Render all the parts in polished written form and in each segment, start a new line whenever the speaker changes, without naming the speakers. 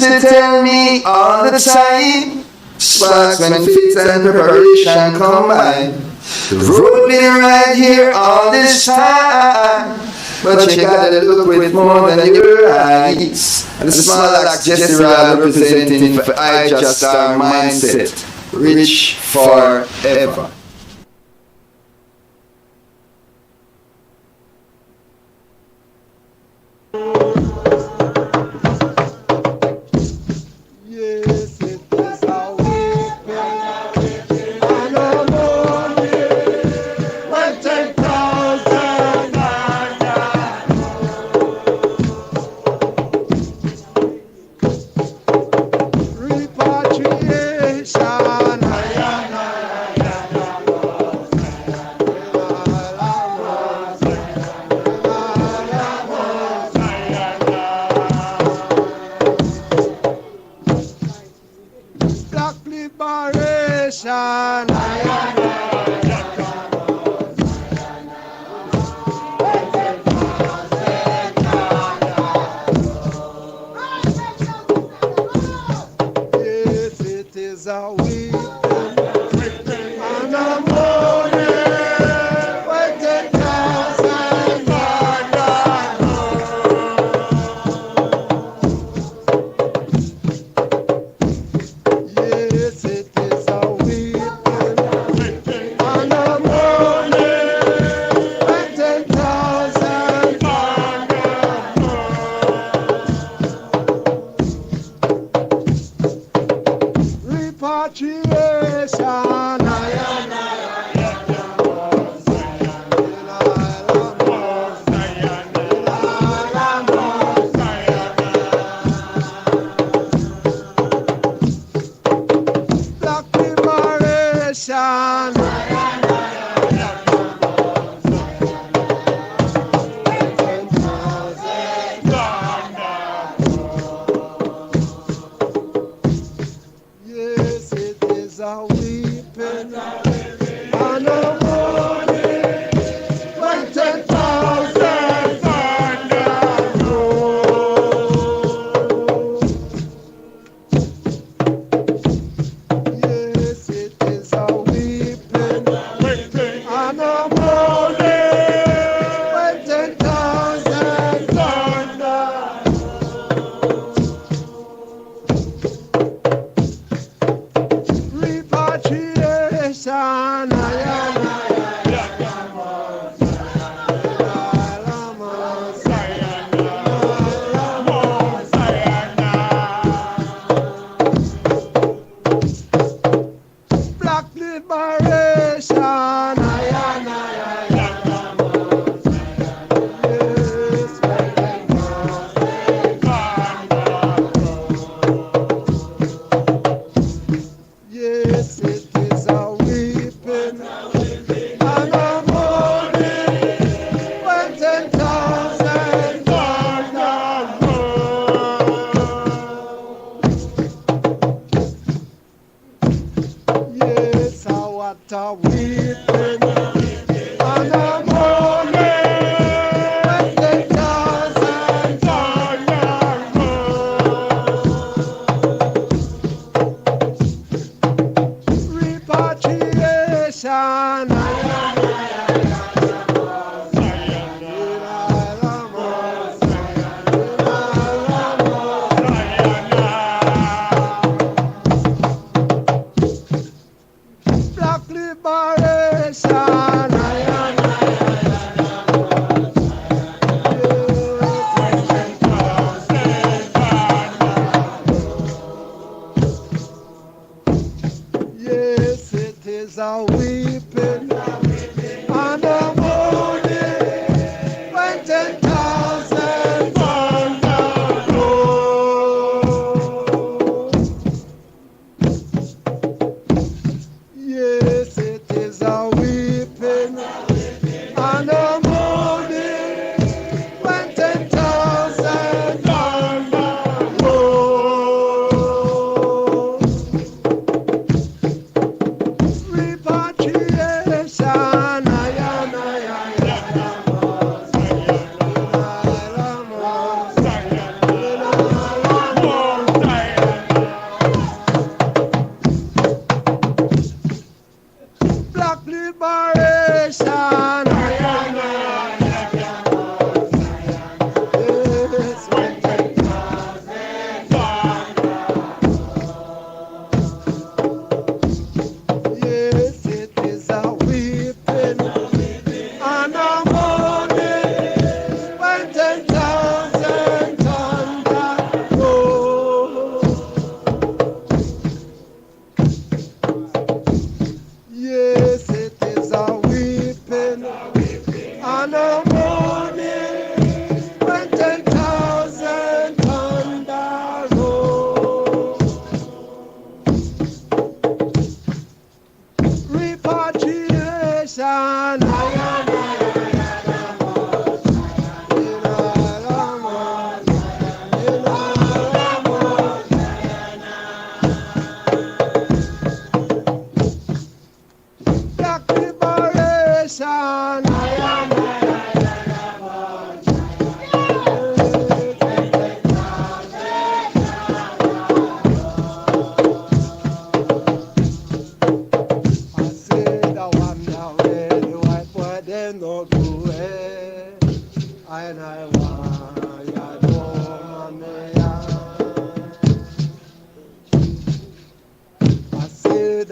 to tell me all the time. Sparks when fit and preparation combine. The road been right here all this time. But you gotta look with more than your eyes. And the small acts Jesse Ryle representing for I Just Our Mindset. Rich forever.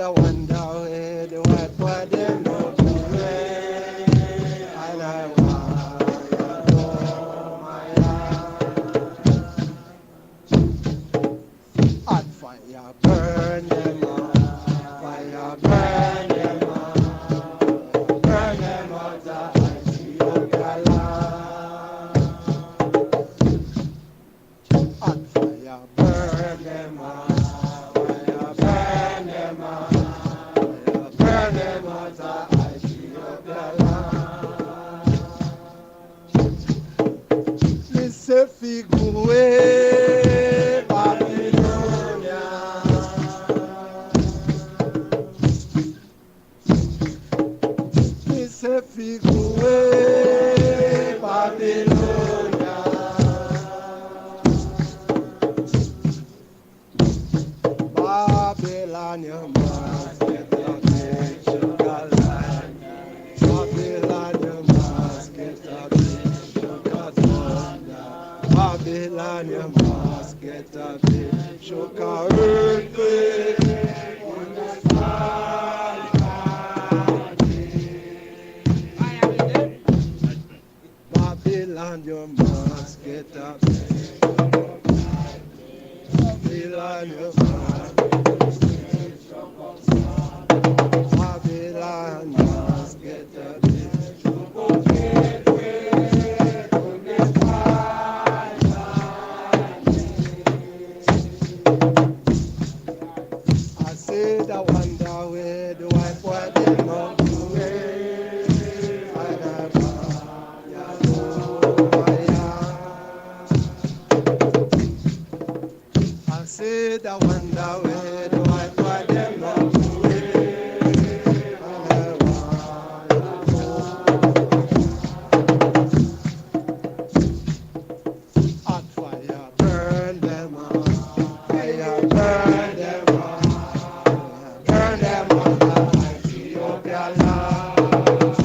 I wonder where the white boy them no do it, and I want to know my heart. Hot fire burn them up, fire burn them up, burn them out of Ethiopia land. Hot fire burn them up, fire burn them up, fire burn them out of Ethiopia land. Me say fi go away, Babylonia. Me say fi go away, Babylonia. Babylon, you must get a big sugar land. Babylon, you must get a big sugar thunder. Babylon, you must get a big sugar earthquake. When the sky Babylon, you must get a big Babylon, you must Babylon must get a big I said I wonder where the white boy them not do it, and I said I wonder where the white boy them not do it, and I hot fire burn them up, fire burn them up, burn them up of Ethiopia land.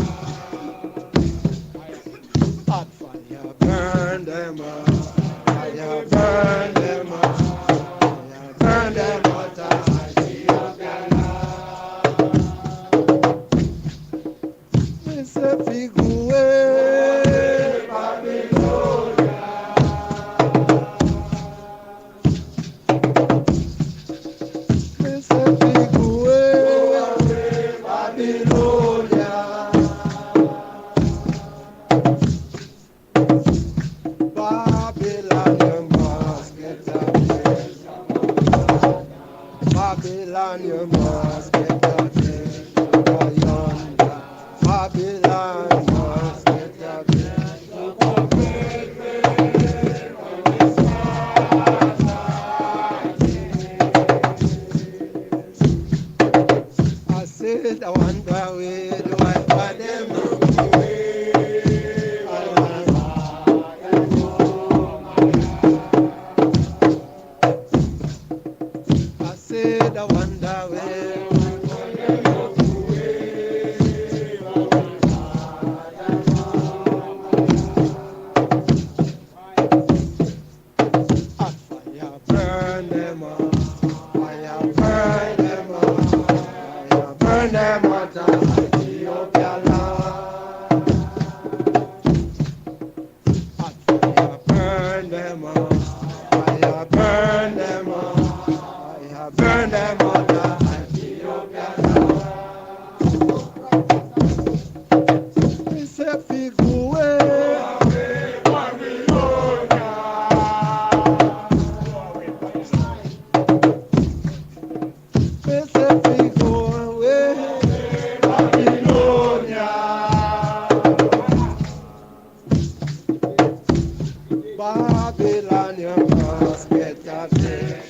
Hot fire burn them up, fire burn them up, fire burn them out of Ethiopia land. Me say fi go away, Babylonia. Me say fi go away, Babylonia. Babylon, you must get a big. Babylon, you must get a big sugar yonder. Babylon must get a big sugar I said I wonder where the white boy them no do it, and I said I wonder where hot fire burn them up, fire burn them up, fire burn them out of Ethiopia land. Hot fire burn them up, fire burn them up, fire burn them out of Ethiopia land. Me say fi go away, Babylonia. Me say fi go away, Babylonia. Babylon, you must get a big.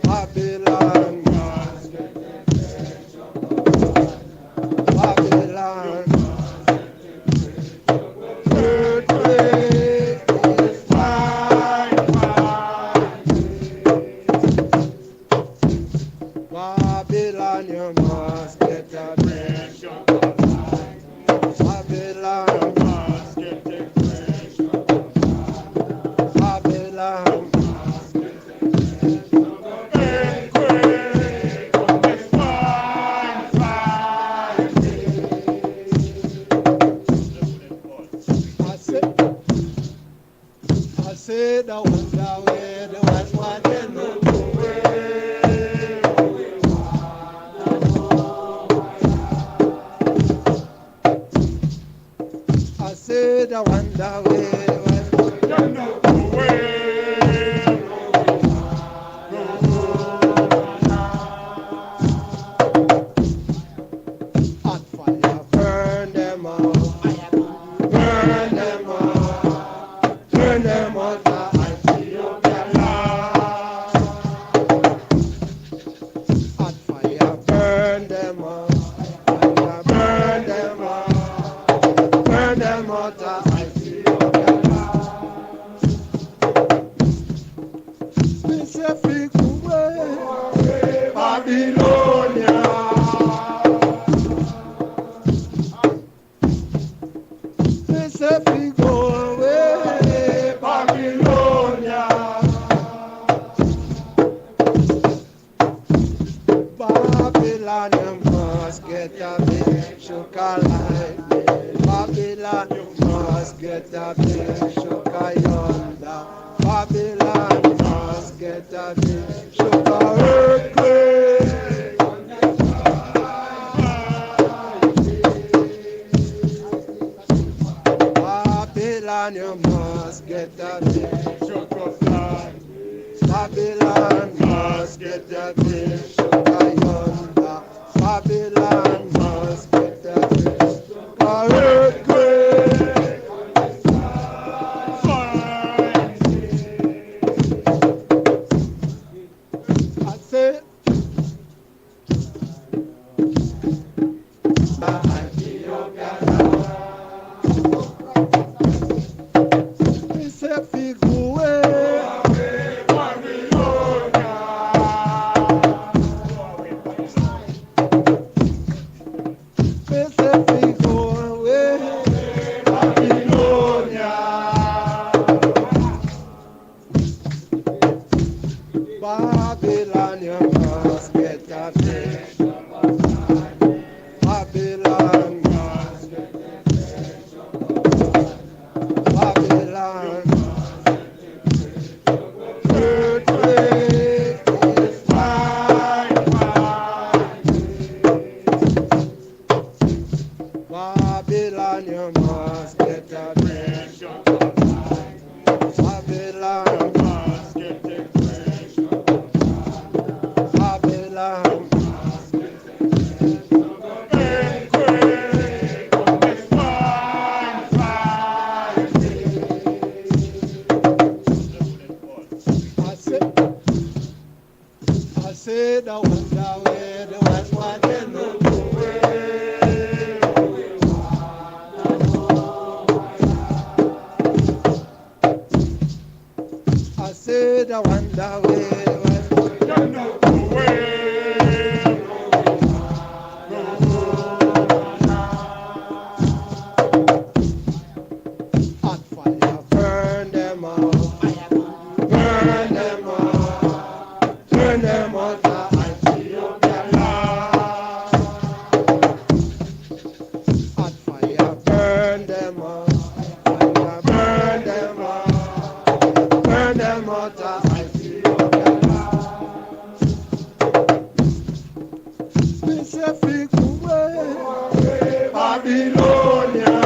Babylon must get a big. Babylon. Earthquake is fine. Babylon, you must get a big. Babylon must get a big. Babylon. Earthquake. wonder where.
You know the way.
Hot fire, burn them out. Burn them out. Turn them out. I see you get lost. Hot fire, burn them out. Fire, burn them out. Burn them out. I see you get lost. Specific way, Babylonia. If we go away, Babylonia, Babylon, you must get a big sugar like me. Babylon, you must get a big sugar yonder. Babylon, you must get a big sugar earthquake. Babylon, you must get a big sugar fly. Babylon must get a big sugar yonder. Babylon must get a big sugar earthquake. I say, if we go away, Babylonia. If we go away, Babylonia. Babylon, you must get a big. Babylon must get a big. Babylon. Earthquake is mine. Babylon, you must get a big. Babylon must get a big. Babylon must get a big. Earthquake is mine. I said I wonder where the white man can know the way. I said I wonder where the white man can know the way. Hot fire, burn them out. Burn them out. Turn them out. I see you get lost. Hot fire, burn them out. Fire, burn them out. Burn them out. I see you get lost. Specific way, Babylonia.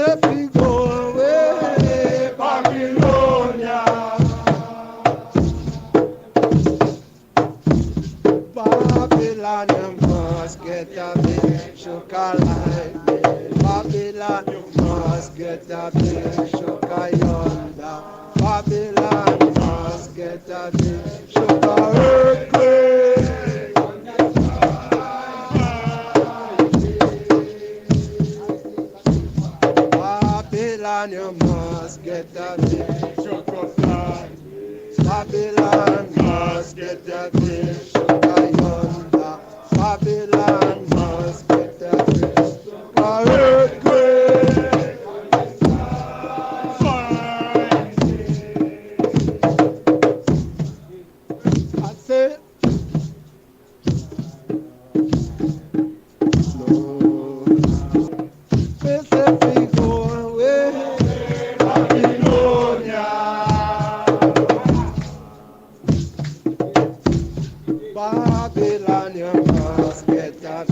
If we go away, Babylonia. Babylon, you must get a big sugar like me. Babylon, you must get a big sugar yonder. Babylon must get a big sugar earthquake. Babylon, you must get a big sugar fly. Babylon must get a big sugar yonder. Babylon must get a big sugar earthquake. I say, no. If we go away, Babylonia. Babylon, you must get a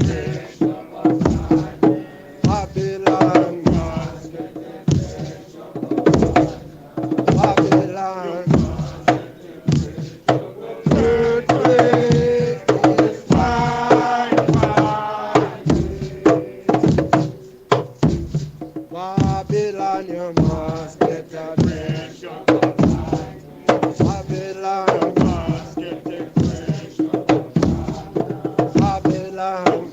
Babylon, you must get a drink. Babylon,
Must get the grace.
Babylon.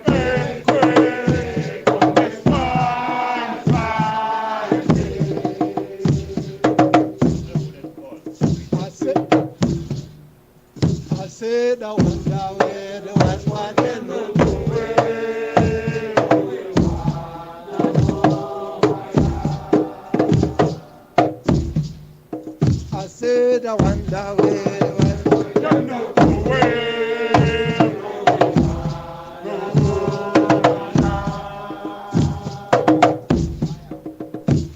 Earthquake on this fine, fine day.
I said I wonder where the white man can look away. I said I wonder where the white man
You know the way.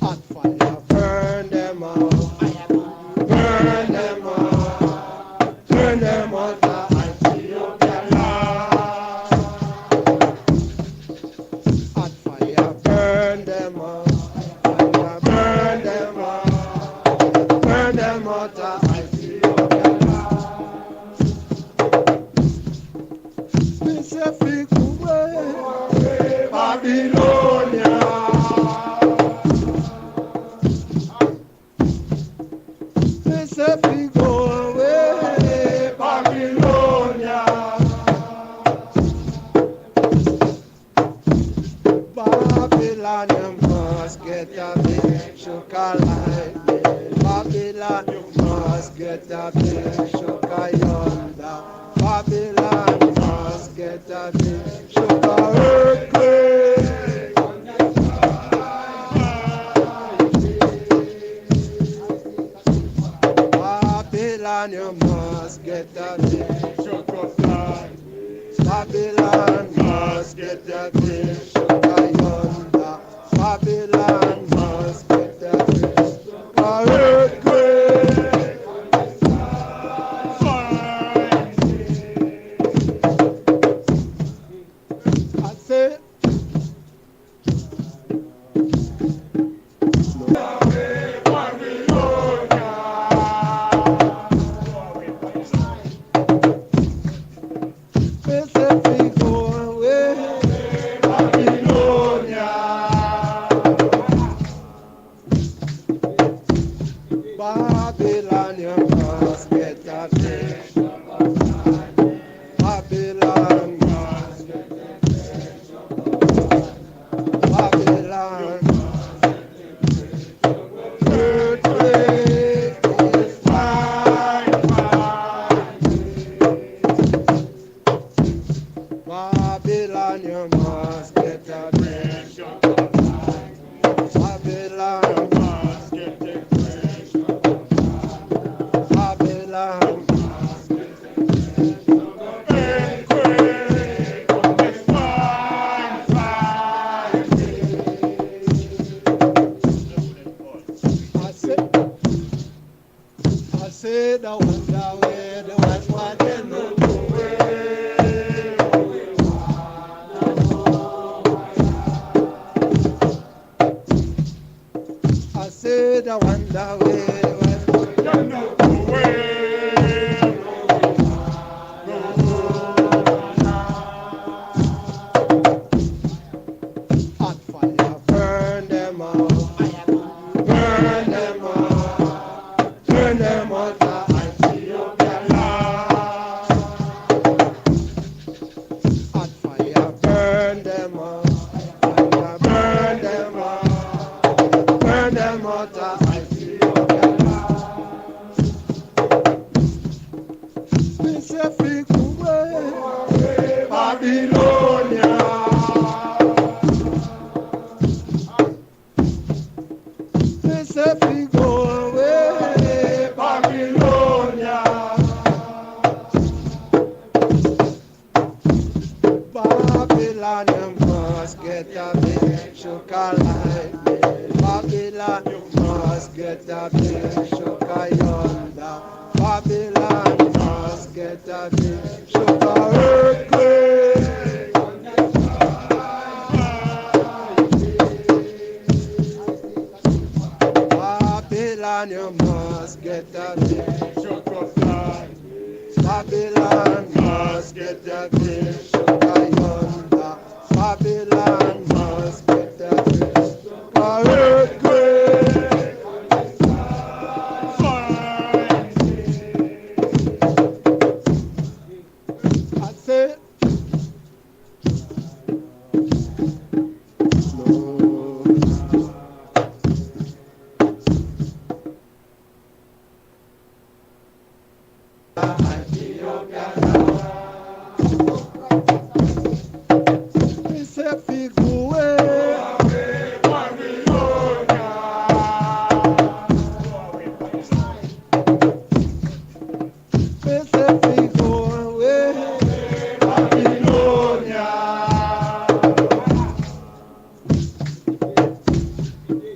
hot fire burn them out, burn them out, burn them out. I see you can hot fire burn them out, fire burn them out, burn them out. I see you can Pacific way, Babylonia. Pacific way, Babylonia. Babylon, you must get a big sugar like me. Babylon, you must get a big sugar yonder. Babylon, you must get a big sugar earthquake. Babylon, you must get a big
Sugar fly.
Babylon must get a big sugar yonder. Babylon must get a big sugar earthquake. I said, Pacific away, Babylonia. Babylon, you must get a big Babylon must get a Babylon. Earthquake is fine, fine. Babylon, you must get a drink. Babylon,
Must get the grace.
Babylon.
Earthquake on this fine, fine day.
I said I wonder where the white man can look away. I said I wonder where the white man.
You know the way.
Hot fire burn them out, burn them out, burn them out. I see you can hot fire burn them out, fire burn them out, burn them out. I see you can Pacific way, Babylonia. Pacific away, Babylonia. Babylon, you must get a big sugar like me. Babylon, you must get a big sugar yonder. Babylon must get a big sugar earthquake. Babylon, you must get a big
Sugar fly.
Babylon must get a big sugar yonder. Babylon must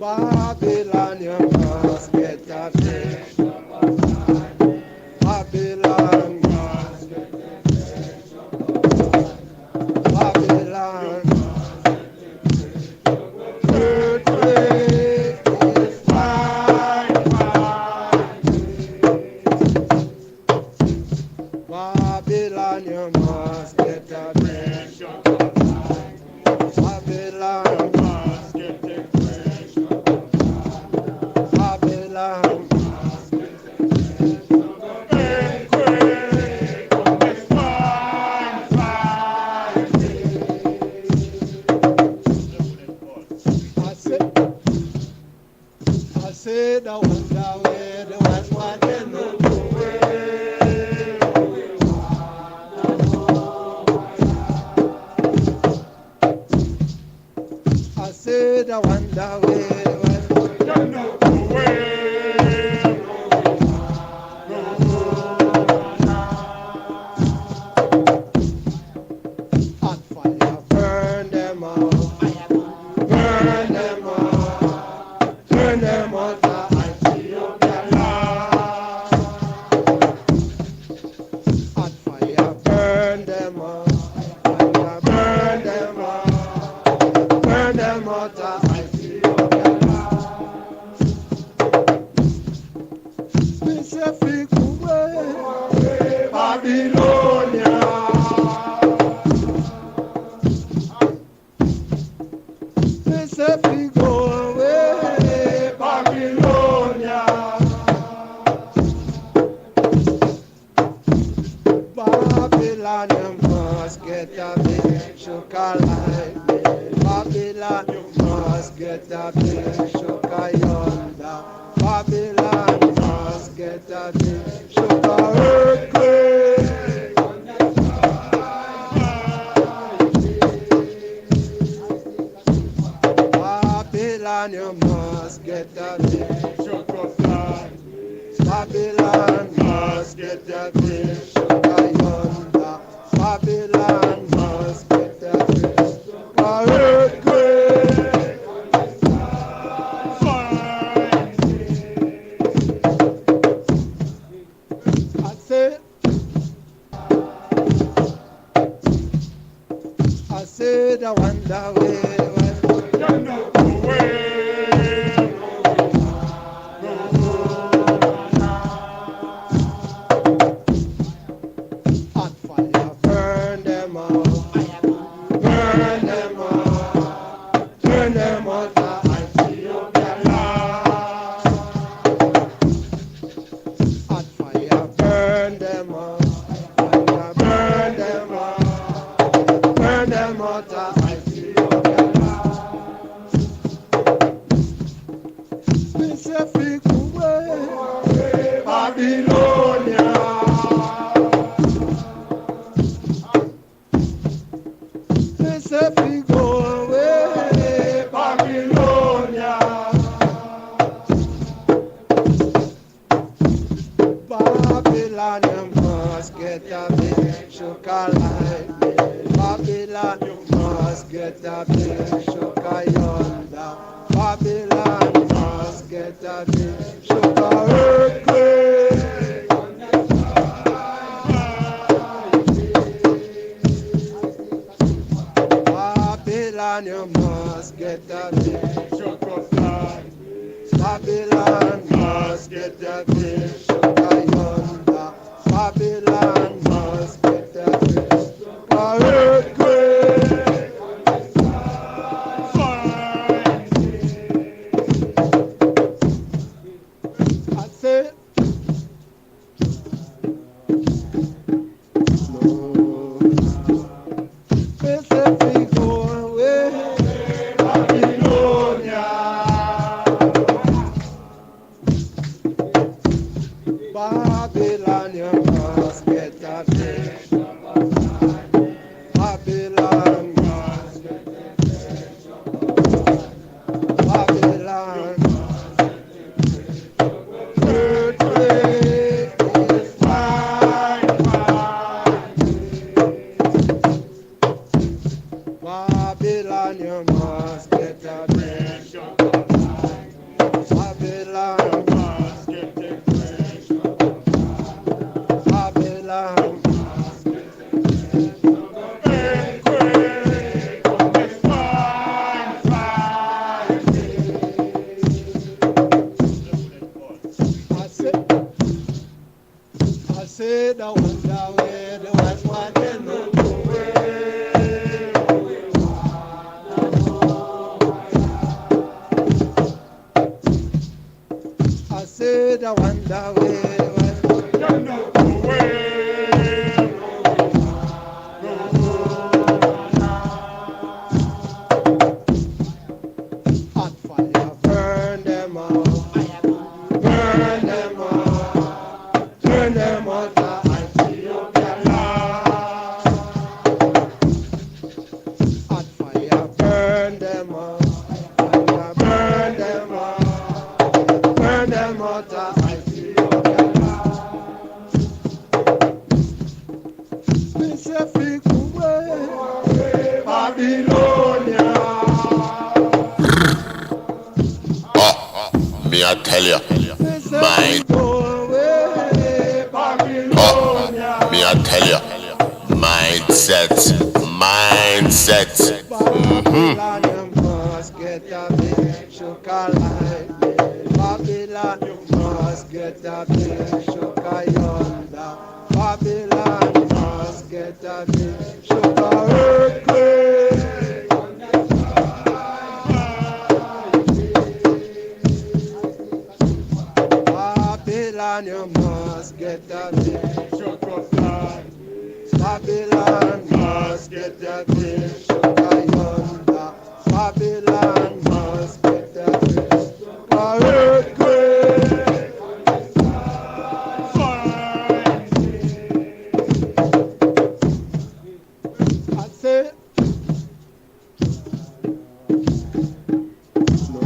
Babylon, you must get attention. Babylon, Babylon, earthquake is fine. Babylon, you must get attention. Babylon, Babylon, I said I wonder where the West one can know I said I wonder where the West one can know hot fire, burn them out, burn them out, burn them out. Hot fire, burn them out, fire, burn them out, burn them out. Specific way, Babylonia. Specific way, Babylonia. Babylon, you must get a big sugar like me. Babylon, you must get a big sugar yonder. Babylon, you must get a big sugar earthquake. Babylon, you must get a big sugar fly. Babylon must get a big sugar yonder. Babylon must get a big sugar earthquake. I said I wonder where hot fire, burn them out, burn them out, burn them out. Hot fire, burn them out, fire, burn them out, burn them out. Specific way, Babylonia. Specific way, Babylonia. Babylon, you must get a big sugar like me. Babylon, you must get a big sugar yonder. Babylon must get a big sugar earthquake. Babylon, you must get a big sugar fly. Babylon must get a big sugar yonder. Babylon must get a big sugar earthquake. I said, no, Pacific way, Babylon. a wonder way.
You know the way.
Hot fire, burn them out. Burn them out. Burn them out. Hot fire, burn them out. Fire, burn them out. Burn them out. Specific way, Babylonia.
Me I tell you, mind. Me I tell you, mindset.
Babylon, you must get a big sugar like me. Babylon, you must get a big sugar yonder. Babylon, you must get a big sugar earthquake. Babylon, you must get a big sugar flag. Babylon must get a big sugar yonder. Babylon must get a big sugar earthquake. I say no.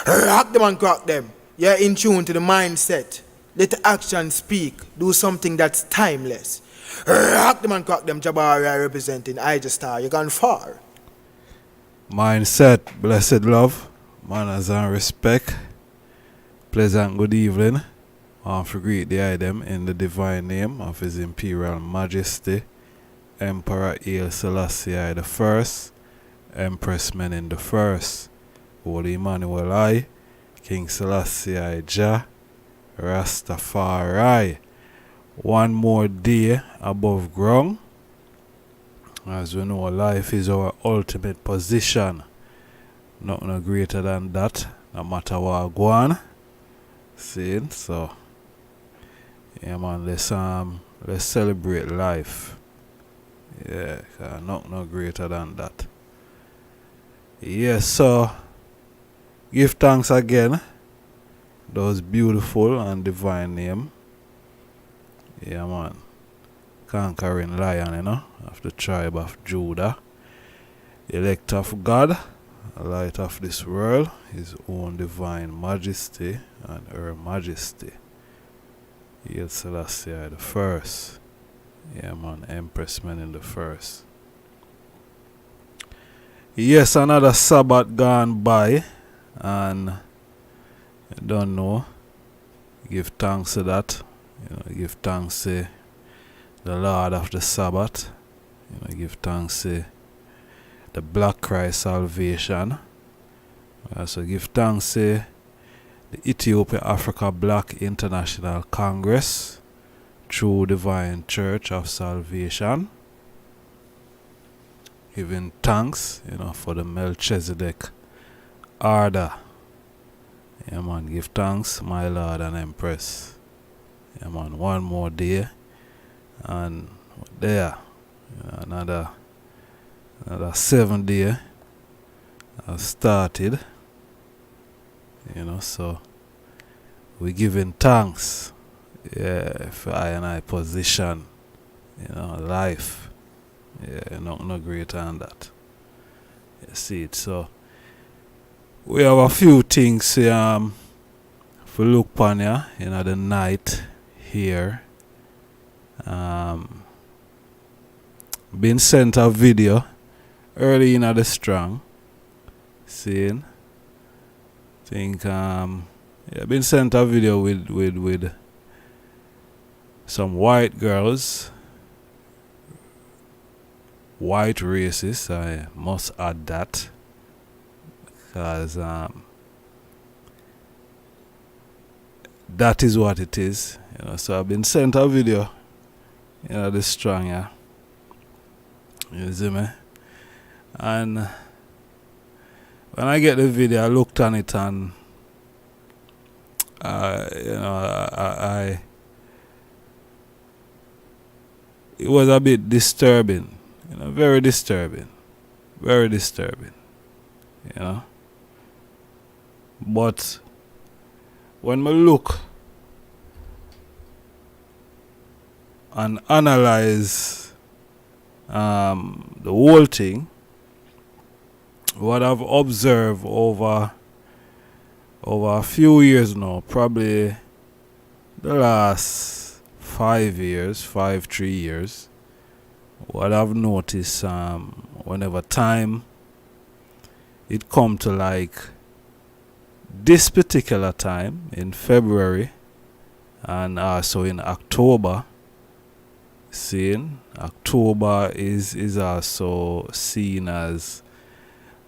Rock them and crack them. You're in tune to the mindset. Let the action speak. Do something that's timeless. Rock them and crack them. Jabari representing IJStar. You gone far.
Mindset, blessed love, manners and respect. Pleasant good evening. For greet the item in the divine name of His Imperial Majesty, Emperor Haile Selassie I the First, Empress Menin the First, Holy Emmanuel I, King Selassie I Jah, Rastafari. One more day above ground. As we know, life is our ultimate position. Nothing greater than that, no matter what go on. See, so yeah man, let's celebrate life. Yeah, nothing greater than that. Yes, so give thanks again. Those beautiful and divine name. Yeah man. Conquering lion, you know, of the tribe of Judah. Elect of God, light of this world, His own divine majesty and her majesty. Haile Selassie I the First. Yeah man, Empress Menin the First. Yes, another Sabbath gone by, and I don't know. Give thanks to that. You know, give thanks to the Lord of the Sabbath. You know, give thanks to the Black Christ Salvation. Also give thanks to the Ethiopia Africa Black International Congress, True Divine Church of Salvation. Giving thanks, you know, for the Melchizedek order. Yeah man, give thanks, my Lord and Empress. Yeah man, one more day, and there, you know, another 7 day have started. You know, so we giving thanks, yeah, for I and I position, you know, life. Yeah, no greater than that. You see it. So we have a few things for look upon ya, you know, the night here. Been sent a video early in the strong. Seeing. Think been sent a video with some white girls. White racists, I must add that, because that is what it is, you know. So I've been sent a video, you know, this strong, yeah. You see me? And when I get the video, I looked on it and I it was a bit disturbing, very disturbing, But when I look and analyze the whole thing, what I've observed over a few years now, probably the last 3 years, what I've noticed, whenever time it come to like this particular time in February and also in October, seeing October is also seen as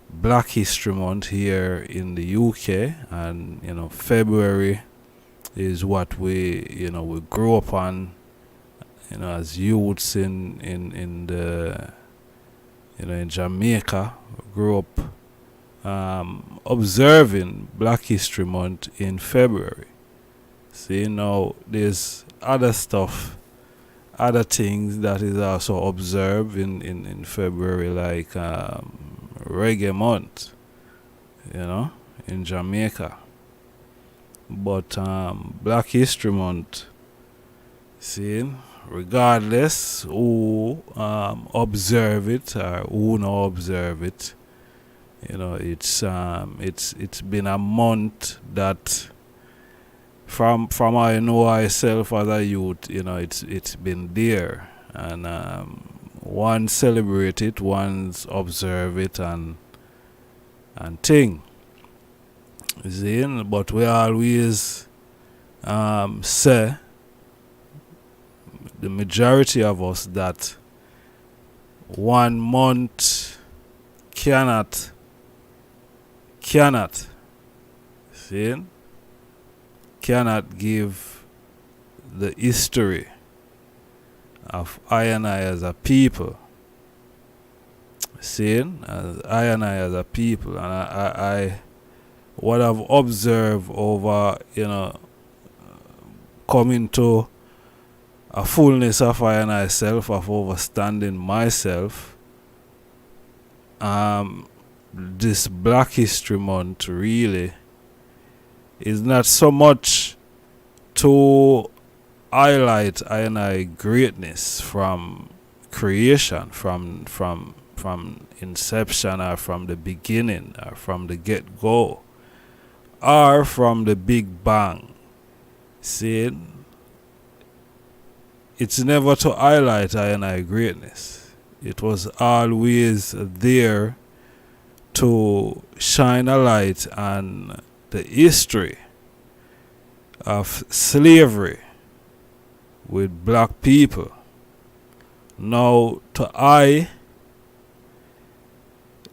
Black History Month here in the UK, and February is what we grew up on, as youths in the in Jamaica. We grew up observing Black History Month in February. See, now there's other stuff, other things that is also observed in February, like Reggae Month, in Jamaica. But Black History Month, see, regardless who observe it or who not observe it, it's been a month that from I know myself as a youth, it's been there, and one celebrate it, one's observe it and thing. You see, but we always say, the majority of us, that 1 month cannot give the history of I and I as a people. Seeing as I and I as a people, and I what I've observed over coming to a fullness of I and I self, of understanding myself, this Black History Month really is not so much to highlight I and I greatness from creation, from inception, or from the beginning, or from the get-go, or from the Big Bang. See, it's never to highlight I and I greatness. It was always there to shine a light on the history of slavery with black people. Now,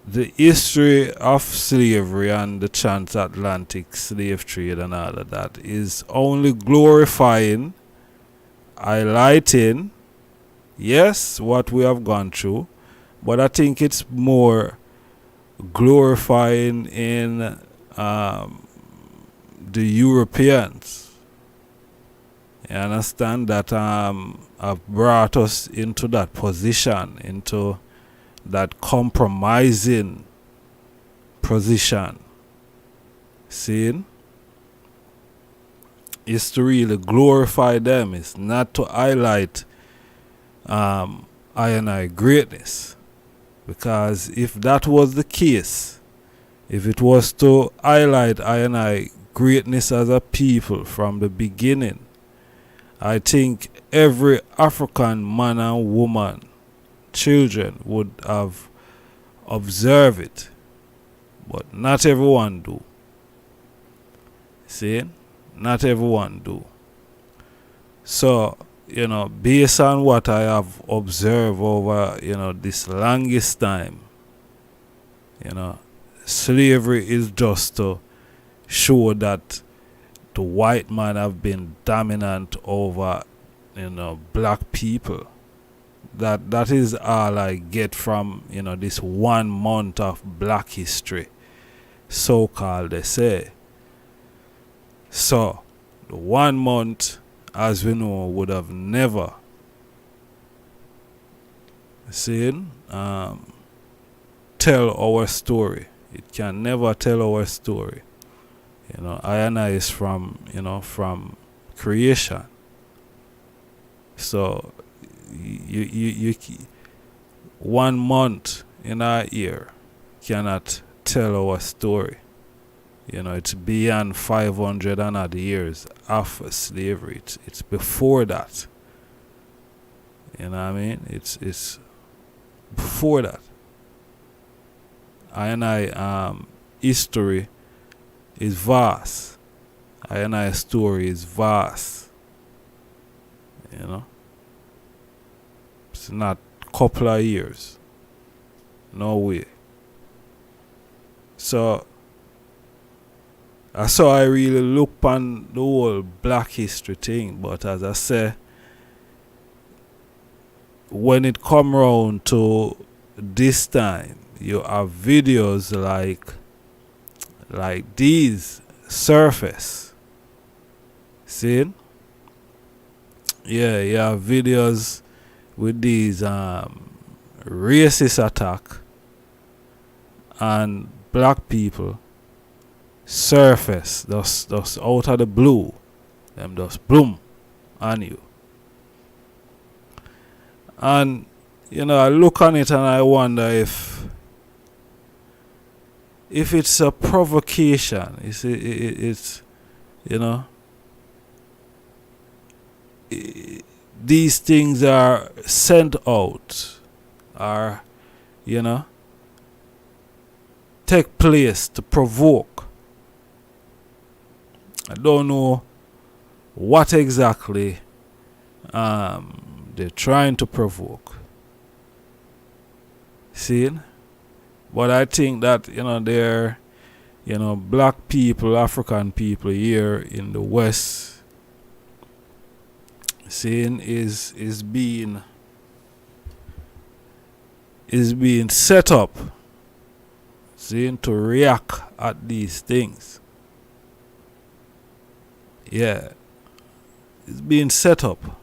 the history of slavery and the transatlantic slave trade and all of that is only glorifying, highlighting, yes, what we have gone through, but I think it's more glorifying in the Europeans. You understand that have brought us into that position, into that compromising position. See? It's to really glorify them. It's not to highlight I and I greatness. Because if that was the case, if it was to highlight I and I greatness as a people from the beginning, I think every African man and woman, children, would have observed it. But not everyone do. See? Not everyone do. So, based on what I have observed over, this longest time, slavery is just to show that the white man have been dominant over, black people. That is all I get from, this 1 month of black history. so-called they say. So the 1 month, as we know, would have never seen tell our story. It can never tell our story. I and I is from creation. So you 1 month in our year cannot tell our story. It's beyond 500 and odd years after slavery. It's before that. You know what I mean? It's before that. I history is vast. I story is vast. It's not couple of years. No way. So that's how I really look on the whole black history thing. But as I say, when it come round to this time, you have videos like these surface. See? Yeah, you have videos with these racist attack and black people surface just out of the blue. Them just bloom on you. And I look on it and I wonder if it's a provocation. It's these things are sent out, are take place to provoke. I don't know what exactly they're trying to provoke. See? But I think that they're black people, African people here in the West, seeing is being set up, seeing to react at these things. Yeah, it's being set up.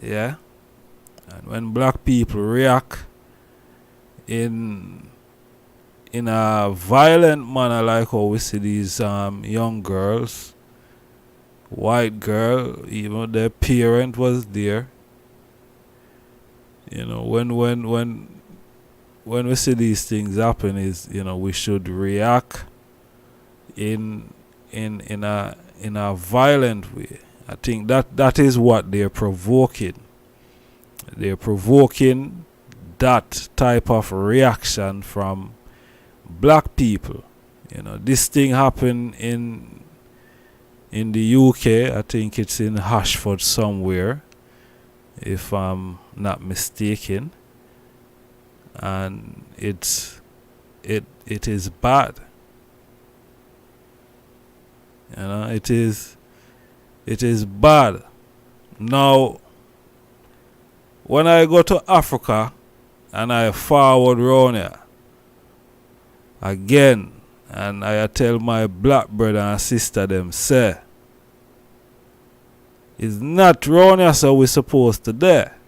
Yeah, and when black people react in a violent manner, like how we see these young girls, white girl, even their parent was there. When we see these things happen, is we should react in a violent way. I think that is what they're provoking. They're provoking that type of reaction from black people. This thing happened in the UK. I think it's in Ashford somewhere, if I'm not mistaken. And it is bad. It is bad. Now, when I go to Africa and I forward round here again, and I tell my black brother and sister them, say, it's not round here so we're supposed to there.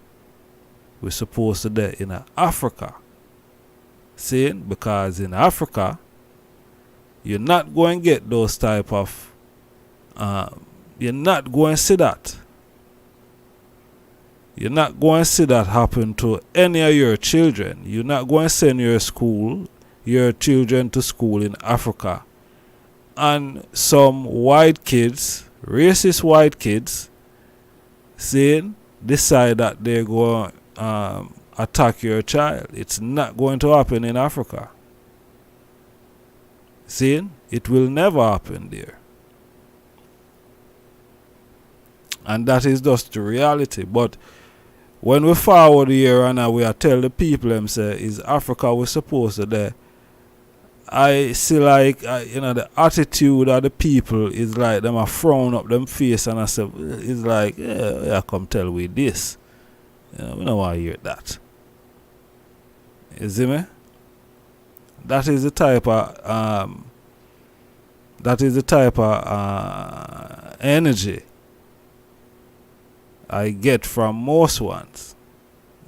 We're supposed to there in Africa. See? Because in Africa, you're not going to get those type of you're not going to see that. You're not going to see that happen to any of your children. You're not going to send your children to school in Africa. And some white kids, racist white kids, decide that they're going to attack your child. It's not going to happen in Africa. It will never happen there. And that is just the reality. But when we forward here and we are tell the people them say is Africa we're supposed to there, I see like the attitude of the people is like them a frown up them face, and I say it's like yeah come tell we this. We don't want to hear that. You see me? That is the type of energy I get from most ones.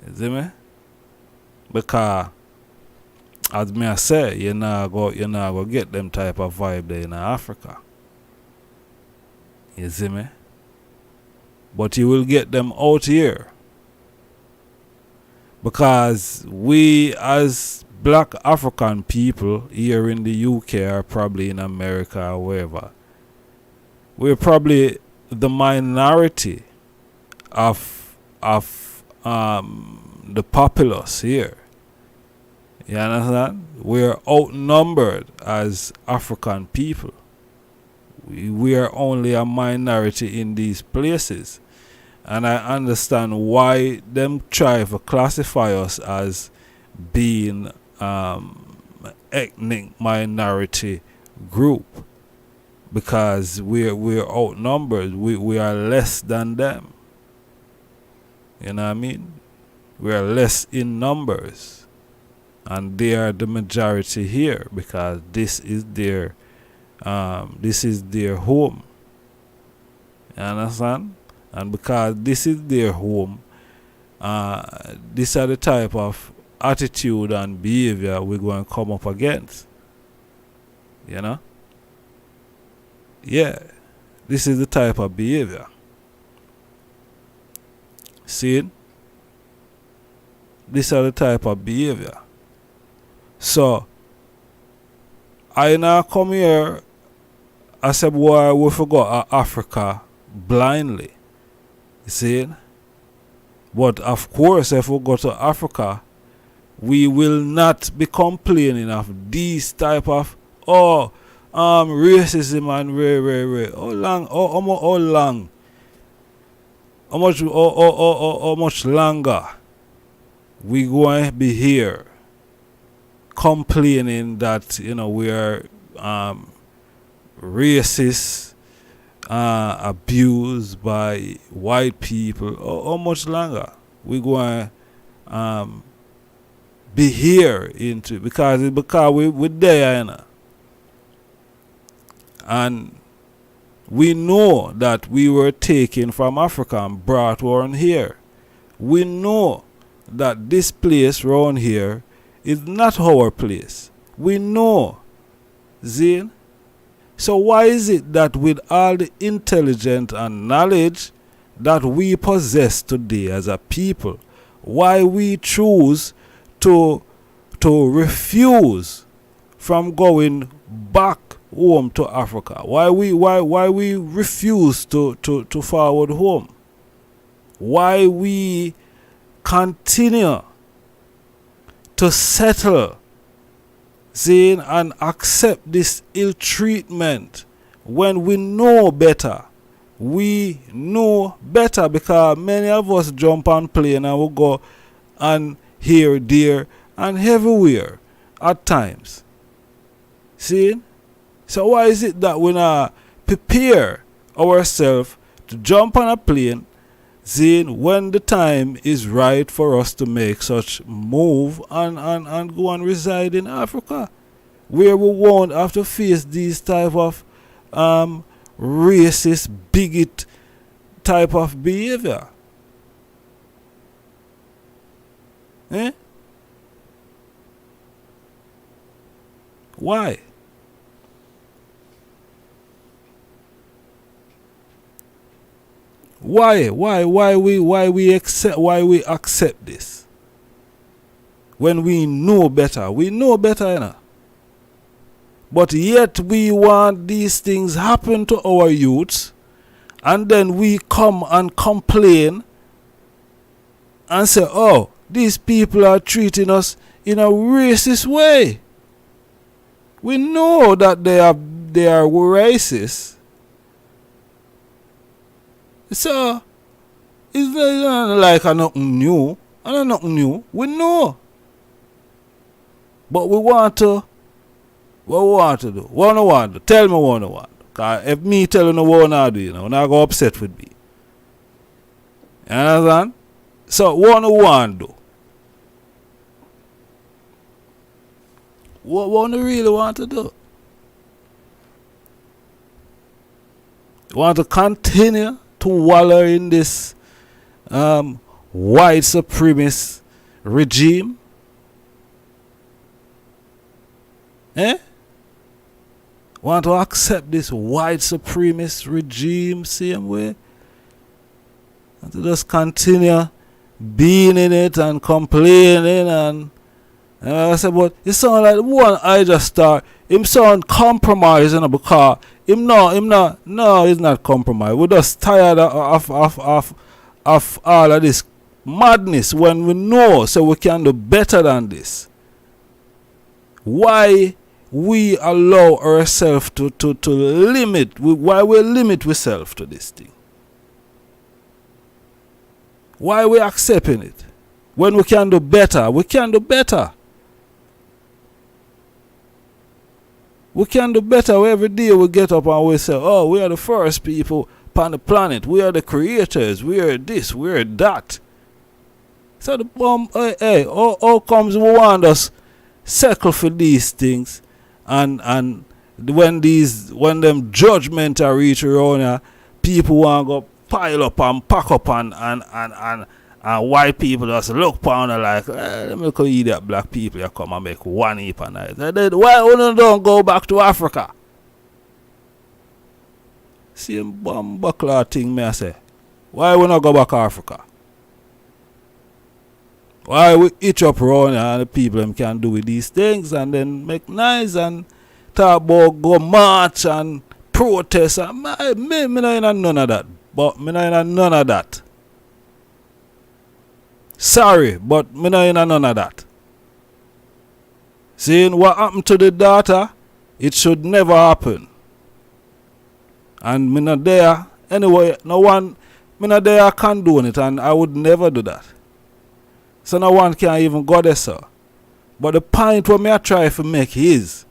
You see me? Because as me I say, you not go get them type of vibe there in Africa. You see me? But you will get them out here. Because we as black African people here in the UK or probably in America or wherever, we're probably the minority of the populace here. You understand? We're outnumbered as African people. We are only a minority in these places. And I understand why them try to classify us as being ethnic minority group. Because we're outnumbered. We are less than them. You know what I mean? We are less in numbers. And they are the majority here because this is their home. You understand? And because this is their home, these are the type of attitude and behavior we're going to come up against. You know? Yeah. This is the type of behavior. See it? These are the type of behavior. So, I now come here, I said, boy, we forgot Africa blindly. You see it? But of course, if we go to Africa, we will not be complaining of these type of, racism and how much longer we going to be here complaining that we are racist, abused by white people. How much longer we going to be here into because we there, and we know that we were taken from Africa and brought on here. We know that this place around here is not our place. We know. Zine. So why is it that with all the intelligence and knowledge that we possess today as a people, why we choose to refuse from going back home to Africa? Why we refuse to forward home? Why we continue to settle, Zane, and accept this ill treatment when we know better? We know better because many of us jump on plane and we go and here, there, and everywhere at times. See? So why is it that we not prepare ourselves to jump on a plane, Zane, when the time is right for us to make such move and go and reside in Africa, where we won't have to face these type of racist, bigot type of behavior? Eh? Why? Why we accept this when we know better? We know better, but yet we want these things happen to our youths, and then we come and complain and say, oh, these people are treating us in a racist way. We know that they are racist. So, it's not like nothing new. And nothing new. We know. But we want to. What we want to do? What we want to do? Tell me what we want to do. Because if me telling you what I do, you're not going to upset with me. You understand? So, what we want to do? What do you really want to do? You want to continue to wallow in this white supremacist regime? Eh? Want to accept this white supremacist regime same way? And to just continue being in it and complaining and I said, but it sound like the one I just start, him sound compromising because he's not compromised. We're just tired of all of this madness when we know so we can do better than this. Why we allow ourselves to limit, why we limit ourselves to this thing? Why we accepting it? When we can do better, we can do better. We can do better. Every day we get up and we say, oh, we are the first people upon the planet. We are the creators. We are this. We are that. So how comes we want us circle for these things and when them judgment are reach around here, people want to go pile up and pack up and white people just look pound like, let me go eat that black people you come and make one heap a night. Why you don't go back to Africa? Same bomb buckler thing me I say. Why we not go back to Africa? Why we itch up around here and the people them can do with these things and then make nice and talk about go march and protest and me not in none of that. But me not in none of that. Sorry, but me not in none of that. Seeing what happened to the daughter, it should never happen. And me not there anyway. No one, me not there condone it, and I would never do that. So no one can even go there, sir. But the point what me I try to make is,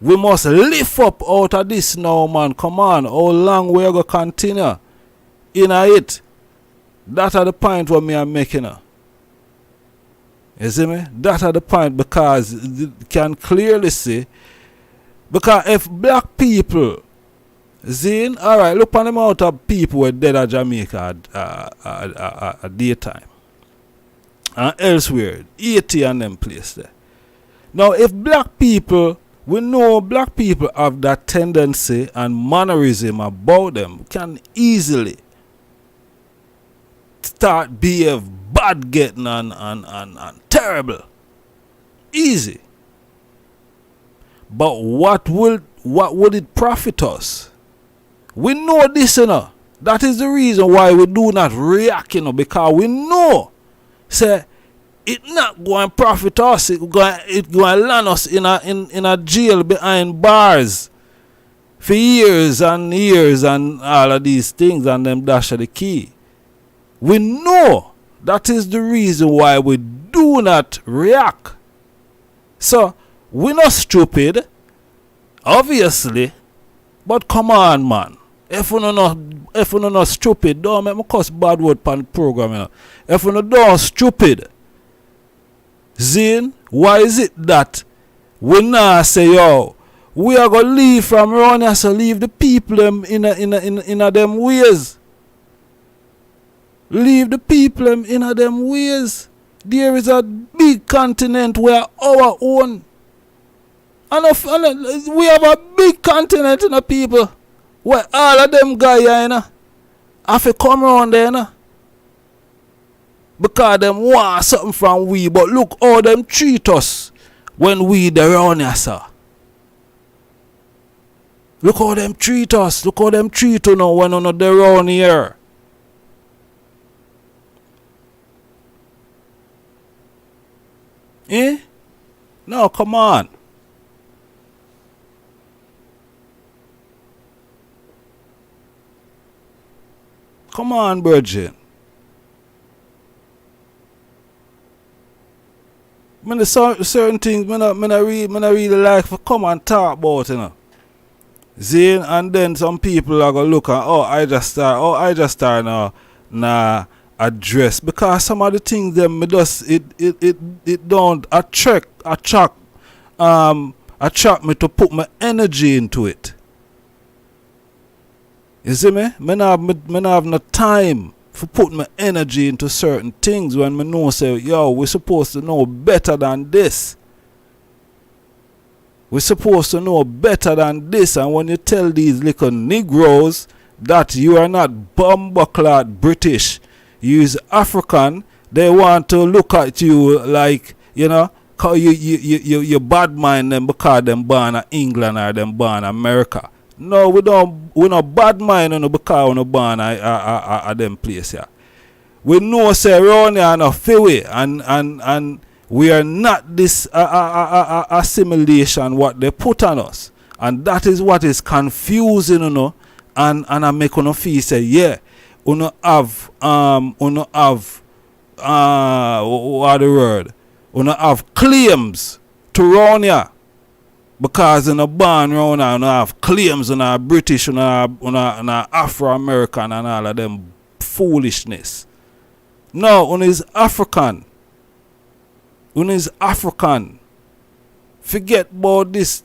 we must lift up out of this now, man. Come on, how long we go continue in it? That are the point what me I'm making now. You see me? That are the point because you can clearly see. Because if black people, Zane, alright, look on the amount of people were dead at Jamaica at daytime. And elsewhere, 80 and them place there. Now, if black people, we know black people have that tendency and mannerism about them, can easily start behave bad getting and terrible. Easy. But what would it profit us? We know this, you know. That is the reason why we do not react, you know, because we know. Say, it not going to profit us. It going to land us in a jail behind bars for years and years and all of these things and them dash of the key. We know that is the reason why we do not react. So, we're not stupid, obviously, but come on, man. If we're not stupid, don't make me cuss bad word on the program, you know. If we're not stupid, Zane, why is it that we now say, yo, we are going to leave from around here, so leave the people them in them ways. Leave the people them in them ways. There is a big continent where our own. And we have a big continent in the people where all of them guys, you know, have to come around there, you know. Because them want something from we, but look how them treat us when we there around here, sir. Look how them treat us. Look how them treat you now when we're not there around here. Eh? No, come on. Come on, Virgin. I mean, certain things I really like for come and talk about, you know. Zane, and then some people are gonna look at, I just start now address, because some of the things them it don't attract attract me to put my energy into it. You see me? Me not have no time for put my energy into certain things when me know say, yo, we're supposed to know better than this. We're supposed to know better than this. And when you tell these little Negroes that you are not bumbuckled British, you is African, they want to look at you like, you know, you bad mind them because them born in England or them born in America. No, we not bad mind on because we born at them place here. We know say around here no fewe and we are not this assimilation what they put on us. And that is what is confusing, you know, and I make you feel say, yeah, you have what the word? You have claims to run here. Because in a born round here, you have claims on our British, on our Afro-American and all of them foolishness. No, one is African. One is African. Forget about this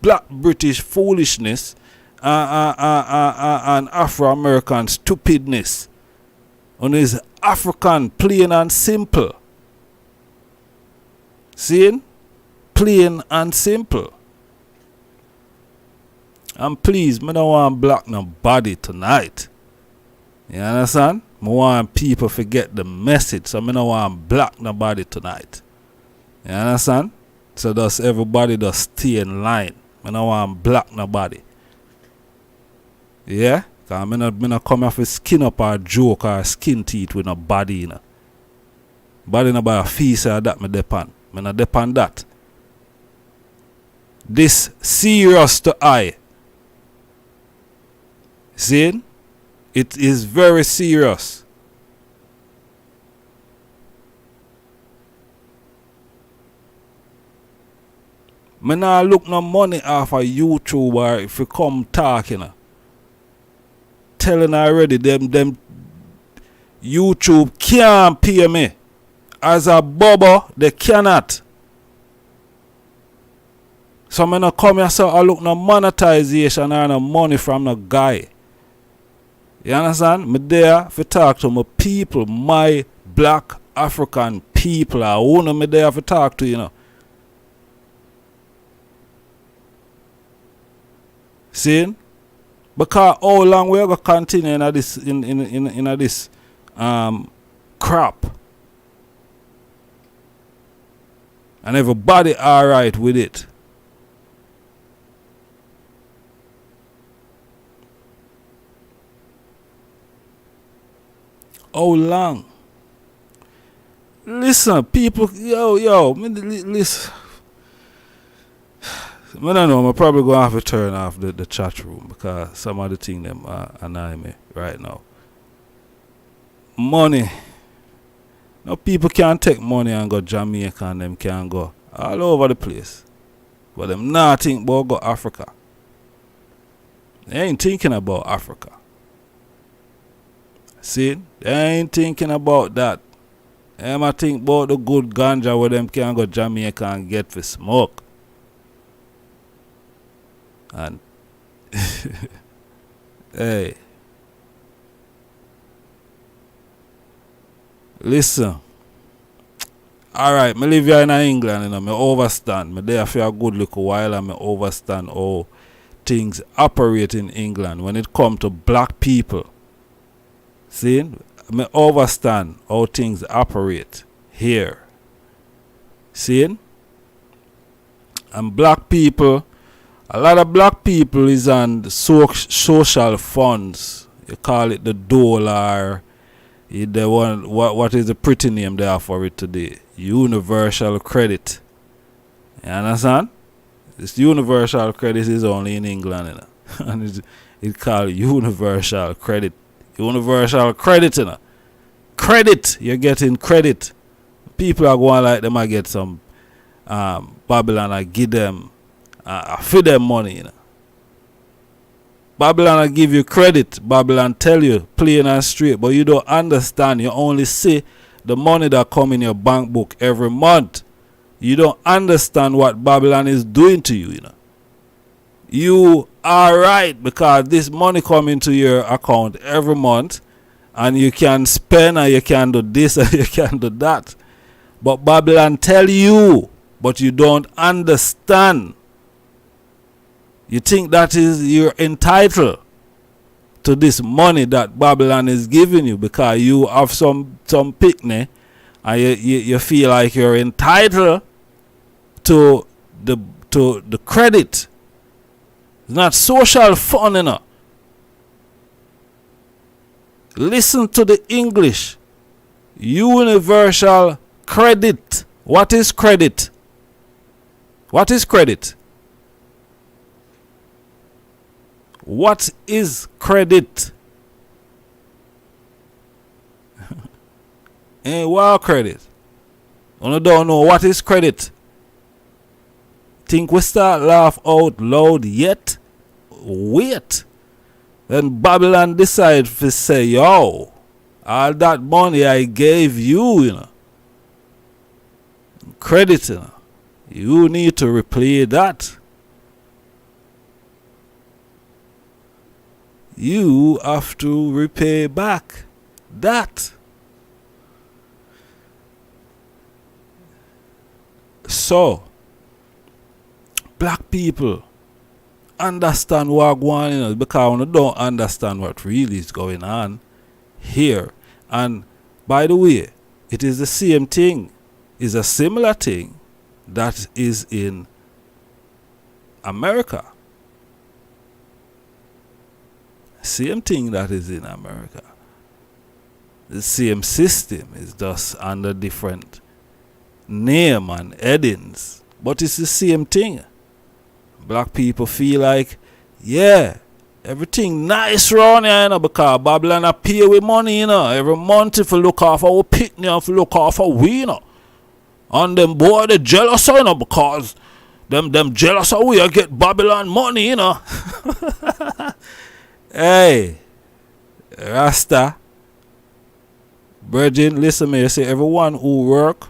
black British foolishness and Afro-American stupidness. One is African, plain and simple. See? Plain and simple. And please, me don't want black nobody tonight. You understand? I want people to get the message, so I don't want black nobody tonight. You understand? So does everybody just stay in line. I don't want black nobody. Yeah? Because I not come off with skin up or joke or skin teeth with no body, you know. Body no by a feast or that me depend. I not depend that. This serious to I. See? It is very serious. Me nah look no money off of YouTube or if you come talking. Telling already them YouTube can't pay me. As a bubble, they cannot. So I no come here so I look no monetization or no money from no guy. You understand? Me there to talk to my people, my black African people. I want me there to talk to, you know. See? Because how long we going to continue in this in this crap? And everybody alright with it. How long? Listen, people, listen. I don't know, I'm probably going to have to turn off the chat room because some of the things them annoy me right now. Money. No, people can't take money and go Jamaica and them can go all over the place. But them not think about go Africa. They ain't thinking about Africa. See? They ain't thinking about that. They might think about the good ganja where them can go Jamaica and get for smoke. And hey, listen. Alright, me live here in England, you know, me overstand. Me there for a good little while and me overstand how things operate in England when it come to black people. See? Me overstand how things operate here. See? And black people, a lot of black people is on the social funds. You call it the dollar. The one, what is the pretty name there for it today? Universal credit. You understand? This universal credit is only in England, you know? And it's called universal credit. Universal credit, you know? Credit. You're getting credit. People are going like them. I get some Babylon. I give them. I feed them money, you know. Babylon I give you credit. Babylon tell you plain and straight, but you don't understand. You only see the money that come in your bank book every month. You don't understand what Babylon is doing to you, you know. You are right because this money come into your account every month and you can spend and you can do this and you can do that. But Babylon tell you, but you don't understand. You think that is you're entitled to this money that Babylon is giving you because you have some picnic and you feel like you're entitled to the credit. It's not social fun, you know. Listen to the English. Universal credit. What is credit? What is credit? What is credit? What credit? You don't know what is credit. Think we start laugh out loud yet? Wait. Then Babylon decide to say, yo, all that money I gave you, you know, credit, you know, you need to repay that. You have to repay back that. So, black people understand what going on, you know, because we don't understand what really is going on here. And by the way, it is the same thing, is a similar thing that is in America. Same thing that is in America. The same system is just under different name and headings, but it's the same thing. Black people feel like, yeah, everything nice around here, you know, because Babylon a pay with money, you know, every month if you look off our picnic, if you look off our we, you know. And them boy they jealous, you know, because them jealous of we get Babylon money, you know. Hey, Rasta, Virgin, listen me, you say everyone who work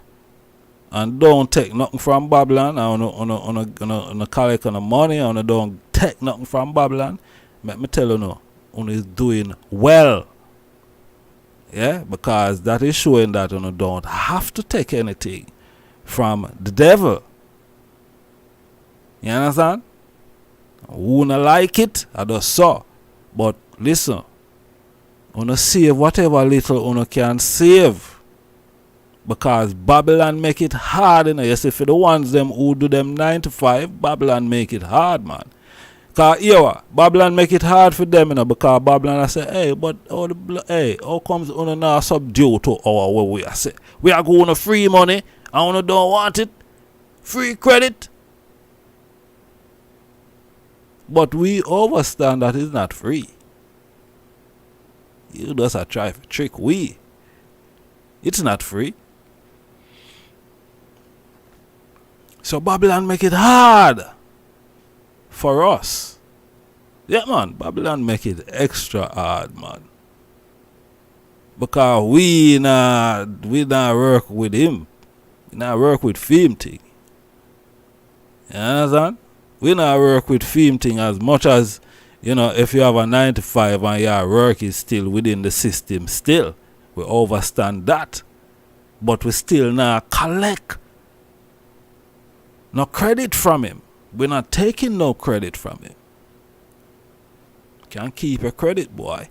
and don't take nothing from Babylon, and on a collect on the money, and don't take nothing from Babylon, let me tell you no, is doing well. Yeah, because that is showing that you don't have to take anything from the devil. You understand? Who not like it, I just saw. But listen, save whatever little you can save. Because Babylon make it hard, you know. You see, for the ones them who do them 9 to 5, Babylon make it hard, man. Because Babylon make it hard for them, you know, because Babylon I say, hey, but how comes you not subdue to our way we are say? We are going to free money and you don't want it. Free credit. But we understand that it's not free. You just a try to trick we. It's not free. So Babylon make it hard for us. Yeah, man. Babylon make it extra hard, man. Because we not work with him. We not work with film thing. You understand? We not work with film thing as much as, you know, if you have a 9 to 5 and your work is still within the system still. We understand that. But we still not collect no credit from him. We're not taking no credit from him. Can't keep your credit, boy.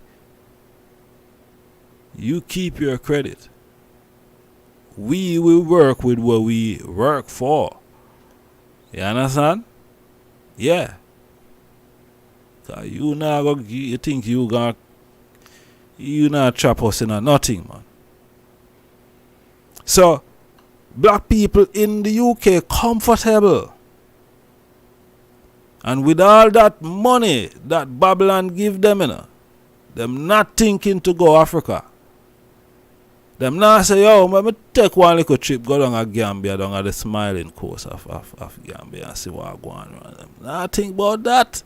You keep your credit. We will work with what we work for. You understand? Yeah. So you think you not trap us in a nothing, man. So black people in the UK comfortable. And with all that money that Babylon give them, you know, them not thinking to go Africa. Them not say, yo, let me take one little trip, go down to Gambia, down at the smiling coast of Gambia and see what going on. Them not think about that.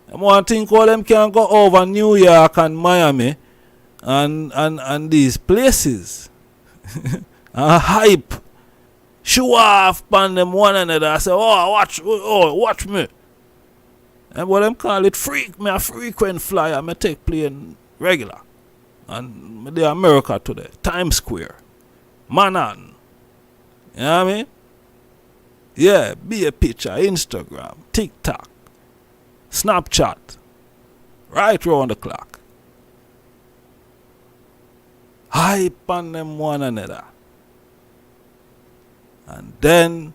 Them want to think how them can go over New York and Miami and these places. And hype show off upon them one another. I say, watch me. And what them call it, freak. Me a frequent flyer. Me take plane regular. And me dey America today. Times Square. Manhattan. You know what I mean? Yeah, be a picture. Instagram. TikTok. Snapchat. Right round the clock. Hype on them one another. And then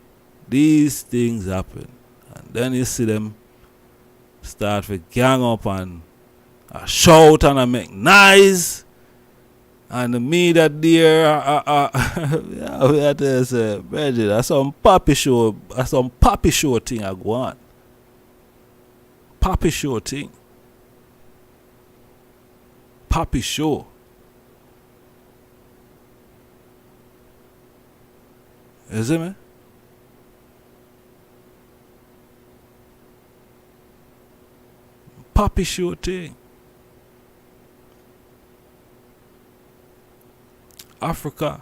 these things happen. And then you see them start to gang up and shout and make noise. And the media there, yeah, we have to say, Bridget, that's some poppy show thing I go on. Poppy show thing. Poppy show. You see me? Poppy show thing. Africa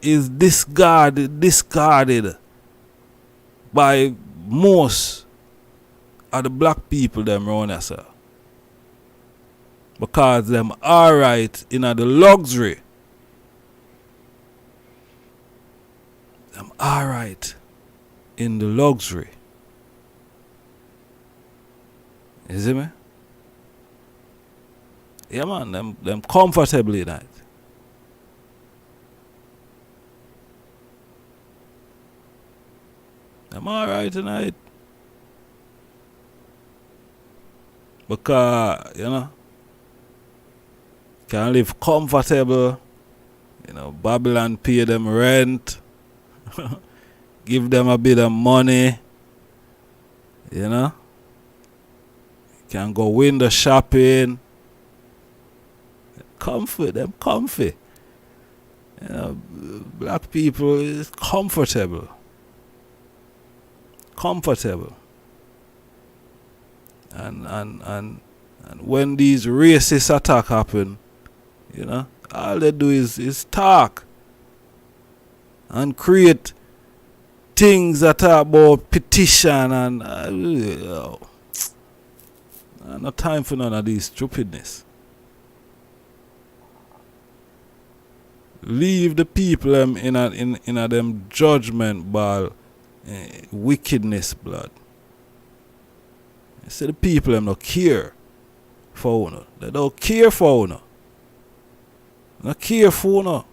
is discarded by most of the black people them around here, sir. Because them alright in the luxury. Them alright in the luxury. You see me? Yeah, man, them comfortably in it. Them alright tonight. Because, you know, can live comfortable. You know, Babylon pay them rent. Give them a bit of money. You know. Can go window shopping. Comfort, them comfy. You know, black people is comfortable. Comfortable. And when these racist attacks happen, you know, all they do is talk and create things that are about petition and no time for none of these stupidness. Leave the people in a them judgment ball, wickedness blood. You see the people them no care for uno. They don't care for uno. No care for uno.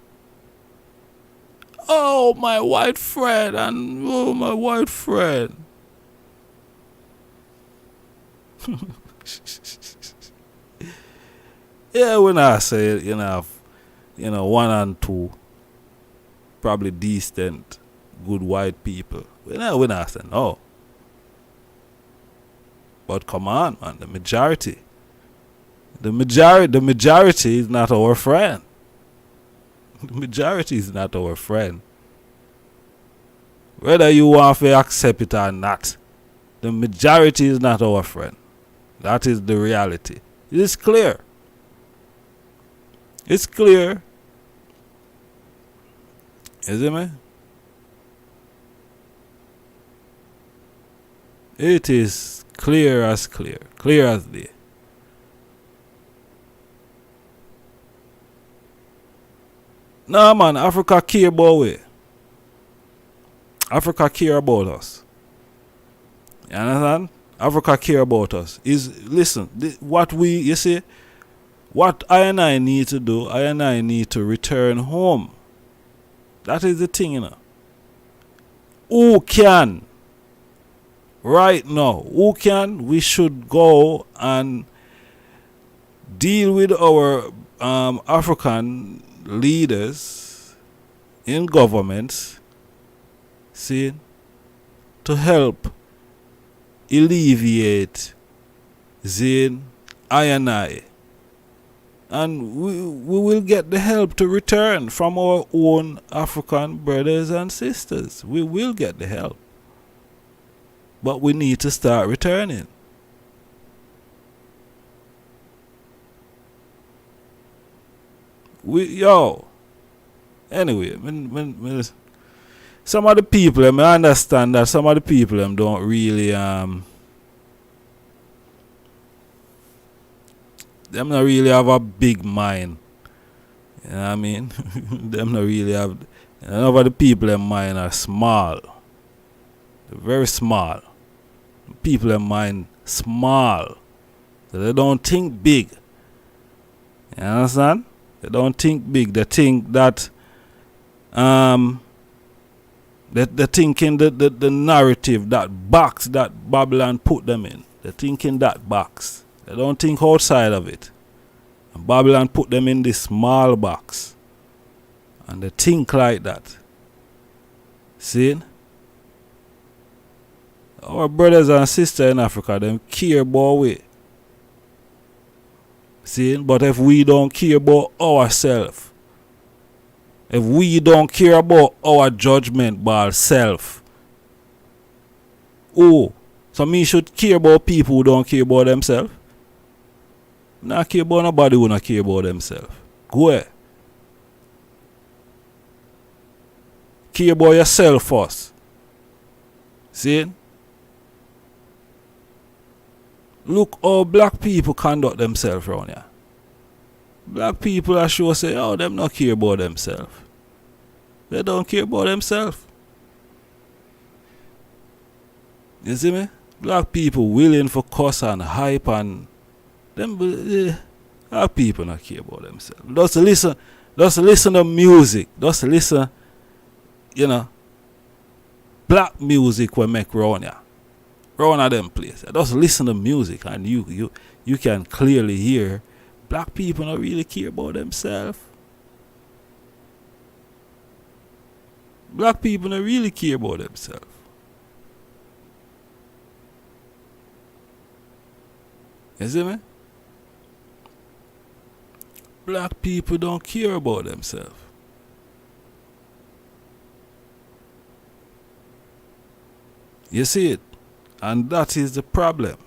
Oh, my white friend, and oh, my white friend. Yeah, when I say it, you know, one and two, probably decent, good white people. When I say no. But come on, man, the majority is not our friend. The majority is not our friend. Whether you want to accept it or not, the majority is not our friend. That is the reality. It is clear. It's clear. Is it, man? It is clear as day. Nah, man, Africa care about we. Africa care about us. You understand? Africa care about us. What I and I need to do, I and I need to return home. That is the thing, you know. Who can? Right now, we should go and deal with our African leaders in governments, see, to help alleviate I and I. And we will get the help to return from our own African brothers and sisters. We will get the help. But we need to start returning. Anyway, some of the people, I understand that some of the people don't really them not really have a big mind. You know what I mean? Them not really have. None of the people in mind are small. They're very small. People in mind small. So they don't think big. You understand? They don't think big. They think that they're thinking the narrative, that box that Babylon put them in. They're thinking that box. They don't think outside of it. And Babylon put them in this small box. And they think like that. See? Our brothers and sisters in Africa, them care about we. See? But if we don't care about ourselves, if we don't care about our judgment by ourselves, so me should care about people who don't care about themselves? Not care about nobody who don't care about themselves. Go ahead. Care about yourself first. See? Look how black people conduct themselves around here. Black people are sure say, oh, them not care about themselves. They don't care about themselves. You see me? Black people willing for cuss and hype and them black people not care about themselves. Just listen to music. Just listen, black music will make round here. Round at them place. Just listen to music and you can clearly hear black people don't really care about themselves. Black people don't really care about themselves. You see me? Black people don't care about themselves. You see it? And that is the problem.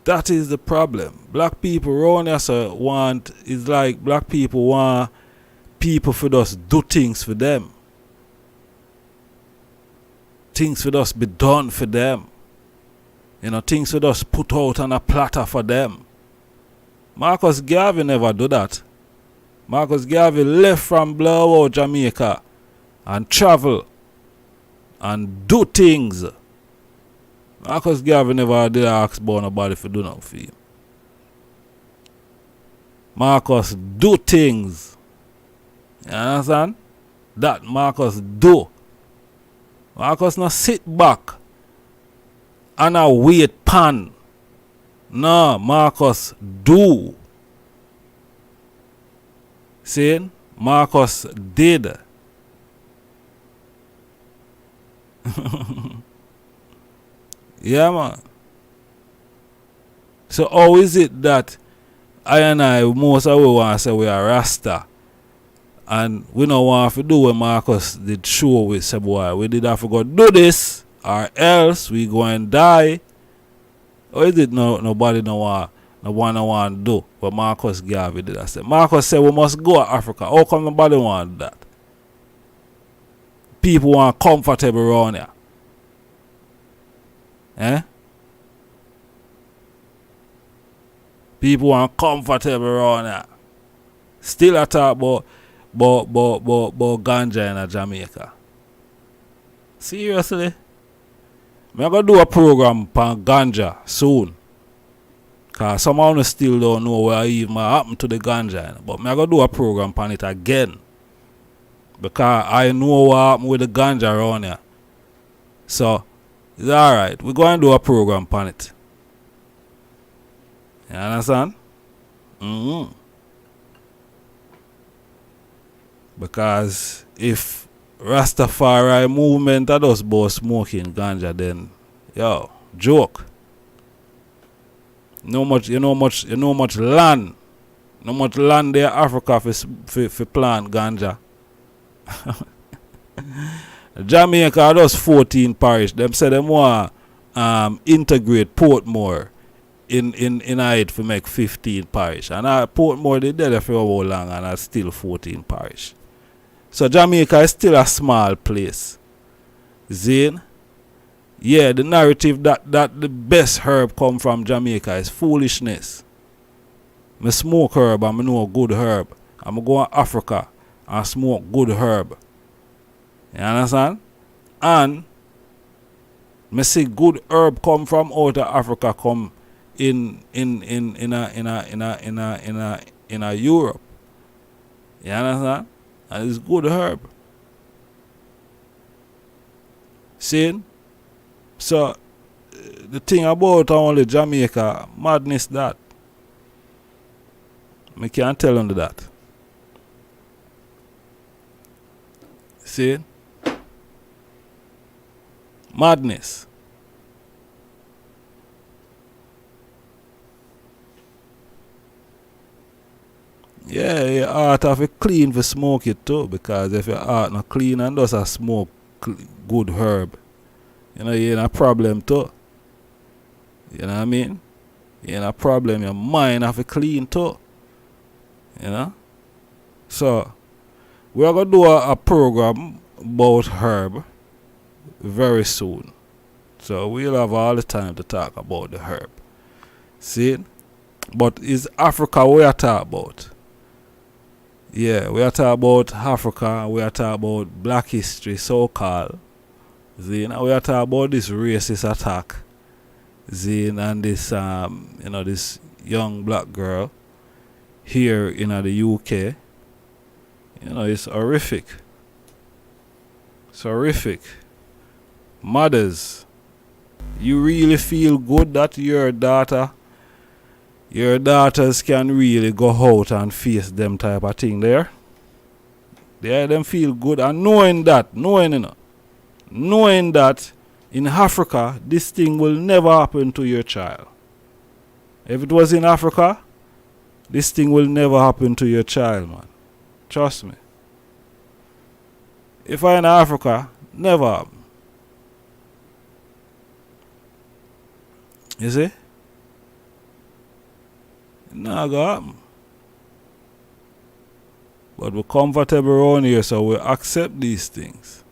That is the problem. Black people around us it's like black people want people for just do things for them. Things for just be done for them. Things for just put out on a platter for them. Marcus Garvey never do that. Marcus Garvey left from Blowout, Jamaica and travel and do things. Marcus Garvey never did ask about nobody for do nothing for him. Marcus do things. You understand? That Marcus do. Marcus not sit back and a wait pan. No, Marcus do. See? Marcus did. Yeah, man. So how is it that I most of we want to say we are Rasta and we don't want to do what Marcus did show with say boy, we did have to go do this or else we go and die? Or is it nobody no want to do what Marcus Garvey did? I say Marcus said we must go to Africa. How come nobody want that? People want comfortable around here. People want comfortable around here. Still I talk about ganja in Jamaica. Seriously? I'm going to do a program on ganja soon. Because some of us still don't know what even happened to the ganja. But I'm going to do a program on it again. Because I know what happened with the ganja around here. So, it's alright. We're going to do a program on it. You understand? Because if Rastafari movement are just about smoking ganja, then joke. No much land. No much land there Africa for plant ganja. Jamaica just 14 parish. Them say them want integrate Portmore in it for make 15 parish. And I Portmore they there for how long and I still 14 parish. So Jamaica is still a small place. Zane? Yeah, the narrative that the best herb come from Jamaica is foolishness. Me smoke herb and me know good herb. I'm go to Africa and smoke good herb. You understand? And me see good herb come from out of Africa come in a Europe. You understand? And it's good herb. See? So the thing about only Jamaica, madness that. I can't tell you that. See? Madness. Yeah, your heart have to clean for smoke it too, because if your heart not clean and does a smoke good herb, you know, you're in a problem too. You know what I mean? You're in a problem. Your mind have to clean too. You know? So, we're going to do a program about herb very soon. So, we'll have all the time to talk about the herb. See? But is Africa we are talking about? Yeah, we are talking about Africa. We are talking about black history, so-called. See? Now we are talking about this racist attack. See? And this, this young black girl here in the UK. You know, it's horrific. It's horrific. Mothers, you really feel good that your daughters can really go out and face them type of thing there? They them feel good, and knowing that in Africa this thing will never happen to your child. If it was in Africa, this thing will never happen to your child, man. Trust me. If I in Africa, never happen. You see? Not gonna happen. But we're comfortable around here, so we accept these things.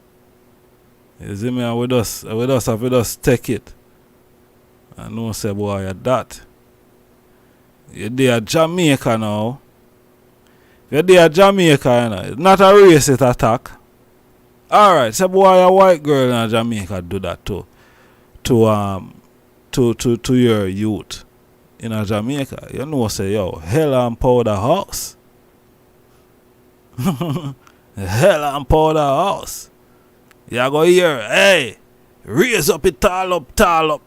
You see me? And we just have to just take it. And no say, boy, you're that. You're there Jamaica now. You're there Jamaica, you know. It's not a racist attack. Alright, say, boy, a white girl in Jamaica do that to your youth in Jamaica. You know, say, yo, hell and powder house. Hell and powder house. You go hear, hey, raise up it tall up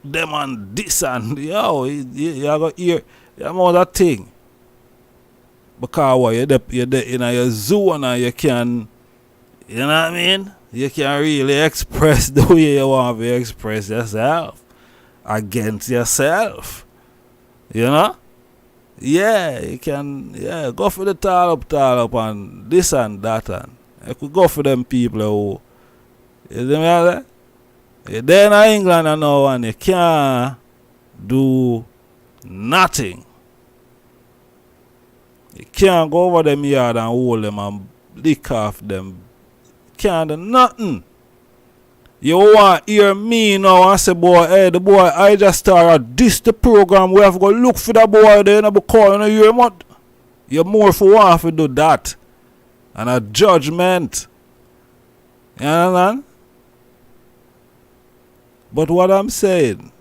them and this and yo, you go hear about that thing. Because what you're in your zone and you can, you know what I mean? You can really express the way you want to express yourself against yourself. You know? Yeah, you can, go for the tall up and this and that, and you could go for them people who, you see me? You're there in England now and you can't do nothing. You can't go over them yard and hold them and lick off them. Can't do nothing. You want to hear me now and say, boy, hey, the boy, I just started this the program. We have to go look for the boy there and because you know, you hear what? You're more for one to do that. And a judgment. You understand? But what I'm saying,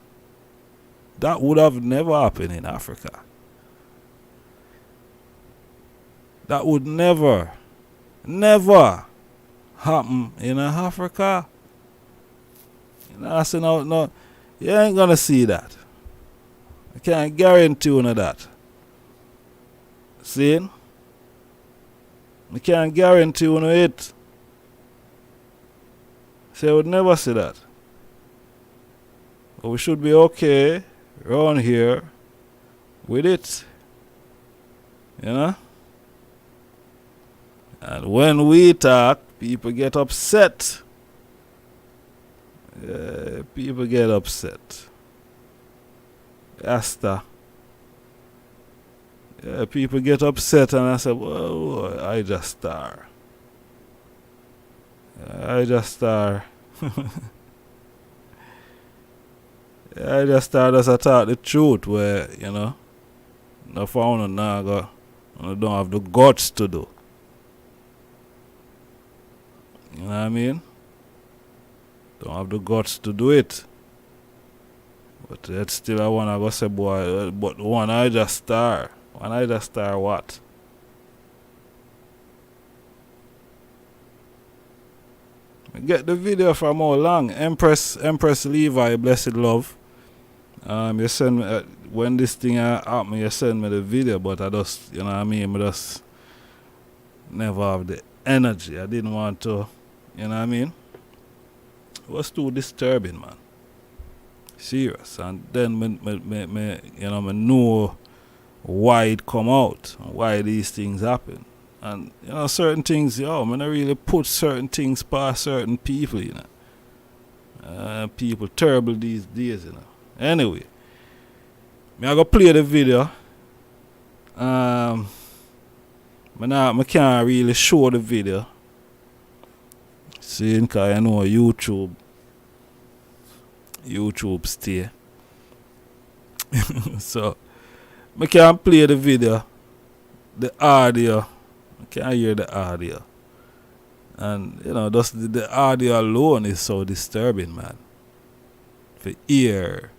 that would have never happened in Africa. That would never happen in Africa. You know, I say no, you ain't gonna see that. I can't guarantee you that. See? I can't guarantee you it. So I would never see that. But we should be okay around here with it. You know? And when we talk, people get upset. People get upset. Rasta Yeah, people get upset and I say, whoa, I just star. I just star. I just start as I talk the truth where, you know, no found naga, I don't have the guts to do. You know what I mean? Don't have the guts to do it. But that's still I wanna go say boy, but the one I just star. One I just star what? I get the video from how long? Empress Levi, blessed love. You send me when this thing happened, you send me the video, but I just, you know what I mean, I just never have the energy. I didn't want to, you know what I mean? It was too disturbing, man. Serious. And then I know why it come out, and why these things happen. And you know, certain things, I don't really put certain things past certain people, you know. People terrible these days, you know. Anyway, I go play the video. I can't really show the video. See, because I know YouTube stay. So, I can't play the video. The audio, I can't hear the audio. And, you know, just the audio alone is so disturbing, man. For ear,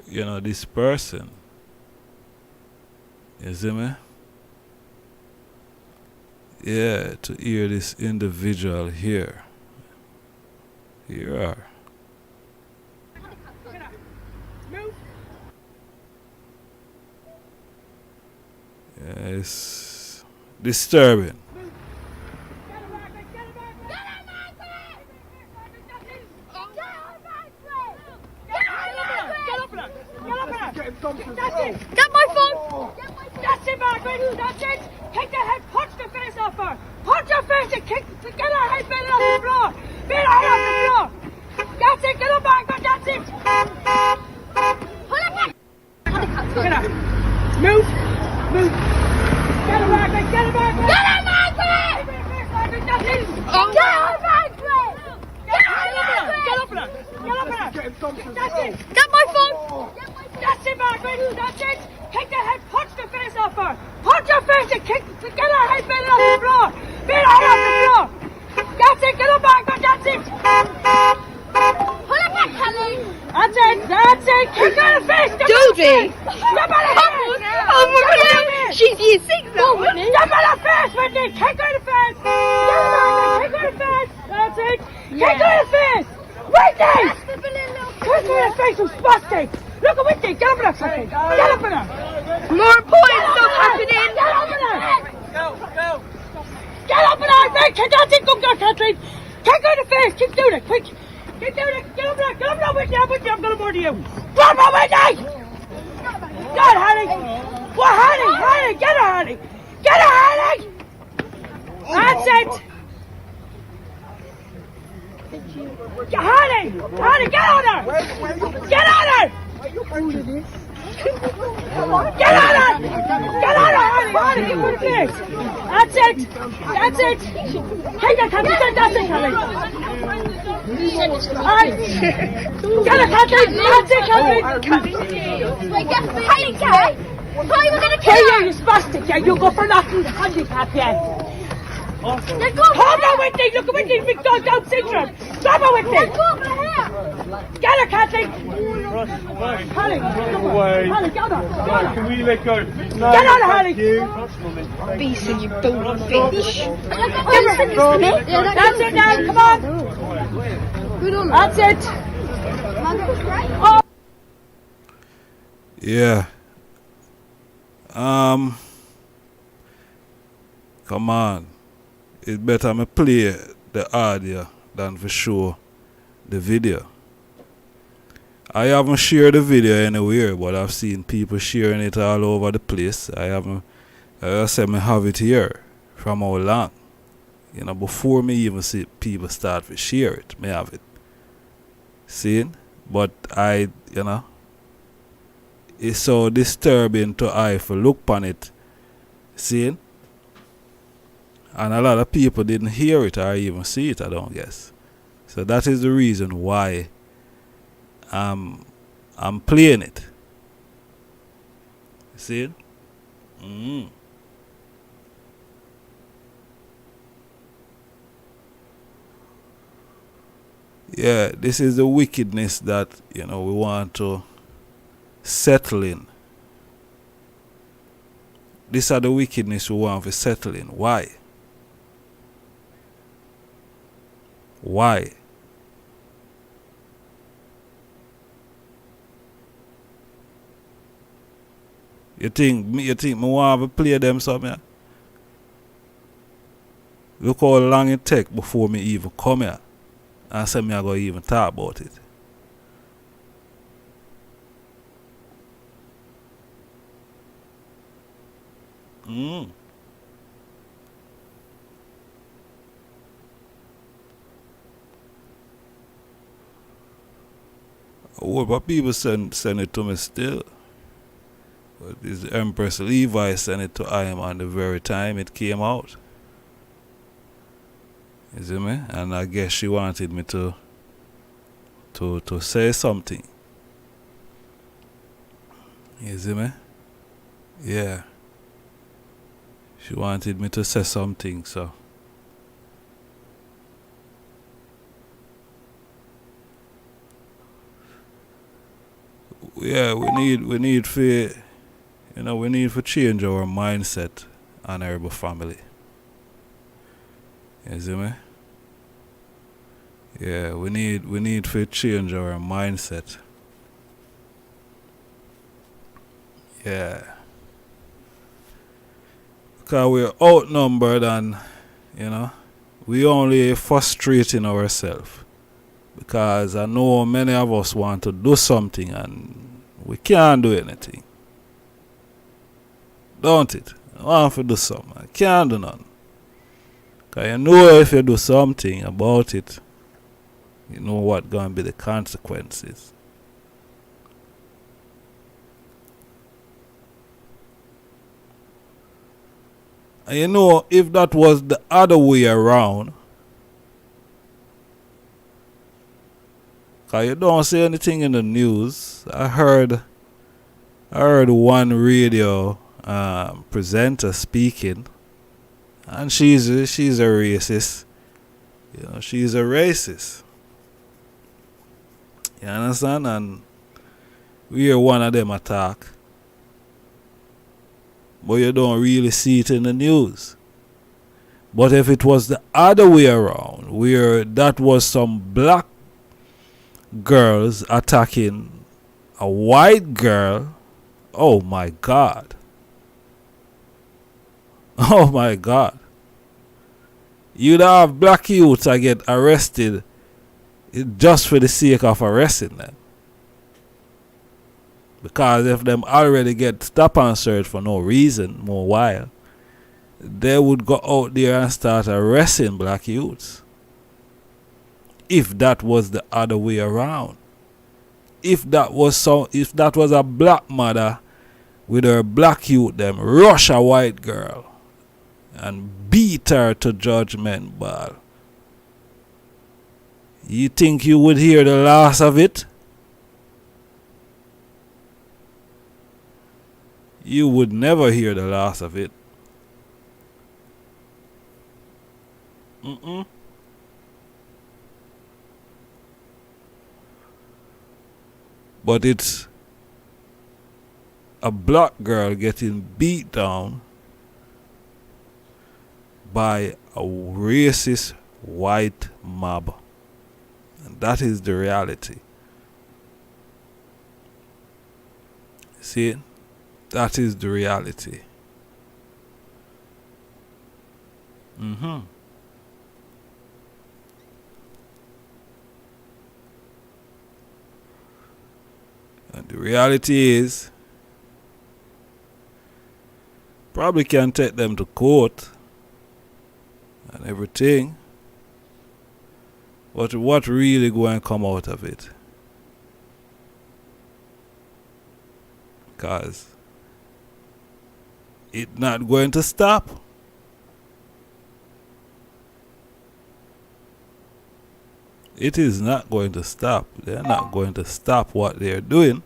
you know, this person. You see me? Yeah, to hear this individual here. Here you are. Yeah, it's disturbing.
Get my phone! That's it, Margaret! That's it! Take the head, punch the face off her! Punch her face and kick, get her head, beat her off the floor! Beat her head off the floor! That's it, get her, Margaret, that's it! Pull her back! Get her! Move! Get her, Margaret, get her, Margaret! Get her, Margaret! That's it! Get her, Margaret! Get her, Margaret! Get up on her! Get up on her! That's it! Get my phone! That's it, Margaret! That's it! Take the head, punch the face off her! Punch her face and kick, get her head, beat her off the floor! Beat her head off the floor! That's it, get her, Margaret, that's it! Pull her back, Kelly! That's it! Kick her in the face! Judy! Step on her face! Oh my God! She's year 6 now, Whitney! Step on her face, Whitney! Kick her in the face! Get her, Margaret! Kick her in the face! That's it! Kick her in the face! Whitney! Kick her in the face, you spastic! Look at Whitney! Get up on her, fucking! Get up on her! More important stuff happening! Get up on her! Go! Get up on her! Right, that's it! Go, Kathleen! Kick her in the face! Keep doing it! Quick! Keep doing it! Get up on her! Get up on her, Whitney! I'm with you! I'm gonna murder you! Drop her, Whitney! Get her, Harry! What, Harry? Get her, Harry! Get her, Harry! That's it! Harry, get on her! Get on her! Get on her! Get on her, Harry! Give her the face! That's it! Hey, that's it, Harry! Get her, Kathleen! That's it, Kathleen! Hey, Gary! We're gonna kill you! You spastic! Yeah, you go for nothing! Handicap, yeah! Hold on, Whitney! Look at Whitney! Big dog Down syndrome! Stop her, Whitney! Get her, Kathleen! Holly! Holly, get on her!
Can we let go?
Get on her, Holly!
Beast and you booty bitch.
That's it now, come on! That's it! Oh.
Yeah. Come on. It's better me play the audio than for show the video. I haven't shared the video anywhere, but I've seen people sharing it all over the place. I said I have it here from how long. You know, before me even see people start to share it, me have it. Seeing? But I, you know, it's so disturbing to I for look upon it. Seeing? And a lot of people didn't hear it or even see it, I don't guess. So that is the reason why I'm playing it. See it? Yeah, this is the wickedness that, you know, we want to settle in. These are the wickedness we want to settle in. Why? Why? You think me want to play them something? Yeah? Look how long it take before me even come here and say me I go even talk about it. What but people send it to me still. But this Empress Levi sent it to him on the very time it came out. You see me? And I guess she wanted me to say something. You see me? Yeah. She wanted me to say something, so. Yeah, we need for, you know, we need to change our mindset on our family. You see me? Yeah, we need to change our mindset. Yeah. Because we're outnumbered and, you know, we only frustrating ourselves. Because I know many of us want to do something and we can't do anything. Don't it? I want to do something. I can't do nothing. Because you know if you do something about it, you know what going to be the consequences. And you know, if that was the other way around, because you don't see anything in the news. I heard one radio presenter speaking, and she's a racist. You know, she's a racist. You understand? And we hear one of them attack, but you don't really see it in the news. But if it was the other way around, where that was some black girls attacking a white girl, oh my God. Oh my God. You'd have black youths that get arrested just for the sake of arresting them. Because if them already get stop and search for no reason, more while, they would go out there and start arresting black youths. If that was the other way around. If that was a black mother with her black youth, them rush a white girl and beat her to judgment ball. You think you would hear the last of it? You would never hear the last of it. But it's a black girl getting beat down by a racist white mob. And that is the reality. See it? That is the reality. And the reality is, probably can take them to court and everything. But what really going to come out of it? Because it's not going to stop. It is not going to stop. They're not going to stop what they're doing.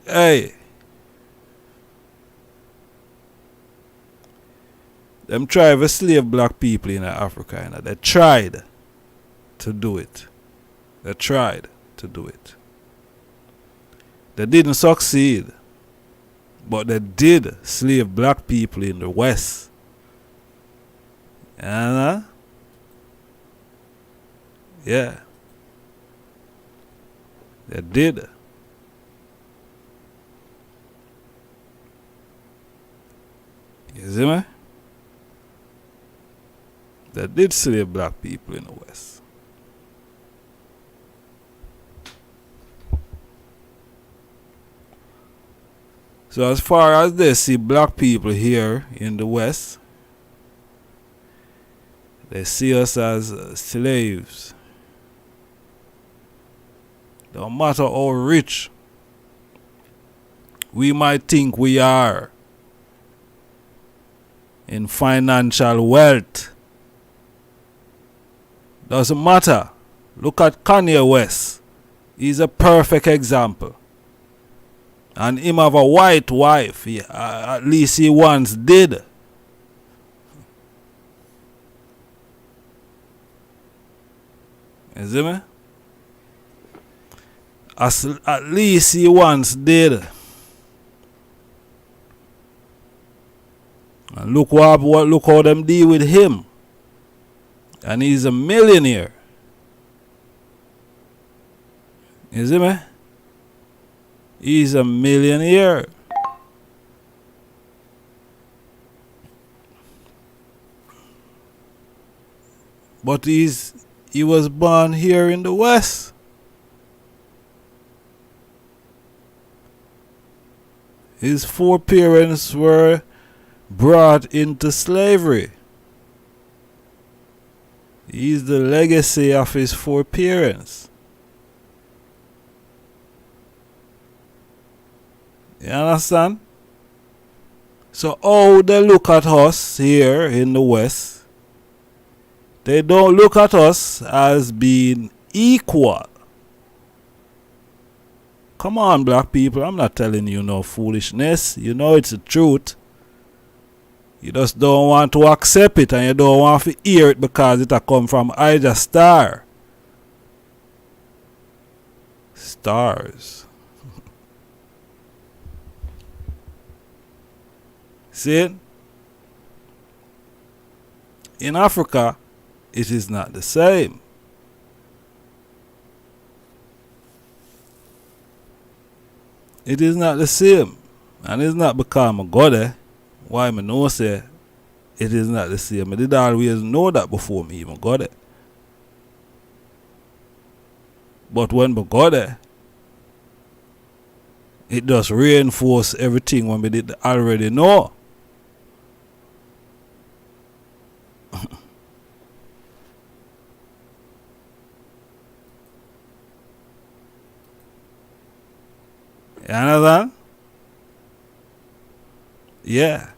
Hey, them try to slave black people in Africa. You know? They tried to do it. They tried to do it. They didn't succeed, but they did slave black people in the West. And yeah, they did. You see me? They did slave black people in the West. So as far as they see black people here in the West, they see us as slaves. Don't matter how rich we might think we are in financial wealth. Doesn't matter. Look at Kanye West. He's a perfect example. And him have a white wife. At least he once did. You see me? At least he once did. And look how them deal with him. And he's a millionaire. You see me? He's a millionaire. But he was born here in the West. His foreparents were brought into slavery. He's the legacy of his foreparents. You understand? So how they look at us here in the West, they don't look at us as being equal. Come on, black people, I'm not telling you no foolishness. You know it's the truth. You just don't want to accept it and you don't want to hear it because it come from either star. Stars. See it? In Africa, it is not the same. It is not the same. And it's not because I go there. Why I know say it is not the same. I did always know that before me even go there. But when I go there, it does reinforce everything when we did already know. You understand? Yeah.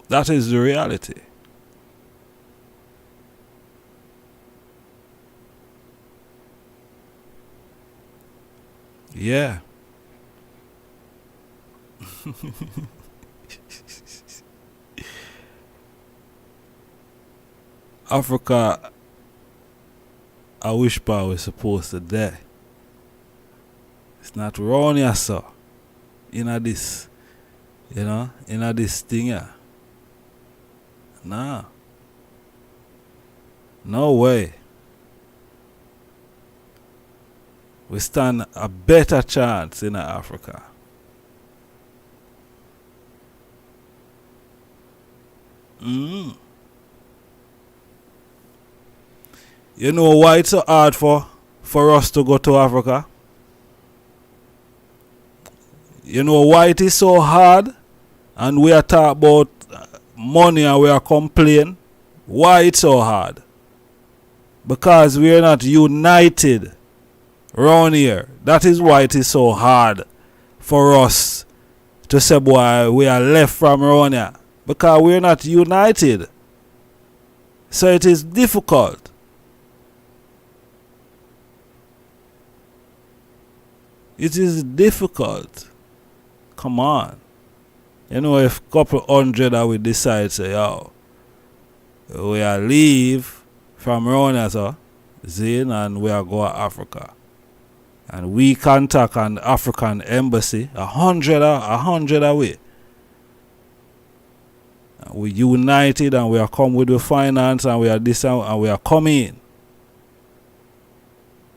That is the reality. Yeah. Africa, I wish I was supposed to die. It's not wrong here, sir. In this, in this thing here. Nah. No way. We stand a better chance in Africa. You know why it's so hard for us to go to Africa? You know why it is so hard? And we are talking about money and we are complaining. Why it's so hard? Because we are not united around here. That is why it is so hard for us to say, boy, we are left from around here. Because we are not united. So it is difficult. It is difficult. Come on. You know, if couple hundred that we decide, say, yo, we are leave from around here, so, Zane, and we are go to Africa. And we contact an African embassy, 100 away. And we united and we are come with the finance and we are this and we are coming.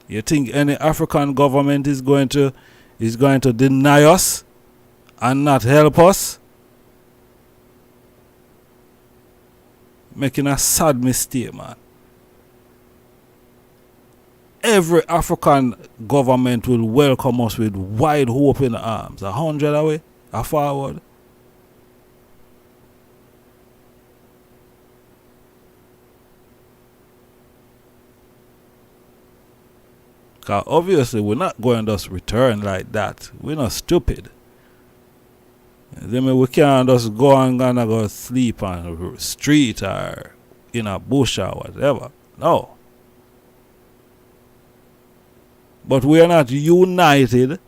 You think any African government is going to deny us and not help us? Making a sad mistake, man. Every African government will welcome us with wide open arms. 100 away, a forward. Because obviously we're not going to just return like that. We're not stupid. We can't just go and go sleep on the street or in a bush or whatever. No. But we are not united,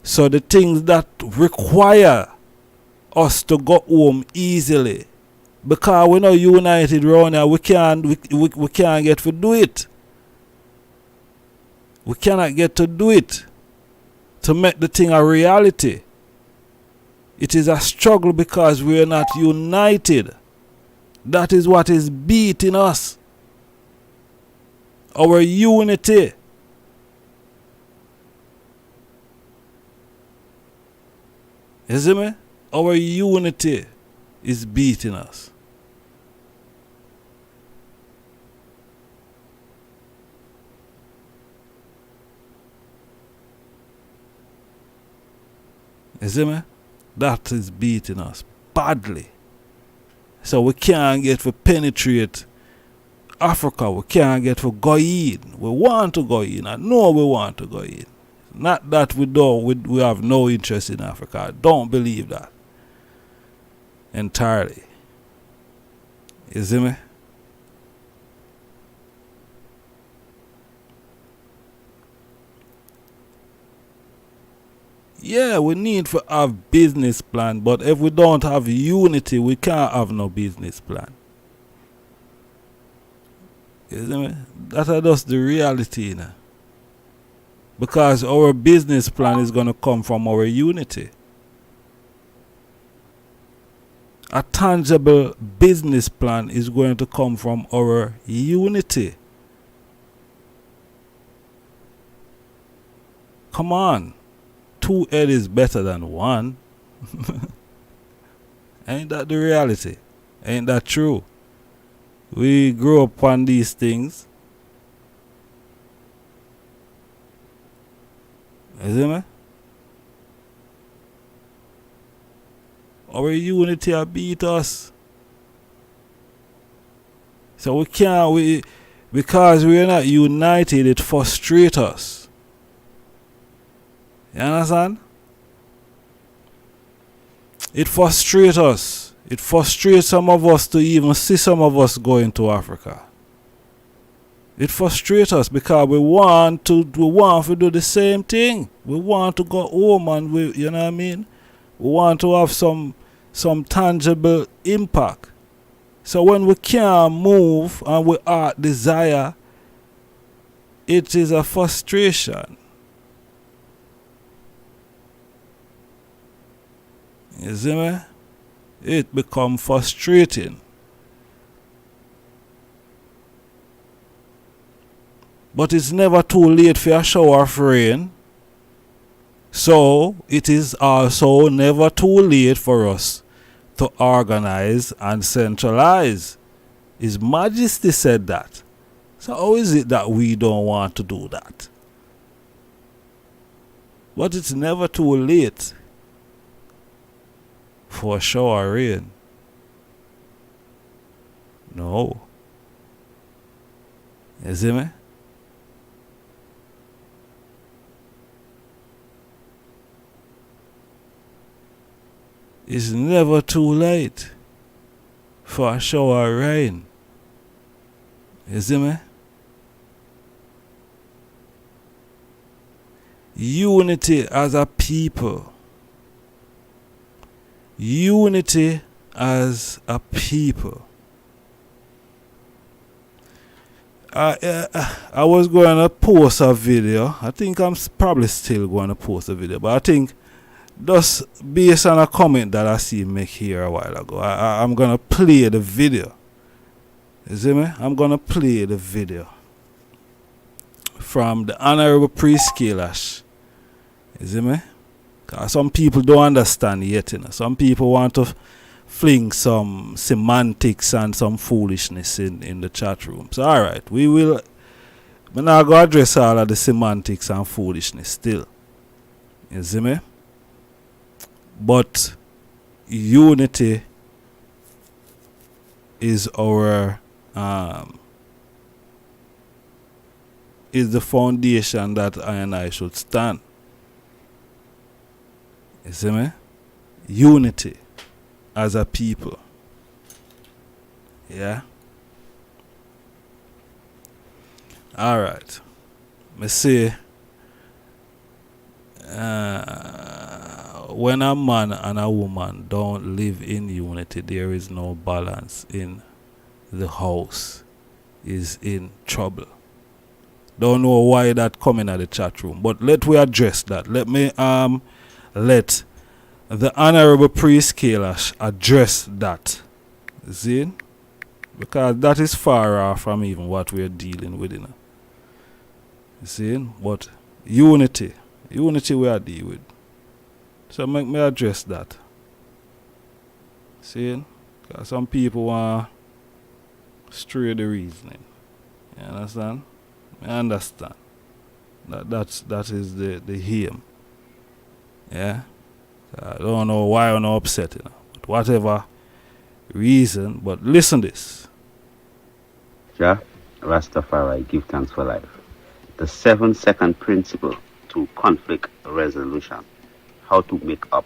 so the things that require us to go home easily, because we're not united around here, we can't get to do it. We cannot get to do it to make the thing a reality. It is a struggle because we are not united. That is what is beating us. Our unity. You see me? Our unity is beating us. You see me? That is beating us badly. So we can't get to penetrate Africa. We can't get to go in. We want to go in. I know we want to go in. Not that we have no interest in Africa. I don't believe that entirely. You see me? Yeah, we need to have business plan, but if we don't have unity, we can't have no business plan. You see me? That's just the reality, you know? Because our business plan is going to come from our unity. A tangible business plan is going to come from our unity. Come on. 2 heads is better than 1. Ain't that the reality? Ain't that true? We grew up on these things. You see me? Our unity has beat us. So because we are not united, it frustrates us. You understand? It frustrates us. It frustrates some of us to even see some of us going to Africa. It frustrates us because we want to do the same thing. We want to go home and you know what I mean? We want to have some tangible impact. So when we can't move and we are desire, it is a frustration. You see me? It becomes frustrating. But it's never too late for a shower of rain. So it is also never too late for us to organize and centralize. His Majesty said that. So how is it that we don't want to do that? But it's never too late for a shower rain. No. You see me? It's never too late for a shower rain. You see me? Unity as a people. Unity as a people. I was going to post a video. I think I'm probably still going to post a video, but I think just based on a comment that I see make here a while ago, I'm going to play the video. You see me? I'm going to play the video from the Honorable Priest Kailash. You see me? Because some people don't understand yet. You know? Some people want to fling some semantics and some foolishness in the chat room. So alright, we will. I'm not going to address all of the semantics and foolishness still. You see me? But unity is our is the foundation that I and I should stand. You see me? Unity as a people. Yeah? Alright. Me say when a man and a woman don't live in unity, there is no balance in the house. Is in trouble. Don't know why that coming at the chat room, but let we address that. Let me let the Honorable Priest Kailash address that. See? Because that is far off from even what we are dealing with. You know? See? But unity we are dealing with. So make me address that. See? Because some people want to stray the reasoning. You understand? I understand. That is the aim. Yeah? I don't know why I'm upset, you know. But whatever reason, but listen this.
Jah, Rastafari, give thanks for life. The 7-second principle to conflict resolution. How to make up.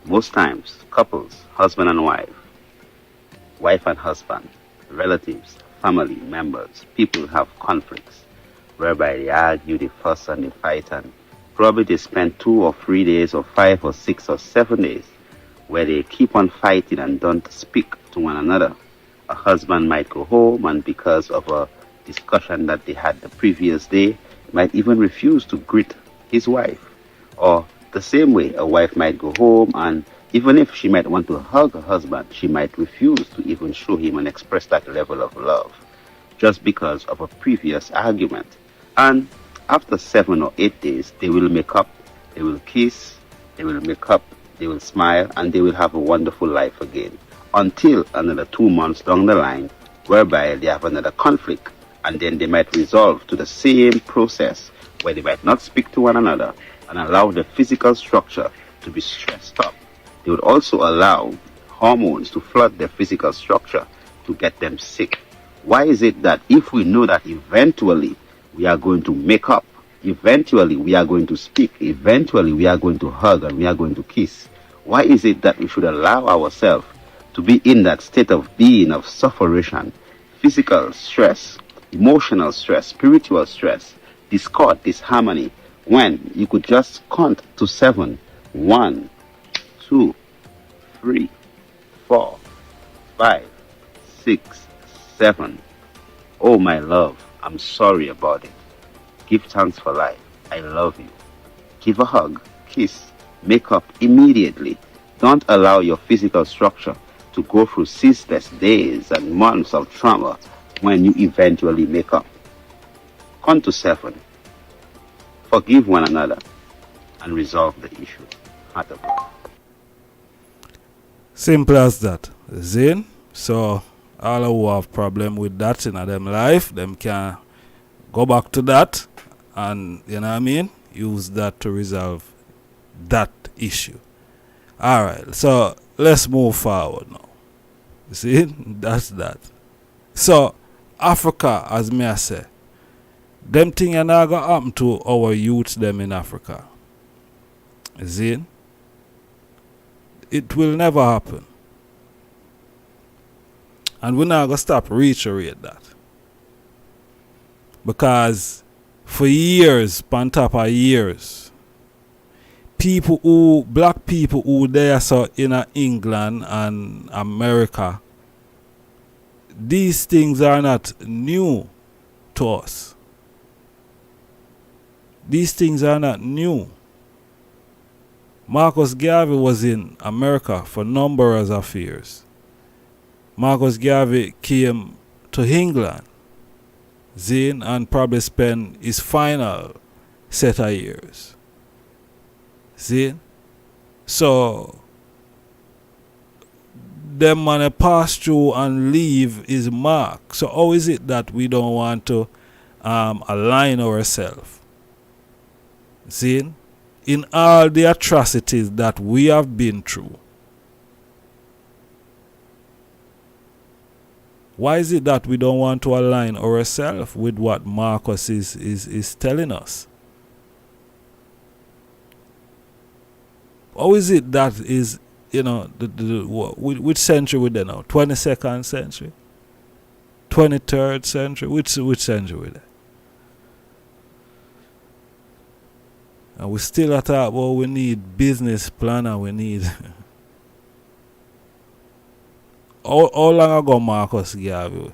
Most times, couples, husband and wife and husband, relatives, family members, people have conflicts whereby they argue, they fuss and they fight, and probably they spend 2 or 3 days or 5 or 6 or 7 days where they keep on fighting and don't speak to one another. A husband might go home and because of a discussion that they had the previous day, might even refuse to greet his wife. Or the same way, a wife might go home and even if she might want to hug her husband, she might refuse to even show him and express that level of love just because of a previous argument. And after 7 or 8 days, they will make up, they will kiss, they will make up, they will smile, and they will have a wonderful life again. Until another 2 months down the line, whereby they have another conflict, and then they might resolve to the same process where they might not speak to one another and allow the physical structure to be stressed up. They would also allow hormones to flood their physical structure to get them sick. Why is it that if we know that eventually we are going to make up, eventually we are going to speak, eventually we are going to hug and we are going to kiss, why is it that we should allow ourselves to be in that state of being of sufferation, physical stress, emotional stress, spiritual stress, discord, disharmony, when you could just count to 7, 1, 2, 3, 4, 5, 6, 7. Oh my love, I'm sorry about it. Give thanks for life. I love you. Give a hug, kiss, make up immediately. Don't allow your physical structure to go through ceaseless days and months of trauma when you eventually make up. Count to 7. Forgive one another and resolve the issue. Heart of love.
Simple as that. Zane. So All who have problem with that in them life, them can go back to that and, you know what I mean, use that to resolve that issue. Alright, so let's move forward now. You see, that's that. So Africa, as me I say, them thing are not gonna happen to our youths them in Africa. You see? It will never happen. And we're not gonna stop reiterate that. Because for years, on top of years, black people who there so in England and America, these things are not new to us. These things are not new. Marcus Garvey was in America for numbers of years. Marcus Garvey came to England, Zane, and probably spent his final set of years. See? So them man pass through and leave his mark. So how is it that we don't want to align ourselves? See? In all the atrocities that we have been through. Why is it that we don't want to align ourselves with what Marcus is telling us? How is it that is, you know, which century we're there now? 22nd century? 23rd century? Which century we're there? And we still at that, well, we need business plan and we need... how long ago Marcus Garvey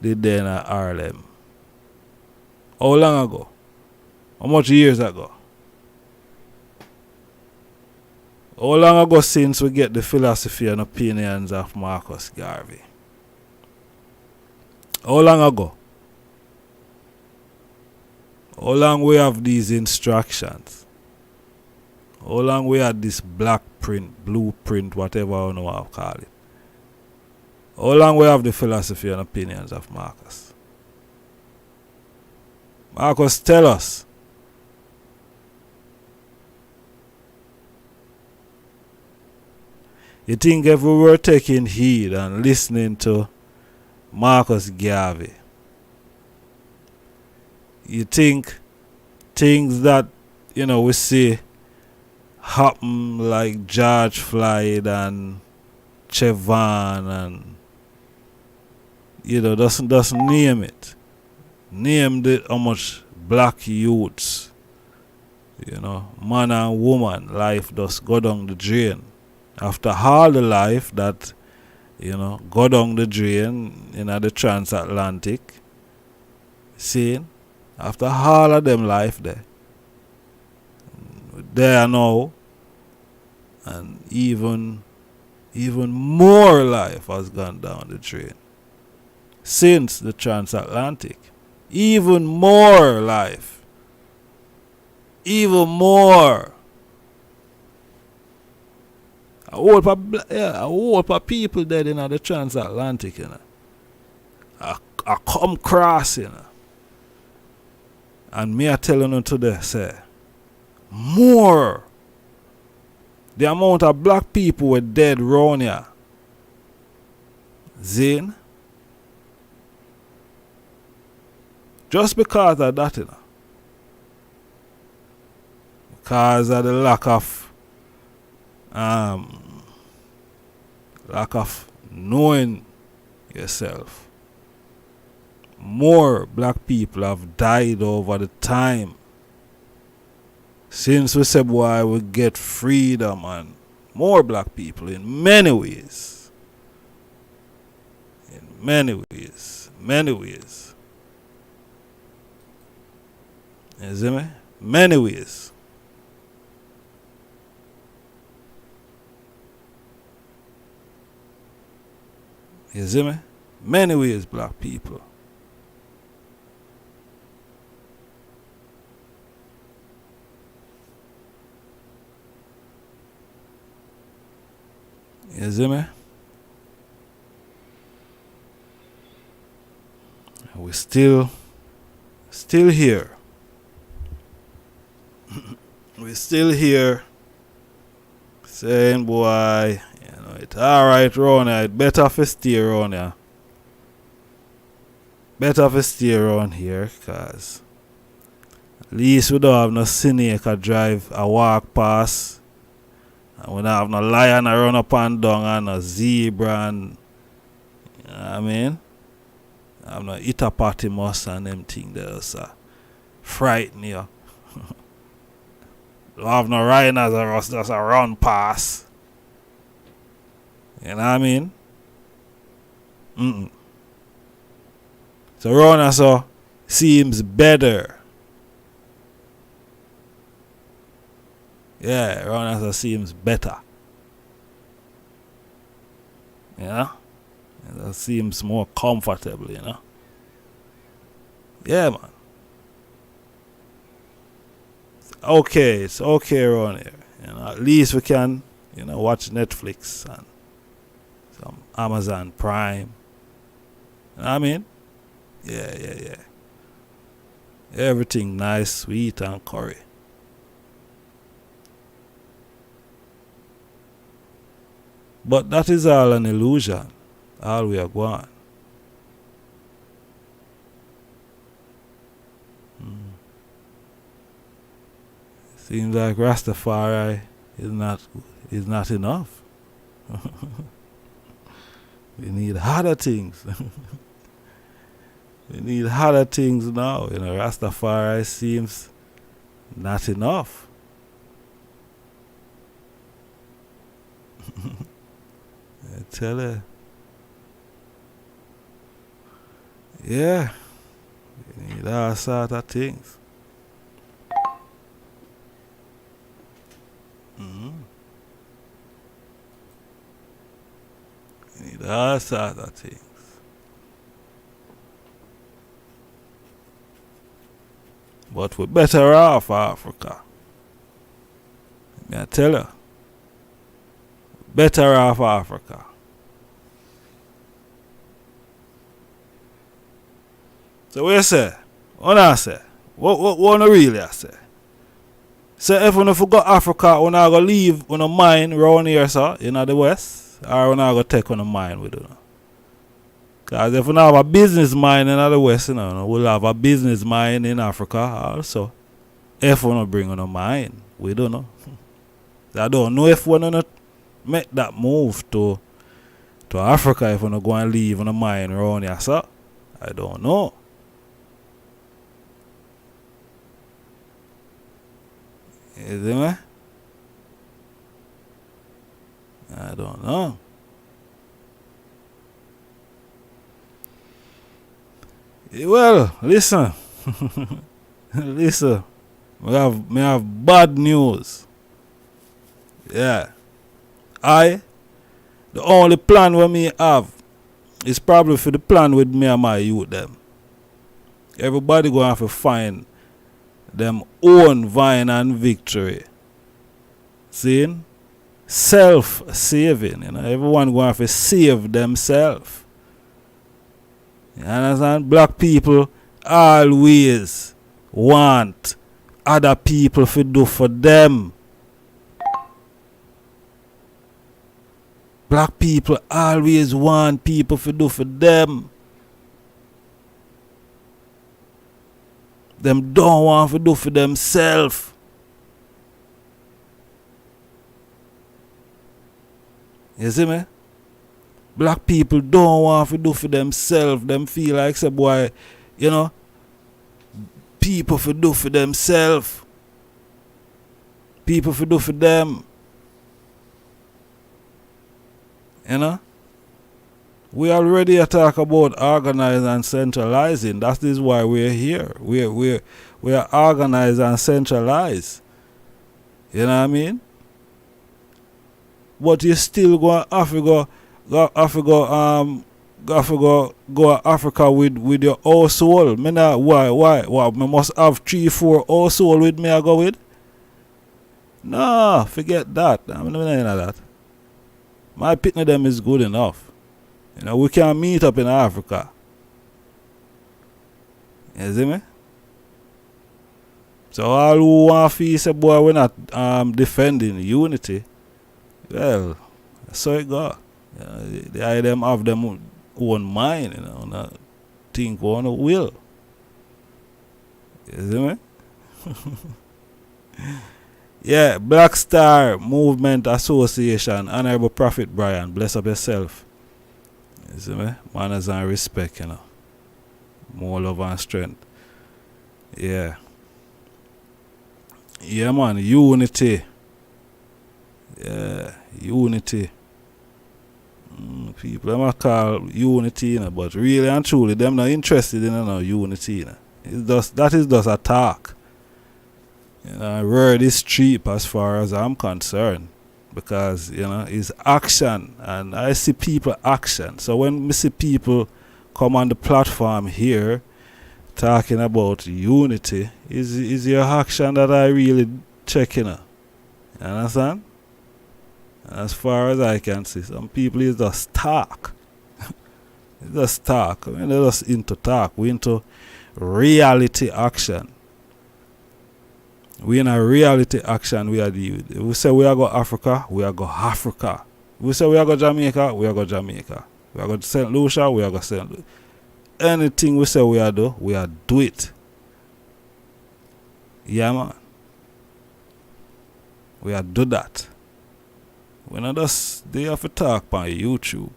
did there in Harlem? How long ago? How much years ago? How long ago since we get the philosophy and opinions of Marcus Garvey? How long ago? How long we have these instructions? How long we have this black print, blueprint, whatever you know how to call it? How long we have the philosophy and opinions of Marcus? Marcus, tell us. You think if we were taking heed and listening to Marcus Garvey, you think things that, you know, we see happen like George Floyd and Trayvon and, you know, doesn't name it. Name how much black youths, you know, man and woman life does go down the drain. After all the life that, you know, go down the drain in the transatlantic, seeing, after all of them life there now, and even more life has gone down the drain since the transatlantic. Even more life. Even more. A whole lot of people dead in the transatlantic, you know. I come cross, you know. And me I telling you today, say, more. The amount of black people were dead round here. Zane. Just because of that, you know. Because of the lack of knowing yourself. More black people have died over the time. Since we said, boy, we get freedom, and more black people in many ways. In many ways. Many ways. You see me? Many ways. You see me? Many ways, black people. You see me? we're still here. We're still here saying, boy, it's alright around here. It's better if you stay around here. Better if you stay around here, because at least we don't have no snake a drive a walk past. And we don't have no lion a run up and down and no zebra and, you know what I mean? I have no hippopotamus and them things there, so frighten you. Don't have no rhinos or us just a run past. You know what I mean? So around us so seems better. Yeah, around us seems better. You know? It seems more comfortable, you know? Yeah, man. It's okay around here. You know, at least we can, watch Netflix and some Amazon Prime. You know what I mean? Yeah. Everything nice, sweet and curry. But that is all an illusion. All we are going. Seems like Rastafari is not enough. We need harder things. We need harder things now. Rastafari seems not enough. I tell you. Yeah. We need all sort of things. We need all sort of things. But we're better off, Africa. I tell you. Better off, Africa. So what you say? What I say? What I really say? So if we forgot Africa, we're not going to leave on a mine around here, sir, in the West, or we're not going to take on a mine with it. Because if we have a business mine in the West, we'll have a business mine in Africa also. If we don't bring on a mine, we don't know. I don't know if we're not make that move to Africa if we're not going to leave on a mine around here, sir. I don't know. Is it, man? I don't know. Well, listen. Listen. We have bad news. Yeah. The only plan we me have is probably for the plan with me and my youth them. Everybody gonna have to find them own vine and victory. Seeing? Self-saving. Everyone gonna have to save themselves. You understand? Black people always want other people to do for them. Black people always want people to do for them. Them don't want to do for themselves. You see me? Black people don't want to do for themselves. Them feel like, say, boy, people for do for themselves. People for do for them. We already talk about organizing and centralizing. That is why we're here. We are organized and centralized. You know what I mean? But you still go Africa go Africa with your household. Why? Me must have 3-4 household with me I go with? No, forget that. I'm not in that. My pitney them is good enough. We can meet up in Africa. You see me? So all who want to say, boy, we're not defending unity, well, so it go. They them have them own mind, you know, not think one will. You see me? Yeah, Black Star Movement Association, Honorable Prophet Brian, bless up yourself. You see me? Manners and respect, you know. More love and strength. Yeah. Yeah, man, unity. Yeah, unity. People them call unity, you know, but really and truly, them not interested in unity, you know. That is just a talk. You know, word is cheap as far as I'm concerned, because you know it's action, and I see people action. So when we see people come on the platform here talking about unity, is your action that I really check, you know. You understand? As far as I can see, some people is just talk. It's just talk. I mean, they're just into talk. We into reality action. We in a reality action. We are the. We say we are go Africa. We are go Africa. We say we are go Jamaica. We are go Jamaica. We are go St. Lucia. We are go St. Lucia. Anything we say we are do it. Yeah, man. We are do that. We not just they have to talk on YouTube.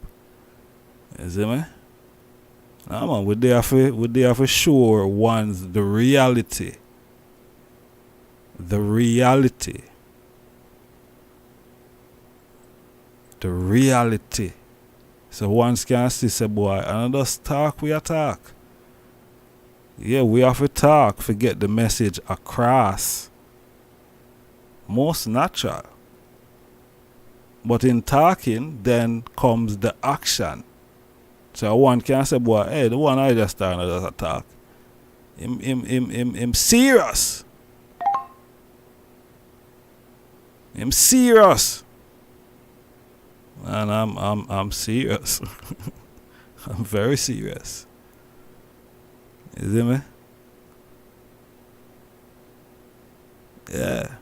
You see me? Nah, man, we there for show one's the reality. The reality. The reality. So once can see say boy, and just talk, we attack. Yeah, we have to talk, forget the message across. Most natural. But in talking, then comes the action. So one can say, boy, hey, the one I just started just attack. Him serious. Him serious. And I'm serious. I'm very serious. You see me? Yeah.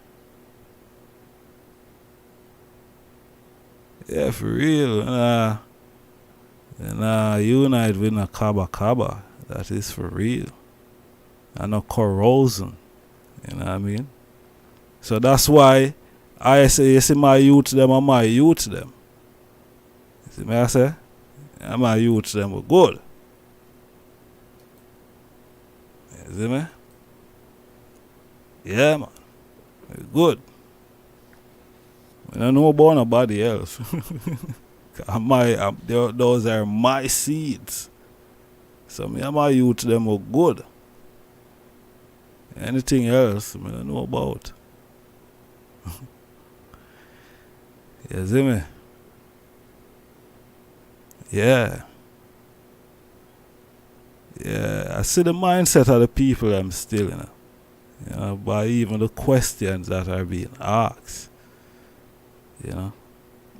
Yeah, for real. Unite with a kaba. That is for real. And no corrosion. You know what I mean? So that's why I say, you see my youth them and my youth them. You see me I say? And my youth them were good. You see me? Yeah, man. We're good. I don't know about nobody else. Those are my seeds. So me and my youth them are good. Anything else, I don't know about. You see me? Yeah. Yeah, I see the mindset of the people I'm still, you know, by even the questions that are being asked. You know,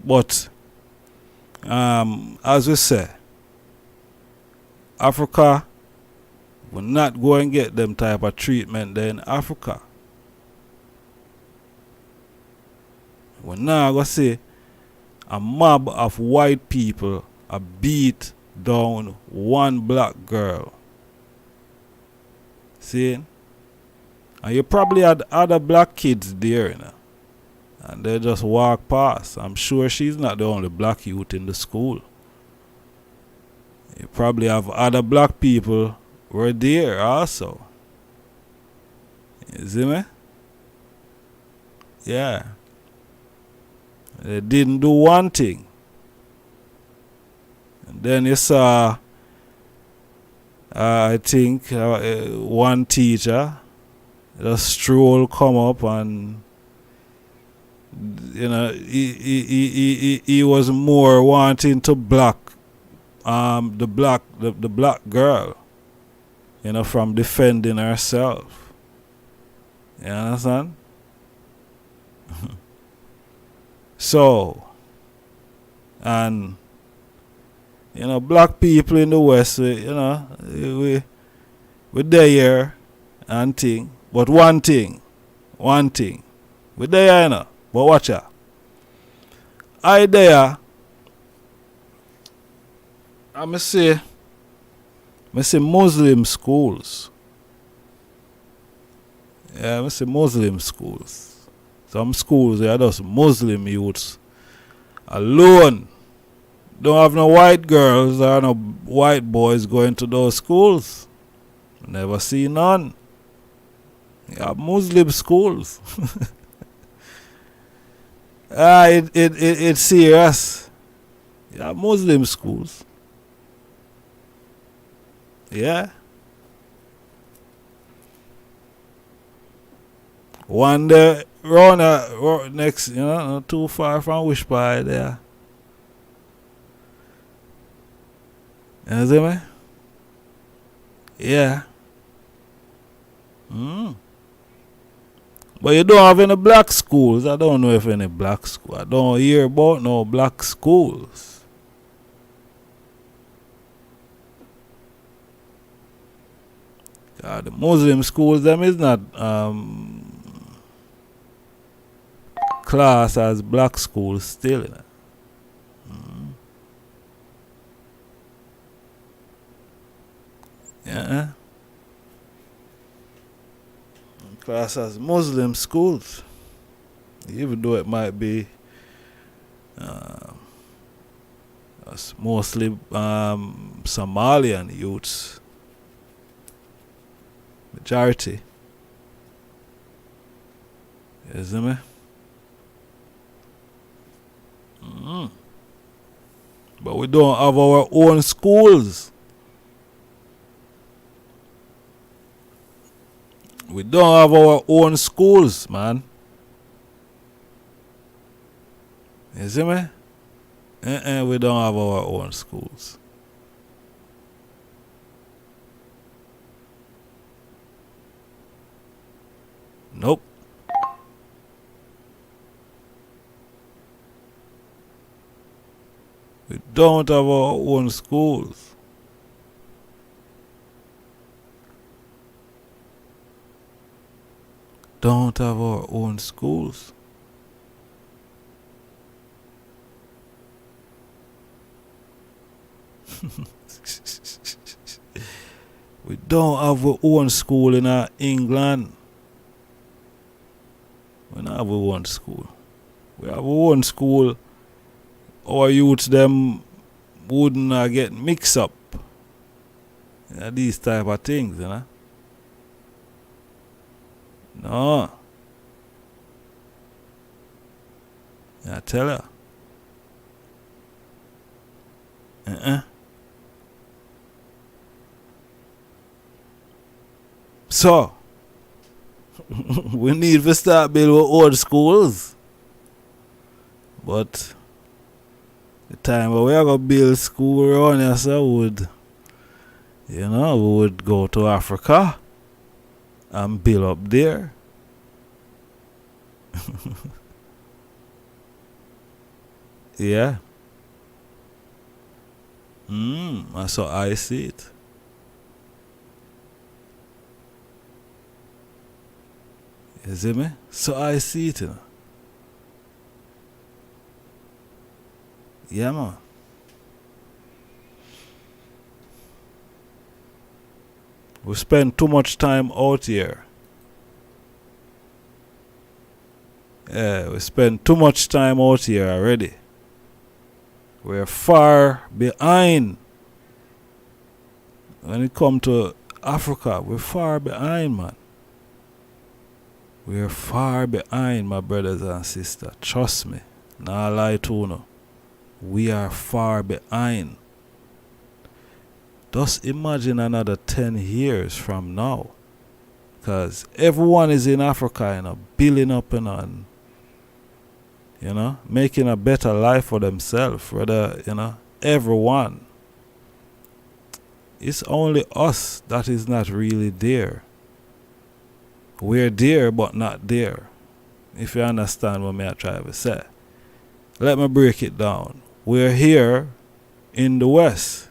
but as we say, Africa will not go and get them type of treatment there in Africa. We're not going to see a mob of white people beat down one black girl. See? And you probably had other black kids there, you know. And they just walk past. I'm sure she's not the only black youth in the school. You probably have other black people who were there also. You see me? Yeah. They didn't do one thing. And then you saw, I think, one teacher, just stroll come up and, you know, he was more wanting to block the black girl, you know, from defending herself. You understand? So, and you know, black people in the West, you know, We there here and thing. But one thing. We there here, you know. But watch ya. I there. I say Muslim schools. Yeah, I say Muslim schools. Some schools are just Muslim youths alone. Don't have no white girls or no white boys going to those schools. Never see none. You have Muslim schools. It's serious. You have Muslim schools. Yeah. One day round next, you know, not too far from Wishpie there. You see me? Yeah. But you don't have any black schools. I don't know if any black school. I don't hear about no black schools. The Muslim schools, them is not class as black schools still. You know? Yeah. Class as Muslim schools. Even though it might be mostly Somalian youths. Majority. You see me? But we don't have our own schools. We don't have our own schools, man. You see me? We don't have our own schools. Nope. We don't have our own schools. Don't have our own schools. We don't have our own school in England. We don't have our own school. We have our own school. Our youths them wouldn't get mixed up. You know, these type of things, you know. No. I tell her. So, we need to start building old schools. But the time where we are going to build school around here, so we would go to Africa and build up there. Yeah. That's how I see it. You see me? So I see it, you know. Yeah, man. We spend too much time out here. Yeah, we spend too much time out here already. We're far behind. When it comes to Africa, we're far behind, man. We're far behind, my brothers and sisters. Trust me. Nah lie to you. We are far behind. Just imagine another 10 years from now. Because everyone is in Africa, you know, building up and you know, making a better life for themselves. Rather, you know, everyone. It's only us that is not really there. We're there but not there. If you understand what I'm trying to say. Let me break it down. We're here in the West.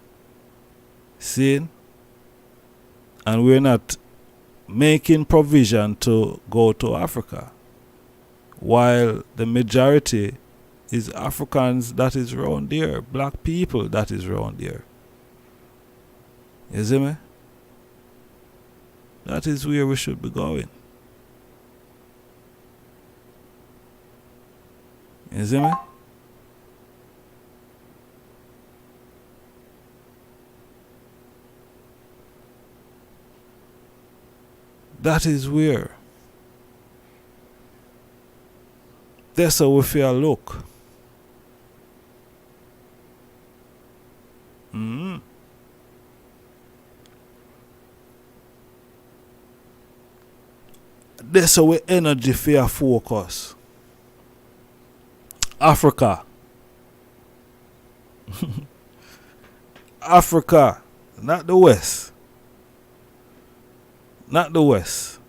See? And we're not making provision to go to Africa, while the majority is Africans that is around there, black people that is around there. You see me? That is where we should be going. You see me? That is where. That's how we feel look. That's how we energy fear focus. Africa. Africa, not the West. Not the West.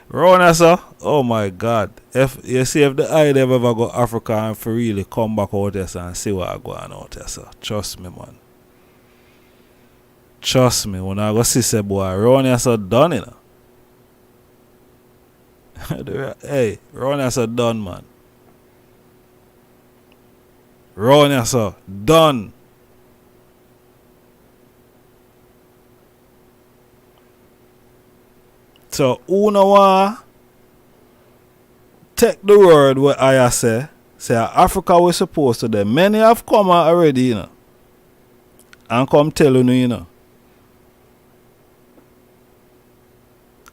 Rona, sir. Oh my God. If you see if the eye ever go Africa and for really come back out there and see what I go on out there, sir. Trust me, man. Trust me, when I go see say boy, Rona so done, you know. Hey, Rona so done, man. Rona so done. So, who no want take the word what I say Africa was supposed to them. Many have come already, you know, and come tell you know.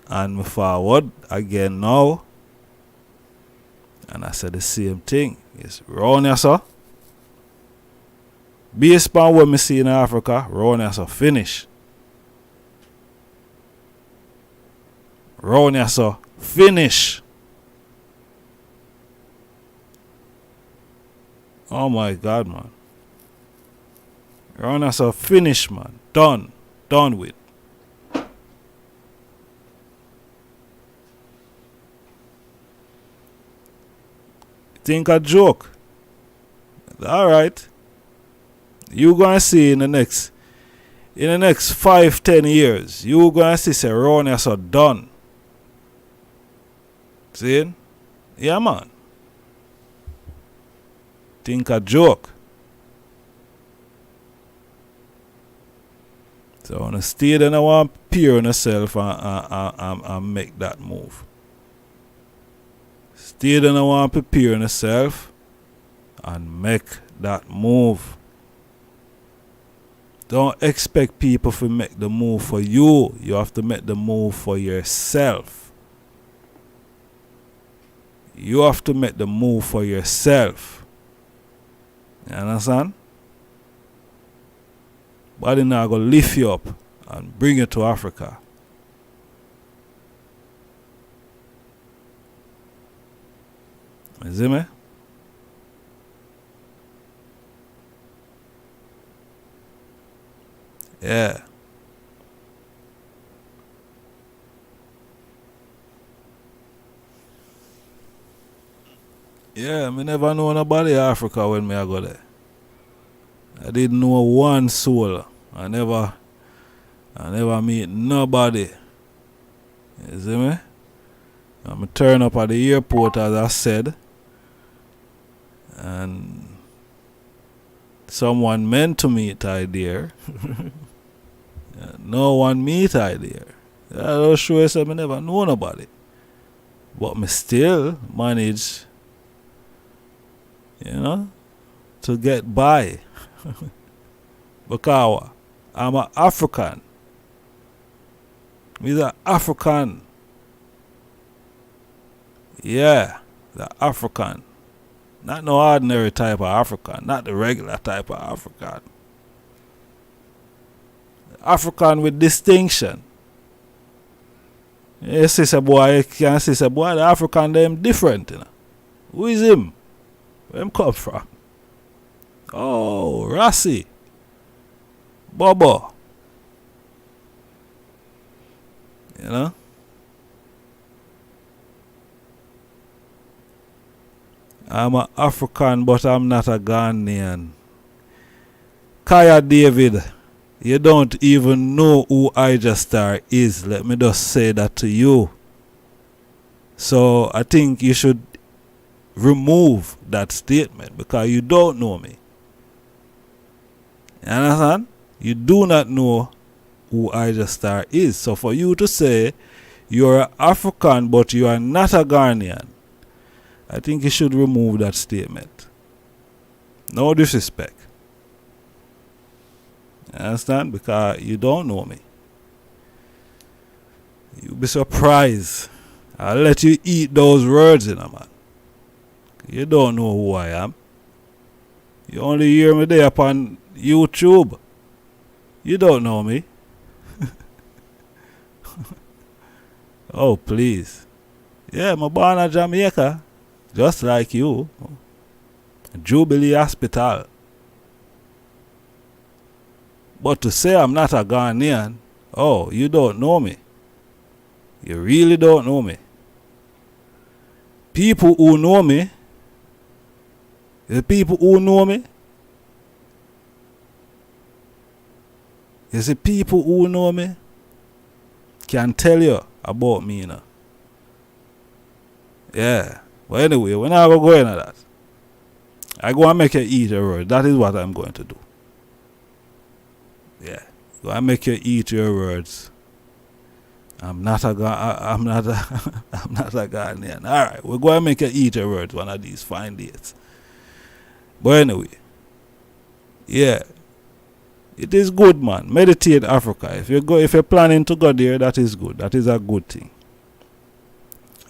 And me forward again now, and I said the same thing. It's round here, sir. Based upon what me see in Africa, round here, sir, finish. Round here, sir, finish. Oh my God, man. Round here, sir, finish, man. Done. Done with. Think a joke. Alright. You gonna see in the next 5-10 years, you gonna see say round here so done. See? Yeah, man. Think a joke. So on a stay then I want to peer on yourself and make that move. Stay then I want to prepare yourself and make that move. Don't expect people to make the move for you. You have to make the move for yourself. You have to make the move for yourself. You understand? Body now going to lift you up and bring you to Africa. You see me? Yeah. Yeah, me never know nobody in Africa when me I go there. I didn't know one soul. I never meet nobody. You see me? I'm turn up at the airport as I said. And someone meant to meet I there. No one meet I there. I don't show you I never know nobody. But me still manage, you know, to get by. Because I'm an African. He's an African. Yeah, the African. Not no ordinary type of African. Not the regular type of African. African with distinction. You see a boy, you can see a boy, the African them different, you know. Who is him? Where him come from? Oh, Rassi. Bobo. You know? I'm an African, but I'm not a Ghanaian. Kaya David, You don't even know who YardStar is. Let me just say that to you. So I think you should remove that statement because you don't know me. You understand? You do not know who YardStar is. So for you to say you're an African but you are not a Ghanaian, I think you should remove that statement. No disrespect. You understand? Because you don't know me. You'll be surprised. I'll let you eat those words in a man. You don't know who I am. You only hear me there upon YouTube. You don't know me. Oh, please. Yeah, I'm born in Jamaica. Just like you. Jubilee Hospital. But to say I'm not a Ghanaian, oh, you don't know me. You really don't know me. People who know me, the people who know me, you see, people who know me can tell you about me, you know. Yeah. But anyway, we're not going to go into that. I go and make you eat your words. That is what I'm going to do. Yeah. Go and make you eat your words. I'm not a Ghanaian. Alright, we're going to make you eat your words one of these fine days. But anyway, yeah. It is good, man. Meditate Africa. If you're planning to go there, that is good. That is a good thing.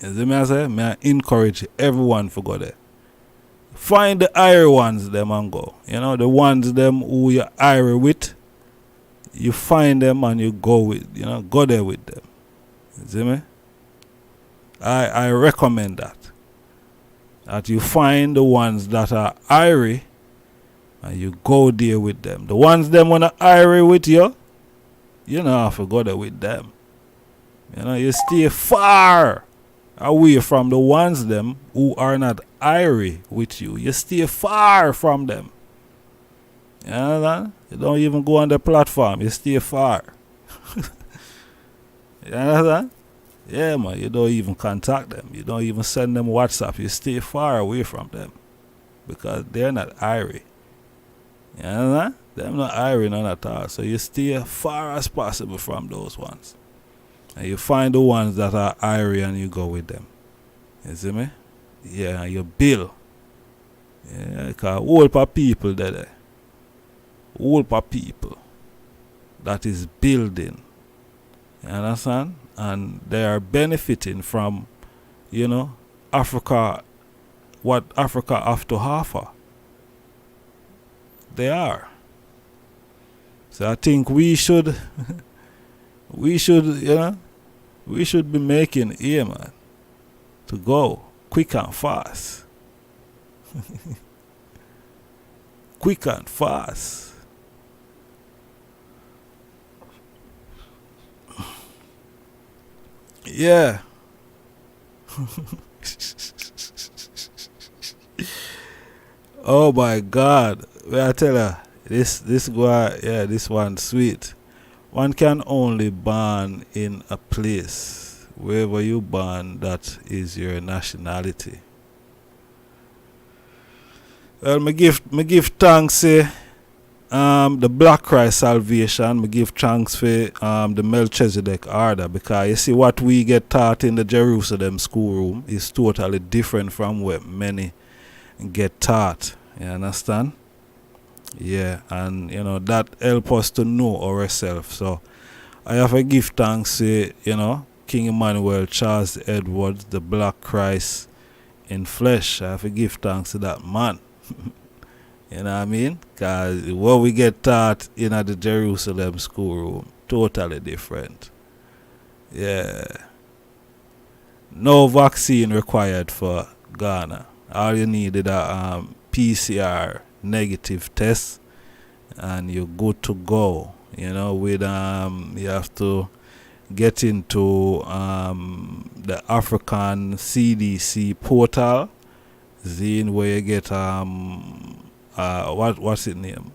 You see me I say? May I encourage everyone to go there. Find the irie ones them and go. You know, the ones them who you irie with. You find them and you go with, you know, go there with them. You see me? I recommend that. That you find the ones that are irie and you go there with them. The ones them wanna irie with you, you don't have to go there with them. You know, you stay far away from the ones them who are not irie with you. You stay far from them. You understand? You don't even go on the platform. You stay far. You understand? Yeah, man. You don't even contact them. You don't even send them WhatsApp. You stay far away from them. Because they're not irie. You understand? They're not irie none at all. So you stay far as possible from those ones. And you find the ones that are irie and you go with them. You see me? Yeah, and you build. Yeah, because whole of people there. Whole of people that is building. You understand? And they are benefiting from, you know, Africa, what Africa have to offer. They are. So I think we should, you know, we should be making aim, man, to go quick and fast. Quick and fast. Yeah. Oh my God. Well, I tell her, this guy, yeah, this one sweet. One can only born in a place. Wherever you born, that is your nationality. Well, me give thanks the Black Christ salvation. Me give thanks for the Melchizedek order, because you see what we get taught in the Jerusalem schoolroom is totally different from what many get taught. You understand? Yeah, and you know that help us to know ourselves. So I have to give thanks to, you know, King Emmanuel Charles Edwards, the Black Christ in flesh. I have to give thanks to that man. You know what I mean? Because what we get taught in the Jerusalem schoolroom, totally different. Yeah. No vaccine required for Ghana. All you need is a PCR negative test and you're good to go. You know, with you have to get into the African CDC portal, seeing where you get what's it name?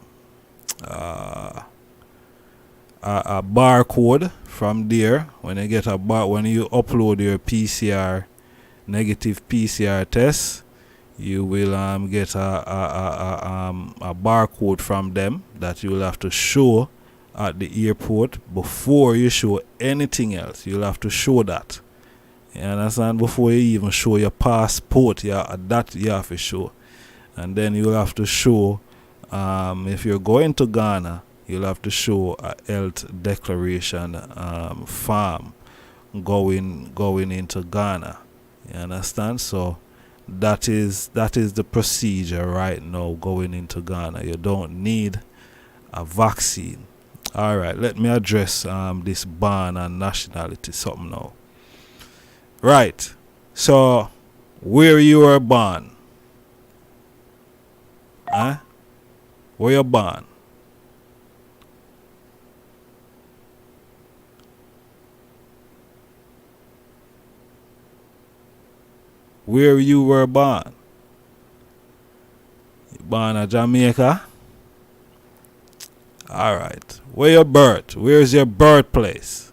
a barcode from there. When you get when you upload your PCR, negative PCR test, you will get a barcode from them that you will have to show at the airport before you show anything else. You'll have to show that. You understand? Before you even show your passport, that you have to show. And then you'll have to show, if you're going to Ghana, you'll have to show a health declaration form going into Ghana. You understand? So that is the procedure right now going into Ghana. You don't need a vaccine. Alright, let me address this ban and nationality something now. Right. So where you were born? Where you born? Where you were born? You born in Jamaica? Alright. Where your birth? Where's your birthplace?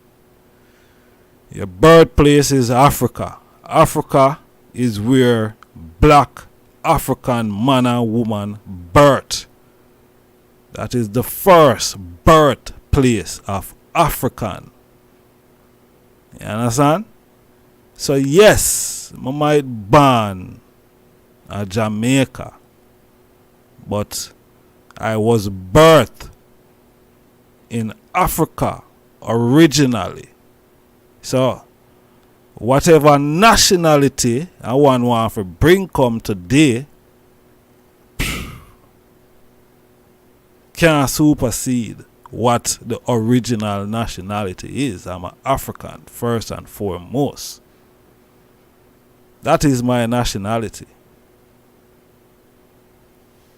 Your birthplace is Africa. Africa is where black African man and woman birth. That is the first birthplace of African. You understand? So yes, I might born in Jamaica, but I was birthed in Africa originally. So whatever nationality I want to bring come today can't supersede what the original nationality is. I'm an African first and foremost. That is my nationality.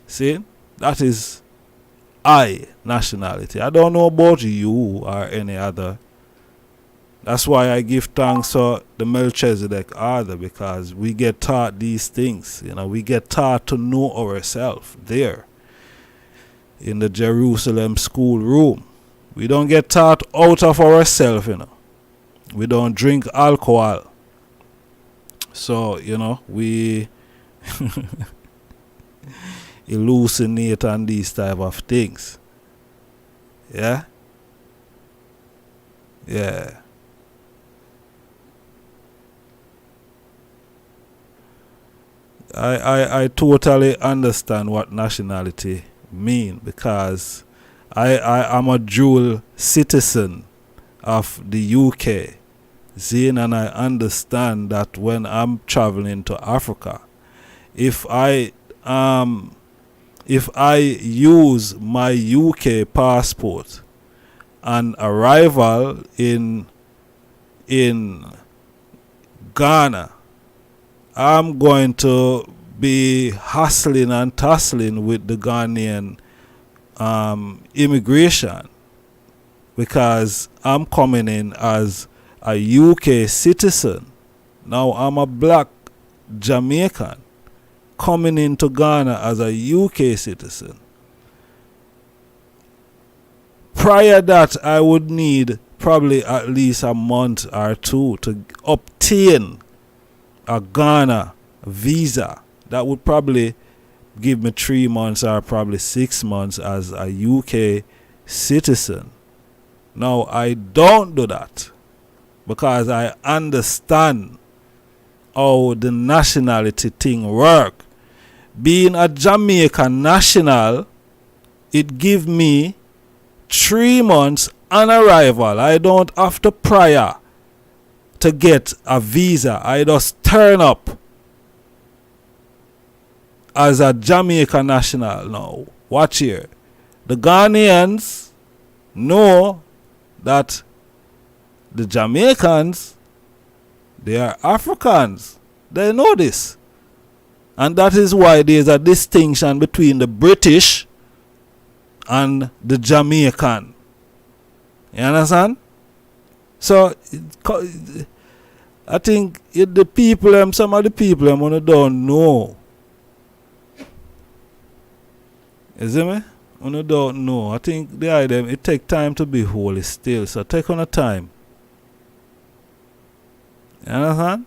See? That is I nationality. I don't know about you or any other. That's why I give thanks to the Melchizedek order, because we get taught these things. You know, we get taught to know ourselves there in the Jerusalem school room. We don't get taught out of ourselves, you know. We don't drink alcohol. So, you know, we hallucinate on these type of things. Yeah? Yeah. I totally understand what nationality mean, because I am a dual citizen of the UK. Zane, and I understand that when I'm traveling to Africa, if I use my UK passport on arrival in Ghana, I'm going to be hustling and tussling with the Ghanaian immigration, because I'm coming in as a UK citizen. Now I'm a black Jamaican coming into Ghana as a UK citizen. Prior that, I would need probably at least a month or two to obtain a Ghana visa. That would probably give me 3 months or probably 6 months as a UK citizen. Now I don't do that, because I understand how the nationality thing work. Being a Jamaican national, it give me 3 months on arrival. I don't have to prior to get a visa. I just turn up as a Jamaican national. Now, watch here. The Ghanaians know that the Jamaicans, they are Africans. They know this. And that is why there is a distinction between the British and the Jamaican. You understand? So, I think the people, some of the people don't know. You see me? You don't know. I think the item, it take time to be holy still. So take on a time. You understand?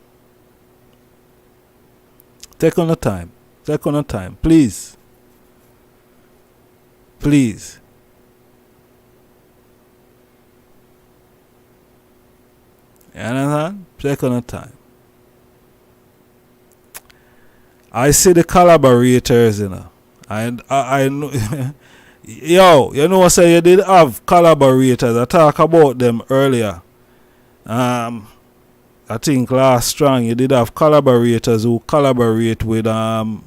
Take on a time. Take on a time. Please. Please. You understand? Take on a time. I see the collaborators, you know. I know. Yo, you know what I say? You did have collaborators. I talked about them earlier. I think last strong you did have collaborators who collaborate with the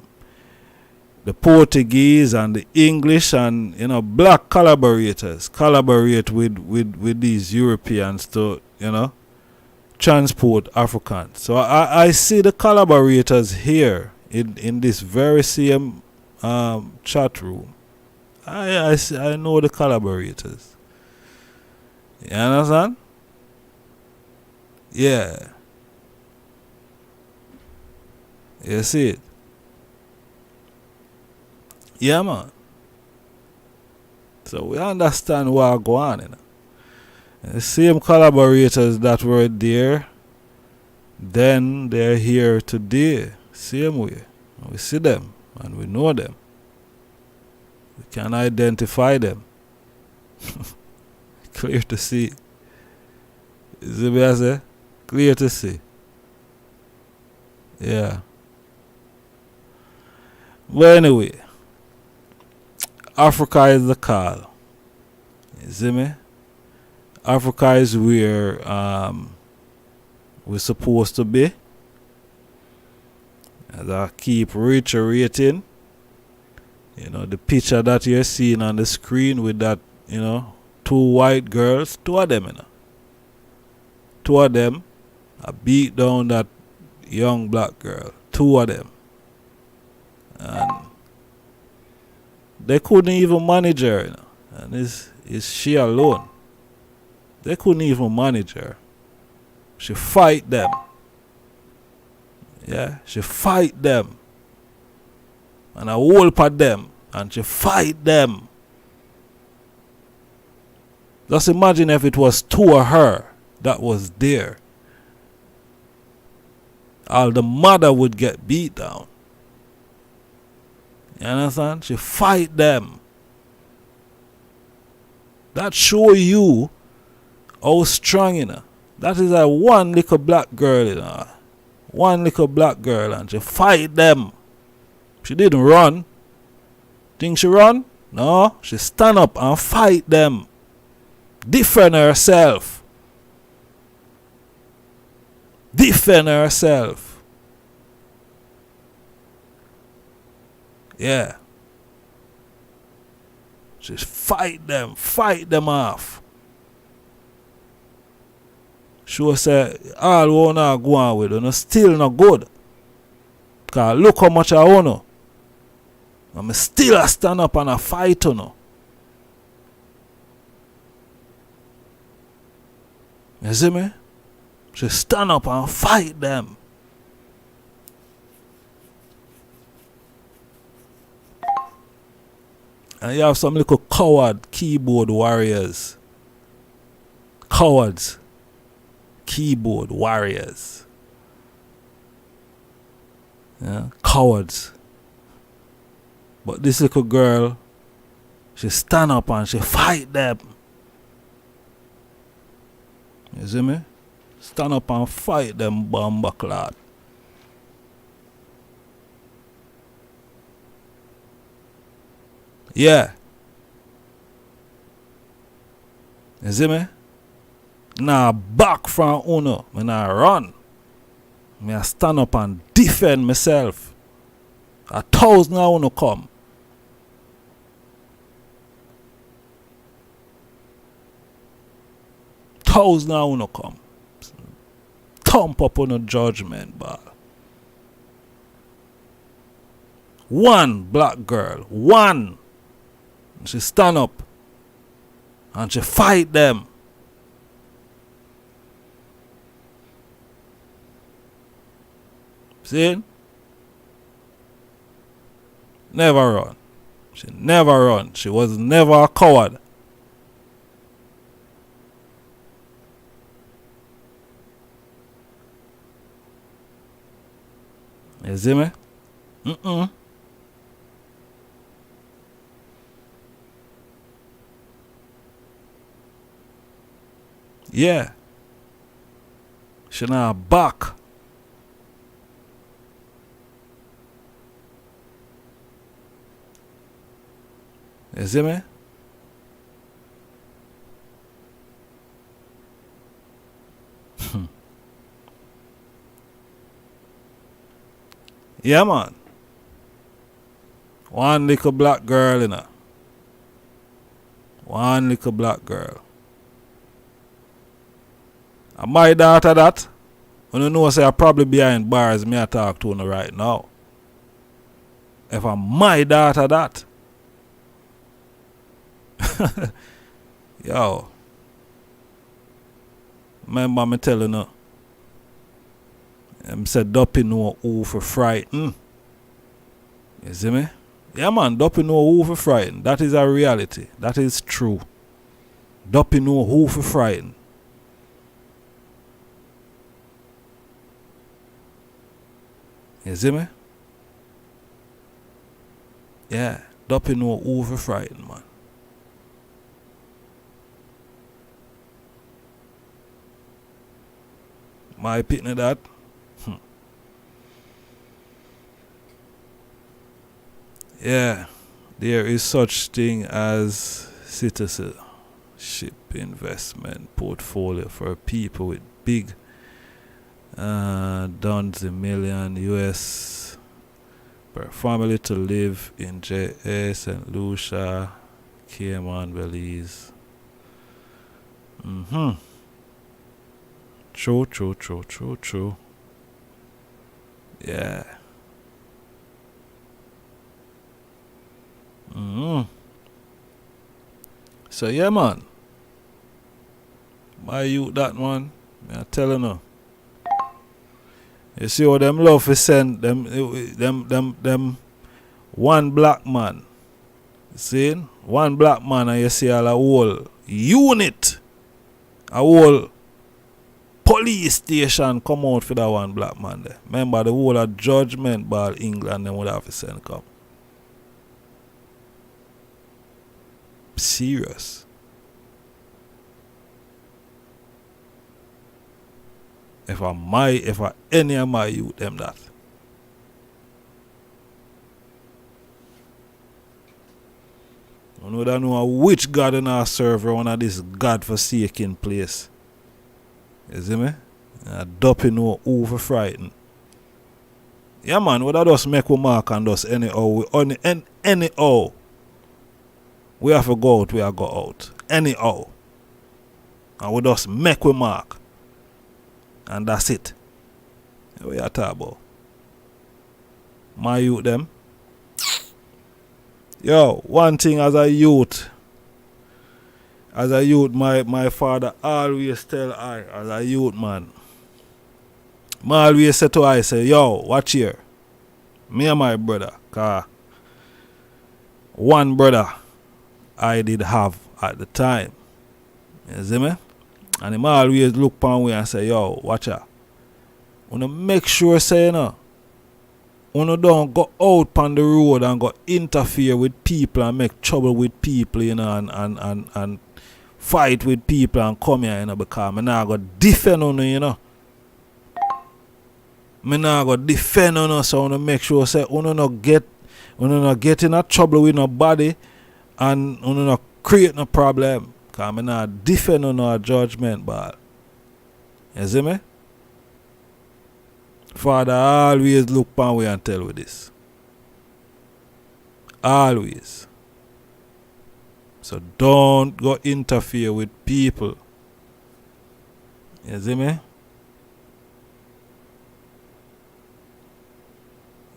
Portuguese and the English, and you know, black collaborators collaborate with these Europeans to, you know, transport Africans. So I see the collaborators here in this very same chat room. I know the collaborators. You understand? Yeah. You see it? Yeah, man. So we understand what go on, you know. The same collaborators that were there, then they're here today. Same way. We see them and we know them. We can identify them. Clear to see. Is it what I say? Clear to see. Yeah. But anyway, Africa is the call. You see me? Africa is where we're supposed to be. As I keep reiterating, you know, the picture that you're seeing on the screen with that, you know, two white girls, two of them, you know. Two of them, I beat down that young black girl. Two of them. And they couldn't even manage her, you know. And it's she alone. They couldn't even manage her. She fight them. Yeah, she fight them. And I whoop at them. And she fight them. Just imagine if it was two of her that was there. All the mother would get beat down. You understand? She fight them. That show you how strong, you know. That is a one little black girl, you know. One little black girl, and she fight them. She didn't run. Think she run? No. She stand up and fight them. Defend herself. Defend herself. Yeah. She fight them off. She say, all we wanna go on with, you still not good. Cause look how much I want. I'm still a stand up and a fight, you know. You see me? She stand up and fight them. And you have some little coward keyboard warriors. Cowards. Keyboard warriors. Yeah, cowards. But this little girl, she stand up and she fight them. You see me? Stand up and fight them bomber clad. Yeah. You see me? Now back from Uno. When I run. I stand up and defend myself. 1,000 of Uno come. Thousand of Uno come. Thump up on a judgment ball. One black girl. One. She stand up. And she fight them. See? Never run. She never run. She was never a coward. You see me? Yeah. She not back. You see me? Yeah, man. One little black girl, you know. One little black girl. And my daughter that, when you know say I probably behind bars me I talk to her right now. If I'm my daughter that. Yo. Remember me telling her. Said Duppy know who for frighten. You see me? Yeah man, Duppy know who for frighten. That is a reality. That is true. Duppy know who for frighten. You see me? Yeah, Duppy know who for frighten, man. My opinion that. Yeah, there is such thing as citizenship investment portfolio for people with big dons a million US per family to live in JA, St. Lucia, Cayman, Belize. True. Yeah. So yeah man. My youth that man, I'm telling you. You see how them love to send them one black man. See? One black man and you see all a whole unit. A whole police station come out for that one black man there. Remember the whole of Judgment Ball England them would have to send come. Serious. If I any of my youth them that. You know that know which God in our serve one of this God-forsaken place. You see me? Duppy know who for frighten. Yeah man, what that just make we mark and just anyhow. Anyhow. We have to go out, we have to go out. Anyhow. And we just make we mark. And that's it. We are talking about. My youth them. Yo, one thing as a youth, my father always tell I, as a youth man, I always say to I, say, yo, watch here. Me and my brother, cause one brother I did have at the time. You see me? And him always look upon me and say, yo, watch out. Wanna make sure say, you know, wanna don't go out on the road and go interfere with people and make trouble with people, you know, and fight with people and come here, you know, because I now go defend on you, you know. I now go defend on us, so I wanna make sure say, wanna not get in a trouble with nobody and wanna not create no problem. Because I not defend on our Judgment Ball. You see me? Father always look upon we and tell we this. Always. So don't go interfere with people. You see me?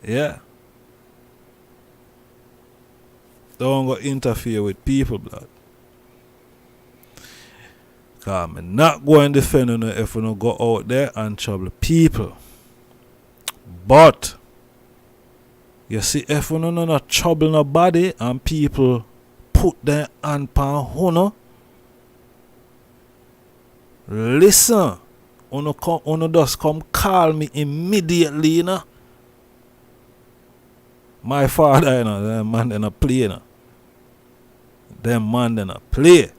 Yeah. Don't go interfere with people, blood. Because I'm not going to defend you if you don't go out there and trouble people. But You see, if you no not trouble nobody and people put their hand pan uno, listen, uno just come call me immediately, you know. My father, you know, them man in a play, you know. Them man in a play.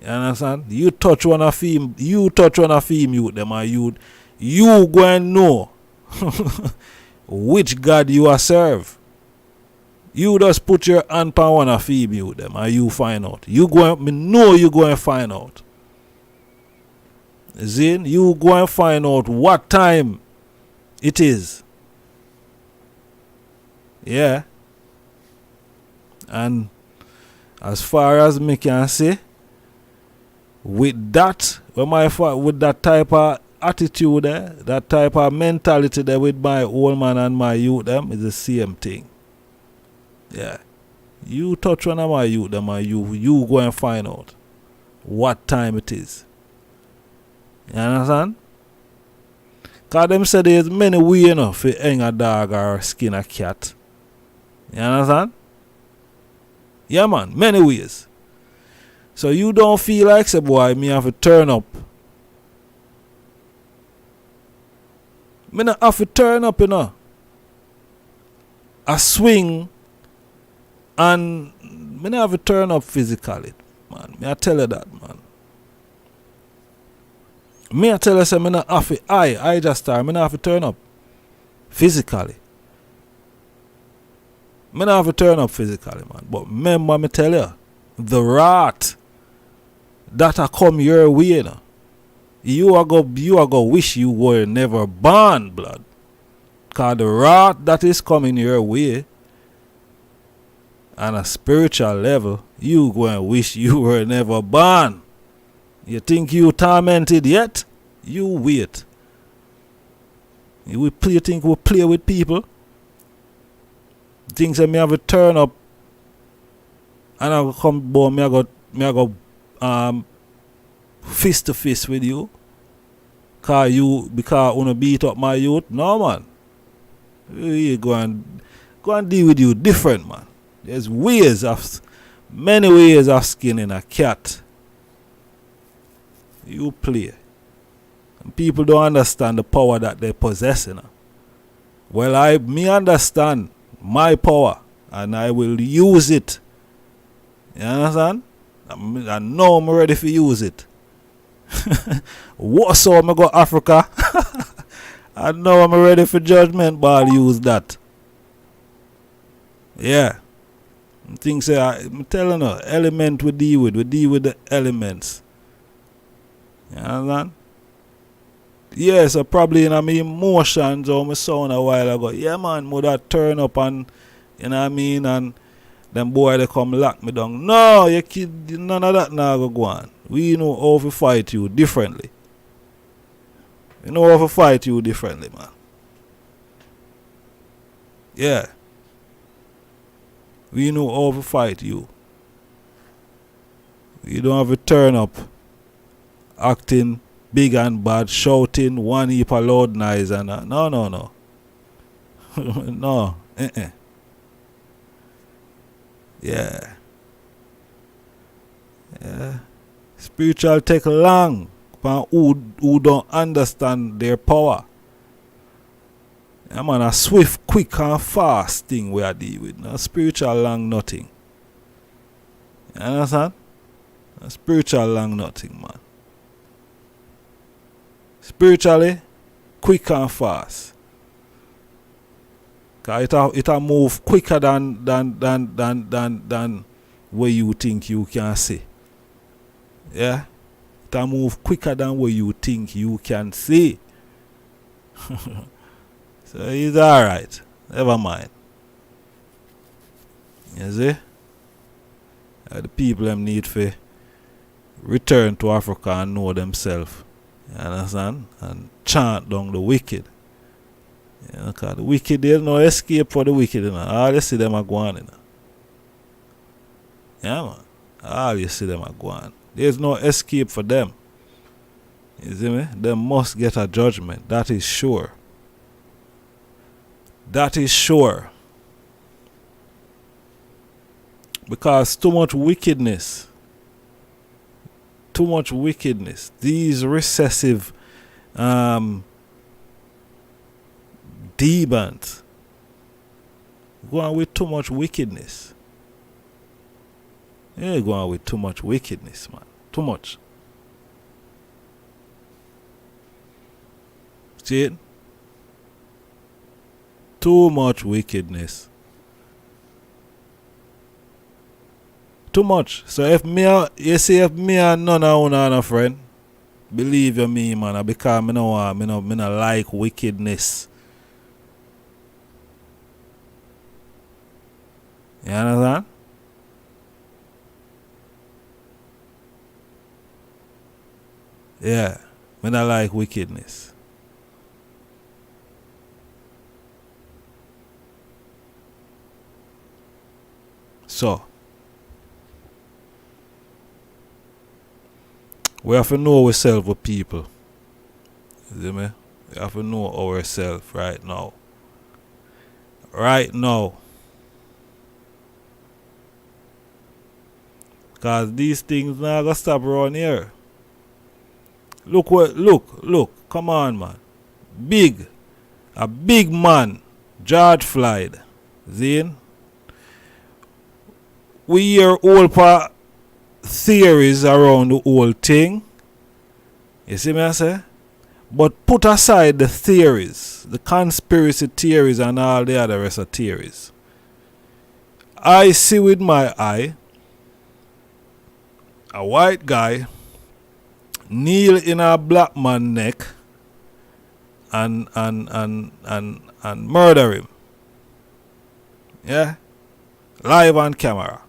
You understand? You touch one of him, youth them are you go and know which God you are serve. You just put your hand on one of him, you them, and you find out. You go and, me know you go and find out. Zin, you go and find out what time it is. Yeah. And as far as me can say, with that, with that type of attitude there, that type of mentality there with my old man and my youth them is the same thing. Yeah. You touch one of my youth them and you go and find out what time it is. You understand? Cause them say there's many ways, you know, for hang a dog or skin a cat. You understand? Yeah man, many ways. So you don't feel like say boy me have to turn up. Me not have to turn up, you know. I swing and me not have to turn up physically, man. Me I tell you that, man. Me I tell you say me not have to I just start, me not have to turn up physically. Me not have to turn up physically, man. But remember me tell you, the wrath that a come your way, you know. You are go wish you were never born, blood. Cause the wrath that is coming your way on a spiritual level, you go and wish you were never born. You think you tormented yet? You wait. You think we play with people? Things that me have to turn up and I go come boy, me I go fist to fist with you because you beat up my youth. No man, you go and deal with you different, man. There's many ways of skinning a cat. You play and people don't understand the power that they possess, you know. Well, me understand my power and I will use it. You understand? I know I'm ready to use it. What so I go Africa? I know I'm ready for judgment, but I'll use that. Yeah. Things say I'm telling you, element we deal with the elements. You understand? Yeah, so probably in my emotions or my sound a while ago. Yeah man, would that turn up and you know what I mean, and them boy they come lock me down. No, you kid, none of that now go on. We know how to fight you differently. We know how to fight you differently, man. Yeah. We know how to fight you. You don't have to turn up acting big and bad, shouting one heap of loud noise and no. No. Yeah. Spiritual take long for who don't understand their power. Yeah, man, a swift, quick and fast thing we are dealing with. No spiritual long nothing. You understand? A spiritual long nothing, man. Spiritually, quick and fast. Cause it'll move quicker than where you think you can see. Yeah? It'll move quicker than where you think you can see. So it's alright. Never mind. You see? The people them need to return to Africa and know themselves. You understand? And chant down the wicked. You know, because the wicked, there's no escape for the wicked. You know? All you see them are going. You know? Yeah, man. All you see them are going. There's no escape for them. You see me? They must get a judgment. That is sure. That is sure. Because too much wickedness. Too much wickedness. These recessive demons go on with too much wickedness. Yeah, go on with too much wickedness, man. Too much. See it? Too much wickedness. Too much. So if me, if me and none of a friend, believe you me, man, because me no like wickedness. You understand? Yeah, me not like wickedness. So, we have to know ourselves with people. You see me? We have to know ourselves right now. Right now. Because these things not gonna stop around here. Look, come on, man. A big man, George Floyd. Zane. We hear all part theories around the whole thing. You see me I say? But put aside the theories, the conspiracy theories and all the other rest of theories. I see with my eye a white guy kneel in a black man neck and murder him. Yeah? Live on camera.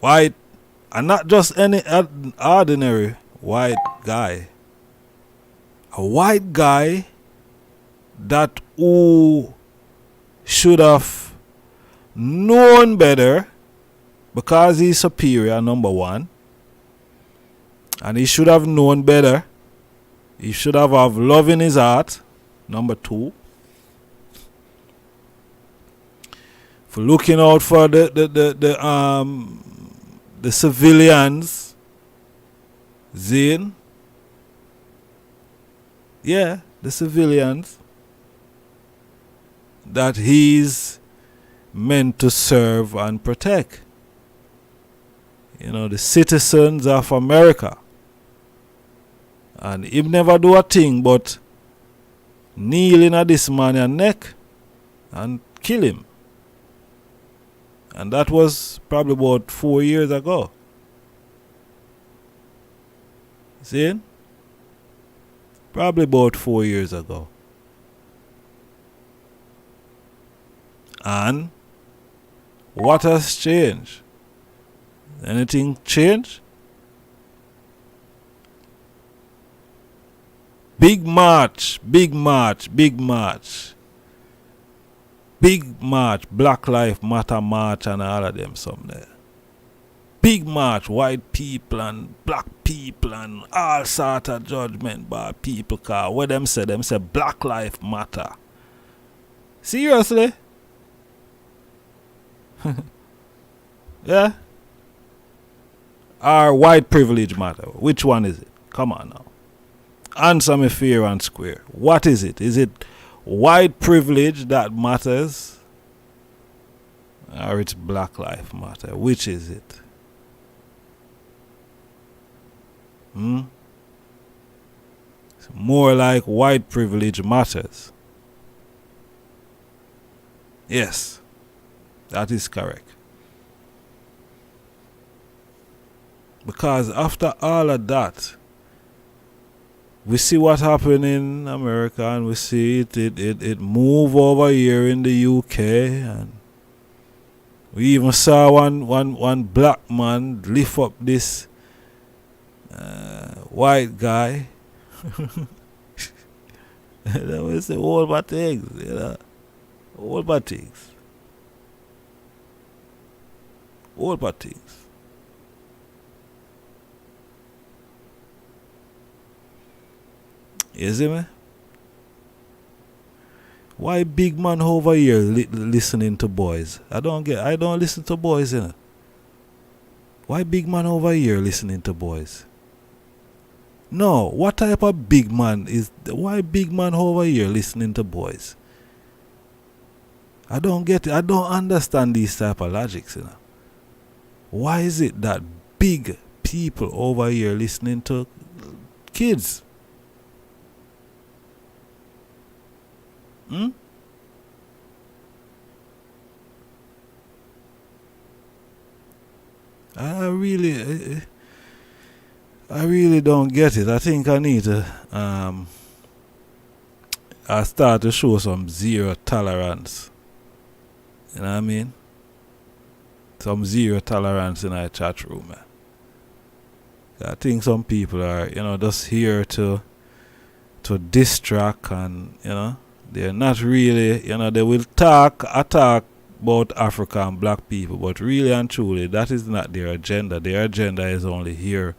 White, and not just any ordinary white guy. A white guy that who should have known better because he's superior, number one. And he should have known better. He should have love in his heart, number two. For looking out for the civilians. Zane. Yeah, the civilians that he's meant to serve and protect. You know, the citizens of America. And he never do a thing but kneeling at this man's neck and kill him. And that was probably about 4 years ago. See? Probably about 4 years ago. And what has changed? Anything changed? Big march, Black Lives Matter march and all of them somewhere. Big march, white people and black people and all sort of judgment by people. Cause what them say Black Lives Matter. Seriously? Yeah? Or white privilege matter? Which one is it? Come on now. Answer me fair and square. What is it? Is it white privilege that matters? Or it's Black Lives Matter? Which is it? It's more like white privilege matters. Yes, that is correct. Because after all of that, we see what happened in America and we see it move over here in the UK, and we even saw one black man lift up this white guy. That was the whole bad things, you know. All bad things. All bad things. You see me? Why big man over here listening to boys? I don't listen to boys, you know. Why big man over here listening to boys? No, what type of big man is... Why big man over here listening to boys? I don't get it. I don't understand these type of logics, you know. Why is it that big people over here listening to kids? I really don't get it. I think I need to I start to show some zero tolerance. You know what I mean? Some zero tolerance in our chat room, man. I think some people are, you know, just here to distract, and, you know, they're not really, you know, they will attack about Africa and black people, but really and truly, that is not their agenda. Their agenda is only here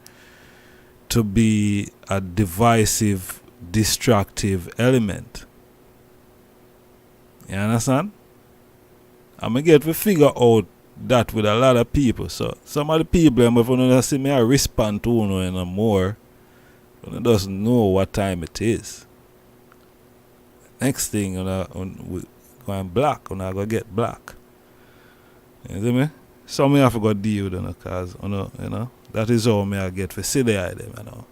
to be a divisive, destructive element. You understand? I'm going to get to figure out that with a lot of people. So some of the people, if you don't see me, I respond to you no more. But doesn't know what time it is. Next thing, we going black, I go get black. You see me? So me have to go deal with them, because you know, that is how me I get for silly them, you know.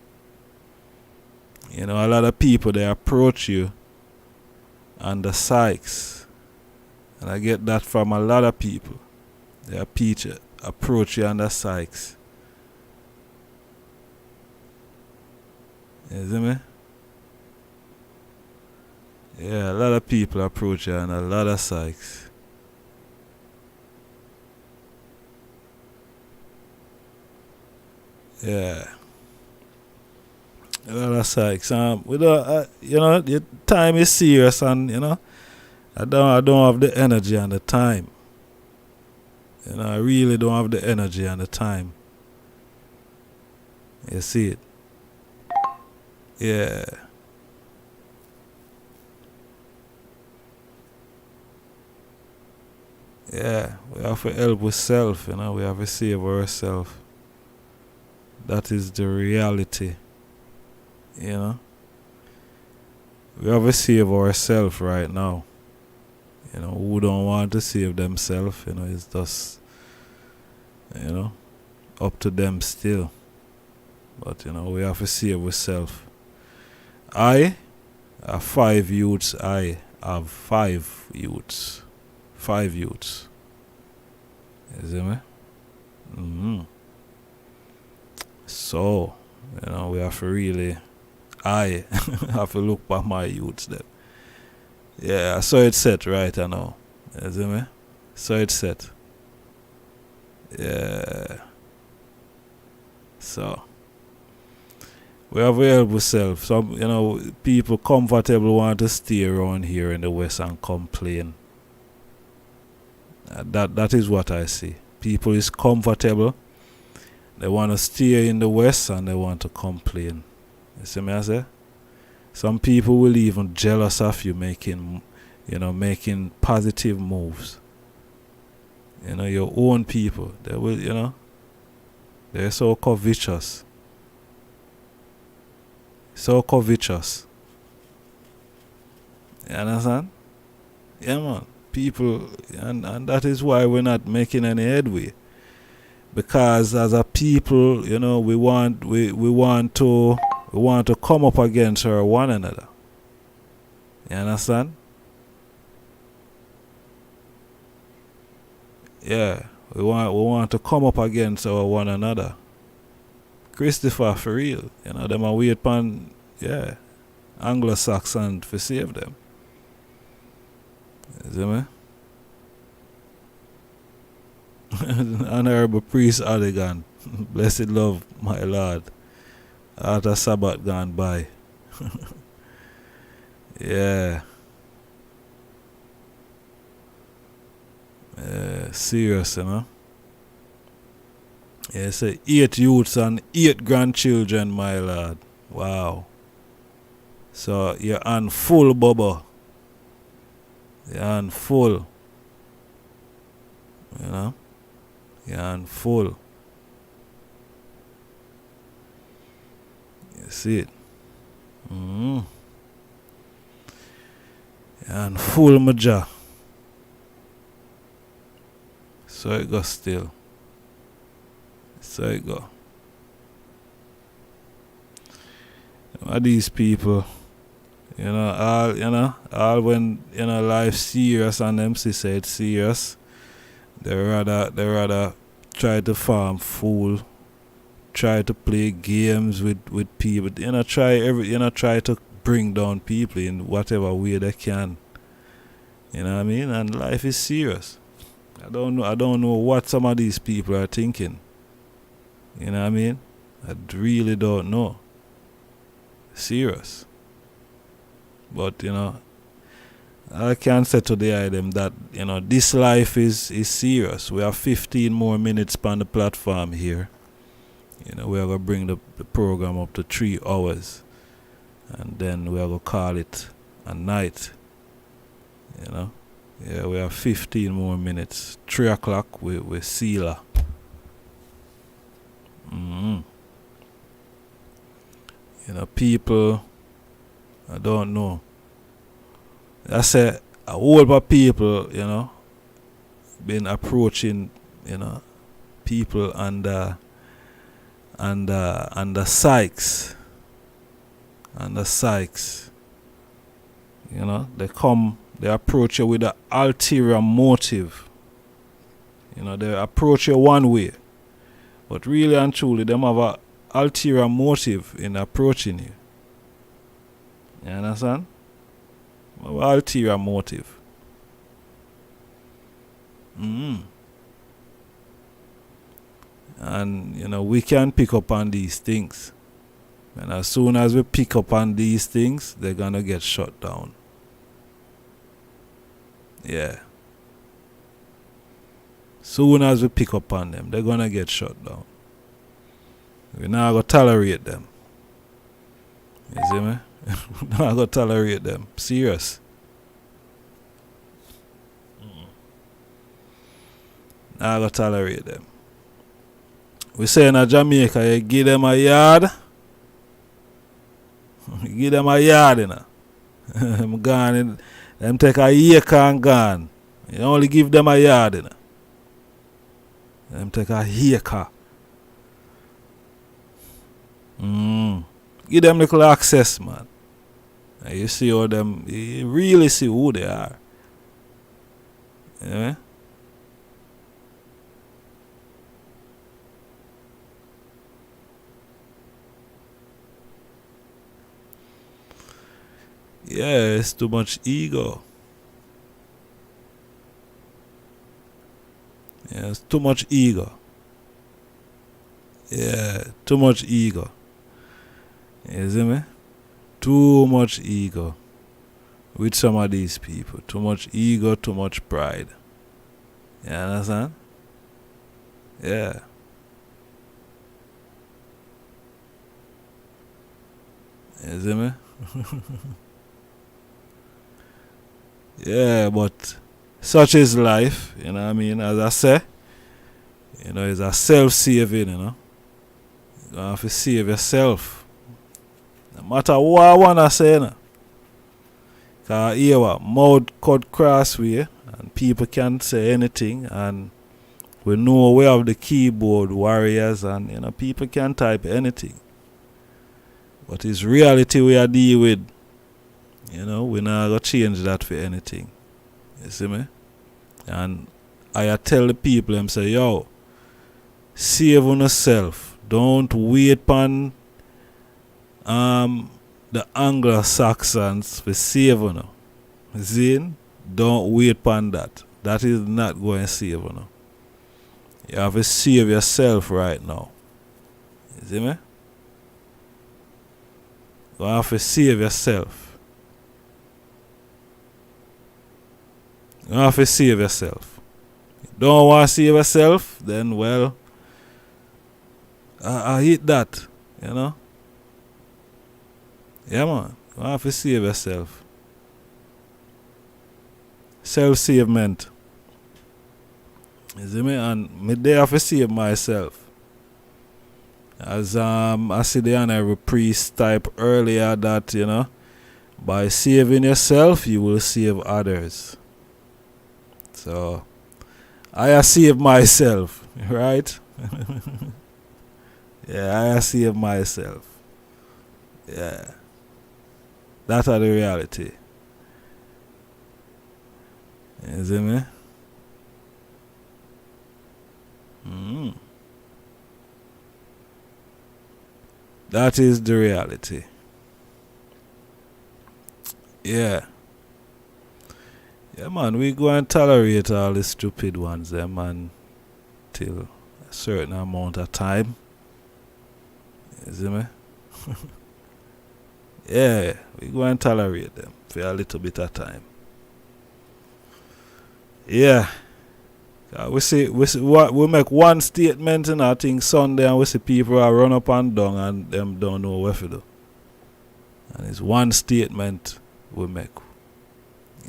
You know, a lot of people, they approach you under Sykes. And I get that from a lot of people. They approach you under Sykes. You see me? Yeah, a lot of people approach you and a lot of Sykes. Yeah. A lot of Sykes. We don't, you know, the time is serious, and, you know, I don't have the energy and the time. You know, I really don't have the energy and the time. You see it? Yeah. Yeah, we have to help with self, you know, we have to save ourselves. That is the reality, you know. We have to save ourselves right now. You know, who don't want to save themselves, you know, it's just, you know, up to them still. But, you know, we have to save ourselves. I have 5 youths. I have 5 youths. 5 youths. You see me? So, you know, we have to really, I have to look at my youths then. Yeah, I saw it set right I know. You see me? Saw it set. Yeah. So, we have to help ourselves. Some, you know, people comfortable want to stay around here in the West and complain. That is what I see. People is comfortable. They want to stay in the West and they want to complain. You see me I say? Some people will even jealous of you making positive moves. You know, your own people. They will, you know, they're so covetous. So covetous. You understand? Yeah, man. People, and that is why we're not making any headway. Because as a people, you know, we want to come up against one another. You understand? Yeah, we want to come up against one another. Christopher, for real, you know, them are wait upon, yeah, Anglo-Saxon to save them. You see me? Honorable Priest Adigan, blessed love, my Lord. After Sabbath gone by. Yeah. Serious, you know. Yeah, say 8 youths and 8 grandchildren, my Lord. Wow. So you're on full bubble. You're on full. You know? You're on full. You see it? Mm-hmm. You're on full, my jaw. So it goes still. So it go. These people, all when life serious and them say it's serious, they rather try to farm fool, try to play games with people, try to bring down people in whatever way they can. You know what I mean? And life is serious. I don't know what some of these people are thinking. You know what I mean? I really don't know. Serious. But I can say to the item that this life is serious. We have 15 more minutes on the platform here. We are gonna bring the program up to 3 hours, and then we are gonna call it a night. Yeah, we have 15 more minutes. 3 o'clock we seal. People, I don't know. I say a whole lot of people, been approaching, people under Sykes. Under Sykes. They approach you with an ulterior motive. They approach you one way. But really and truly, them have an ulterior motive in approaching you. You understand? Ulterior motive. And we can pick up on these things. And as soon as we pick up on these things, they're gonna get shut down. Yeah. Soon as we pick up on them, they're gonna get shut down. We're not gonna tolerate them. You see me? We're not gonna tolerate them. Serious. Not gonna tolerate them. We say in Jamaica, you give them a yard. You give them a yard, I'm gone. Them take a acre and gone. You only give them a yard, Them take a acre. Give them little access, man. And you see how them, you really see who they are. Yeah? Yeah, it's too much ego. Yeah, it's too much ego. Yeah, too much ego. You see me? Too much ego with some of these people. Too much ego, too much pride. You understand? Yeah. You see me? Yeah, but such is life, you know what I mean? As I say, it's a self-saving, You don't have to save yourself. No matter what I want to say, Because here, mouth cut crossway, and people can't say anything, and we know we have the keyboard warriors, and, people can type anything. But it's reality we are dealing with. We're not going to change that for anything. You see me? And I tell the people, them say, yo, save on yourself. Don't wait upon the Anglo-Saxons for save on you. See? Don't wait upon that. That is not going to save on you. You have to save yourself right now. You see me? You have to save yourself. You have to save yourself. You don't want to save yourself, then well, I hit that, Yeah, man. You have to save yourself. self-savement. You see me? And me there have to save myself. As I see the honorable priest type earlier that, you know, by saving yourself, you will save others. So, I save myself, right? Yeah, I save myself. Yeah. That's the reality. You see me? That is the reality. Yeah. Yeah, man, we go and tolerate all the stupid ones, man, till a certain amount of time. You see me? Yeah, we go and tolerate them for a little bit of time. Yeah. We make one statement in I think Sunday and we see people are run up and down and them don't know what to do. And it's one statement we make.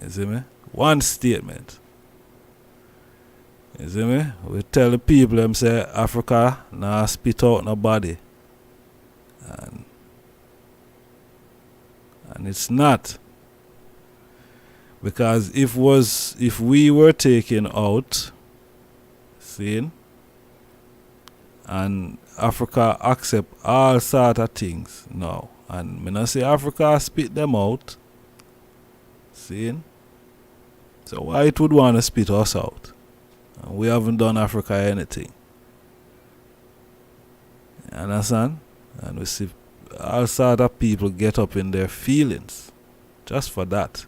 You see me? One statement. You see me? We tell the people them say Africa nah spit out nobody. And it's not. Because if we were taken out, seeing, and Africa accept all sort of things now, and me not say Africa spit them out, seeing, so why it would want to spit us out? And we haven't done Africa anything. You understand? And we see all sort of people get up in their feelings just for that.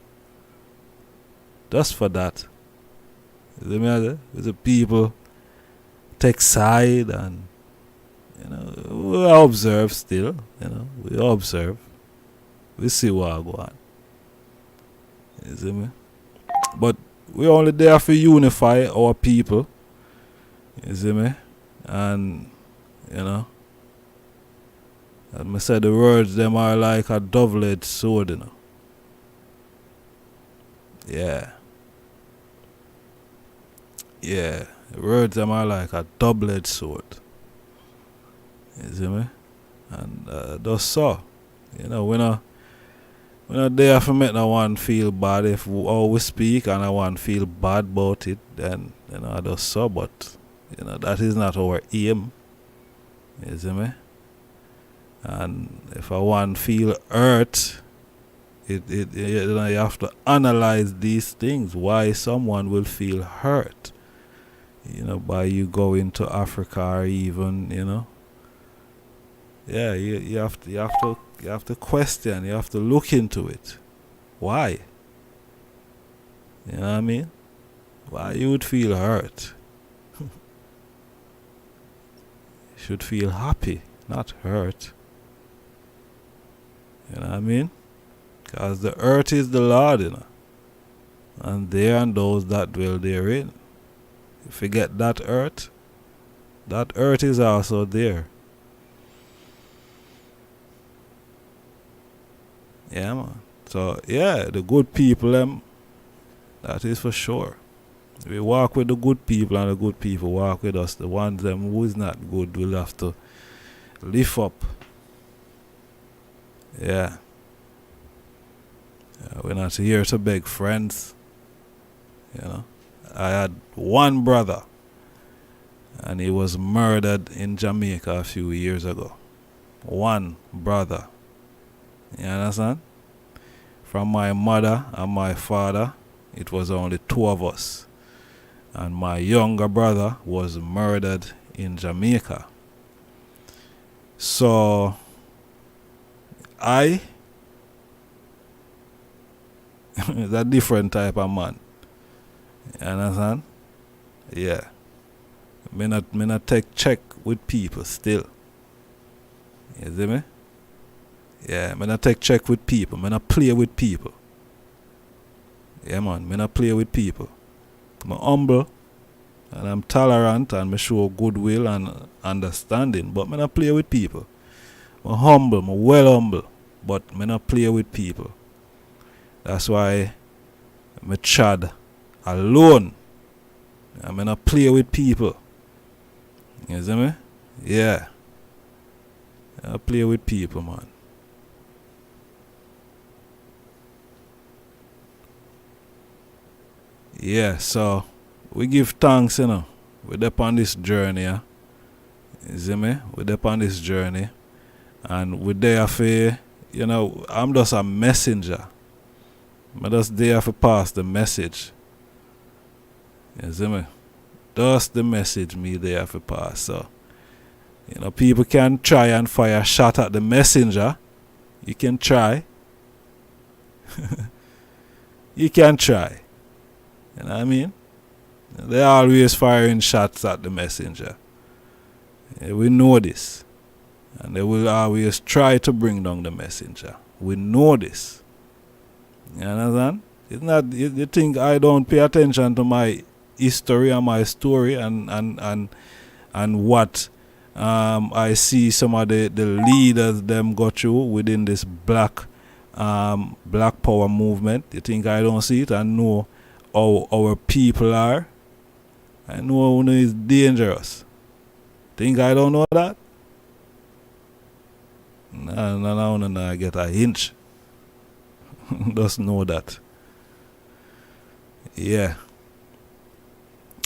Just for that. You see me? The people take side and, you know, we observe still, you know, we observe. We see what go on. You see me? But we only there to unify our people. You see me? And, you know, as I said, the words them are like a double-edged sword, you know. Yeah. Yeah. The words them are like a double-edged sword. You see me? And that's so. You know, we're not there to make no one feel bad. If we always speak and no one feel bad about it, then, you know, that's so. But, you know, that is not our aim. You see me? And if I want feel hurt, you know, you have to analyze these things. Why someone will feel hurt, you know, by you going to Africa or even, you know. Yeah, you have to question. You have to look into it. Why? You know what I mean? Why you would feel hurt? You should feel happy, not hurt. You know what I mean? Because the earth is the Lord, you know. And there and those that dwell therein. If you get that earth is also there. Yeah, man. So, yeah, the good people, that is for sure. We walk with the good people and the good people walk with us. The ones who is not good will have to lift up. Yeah. We're not here to beg friends. You know. I had one brother and he was murdered in Jamaica a few years ago. One brother. You understand? From my mother and my father, it was only two of us. And my younger brother was murdered in Jamaica. So, I is a different type of man. You understand? Yeah. Me not take check with people still. You see me? Yeah, me not take check with people. Me not play with people. Yeah, man. Me not play with people. I'm humble and I'm tolerant and me show goodwill and understanding, but me not play with people. I'm humble, I'm well humble, but me not play with people. That's why me chad alone. I'm gonna play with people. You see me? Yeah. I play with people, man. Yeah, so we give thanks, you know. We're up on this journey, yeah. You see me? We're up on this journey. And we're there for, you know, I'm just a messenger. I'm just there for pass the message. You see me? That's the message me there for pass. So, you know, people can try and fire a shot at the messenger. You can try. You can try. You know what I mean? They're always firing shots at the messenger. Yeah, we know this. And they will always try to bring down the messenger. We know this. You understand? It's not, you think I don't pay attention to my history and my story and what I see some of the leaders them go through within this black power movement. You think I don't see it? I know how our people are. I know who is dangerous. Think I don't know that? No, I get a inch. Just know that. Yeah.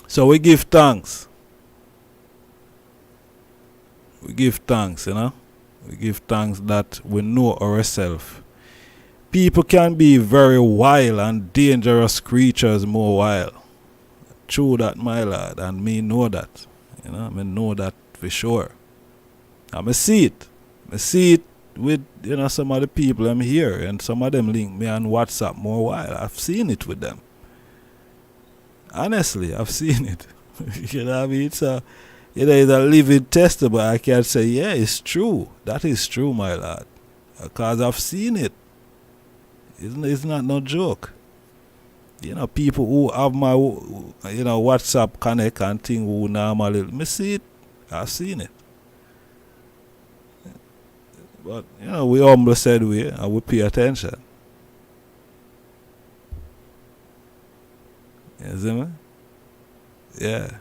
So we give thanks. We give thanks, you know. We give thanks that we know ourselves. People can be very wild and dangerous creatures more wild. True that, my lad, and me know that. You know, I know that for sure. I see it. I see it with, you know, some of the people I'm here, and some of them link me on WhatsApp more while. I've seen it with them. Honestly, I've seen it. You know what I mean? So, you know, it's a living test, but I can't say, yeah, it's true. That is true, my lad. Because I've seen it. It's not no joke. You know, people who have my, you know, WhatsApp connect and thing who normally, me see it. I've seen it. But, you know, we humble said we, and we pay attention. You see me? Yeah.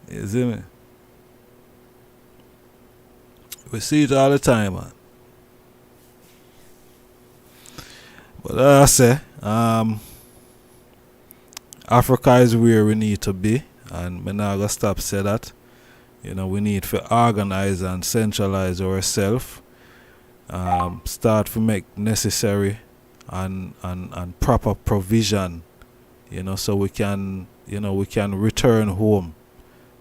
You see me? We see it all the time, man. But I say, Africa is where we need to be, and we're not going to stop say that. You know, we need to organize and centralize ourselves. Start to make necessary and proper provision, you know, so we can, you know, we can return home,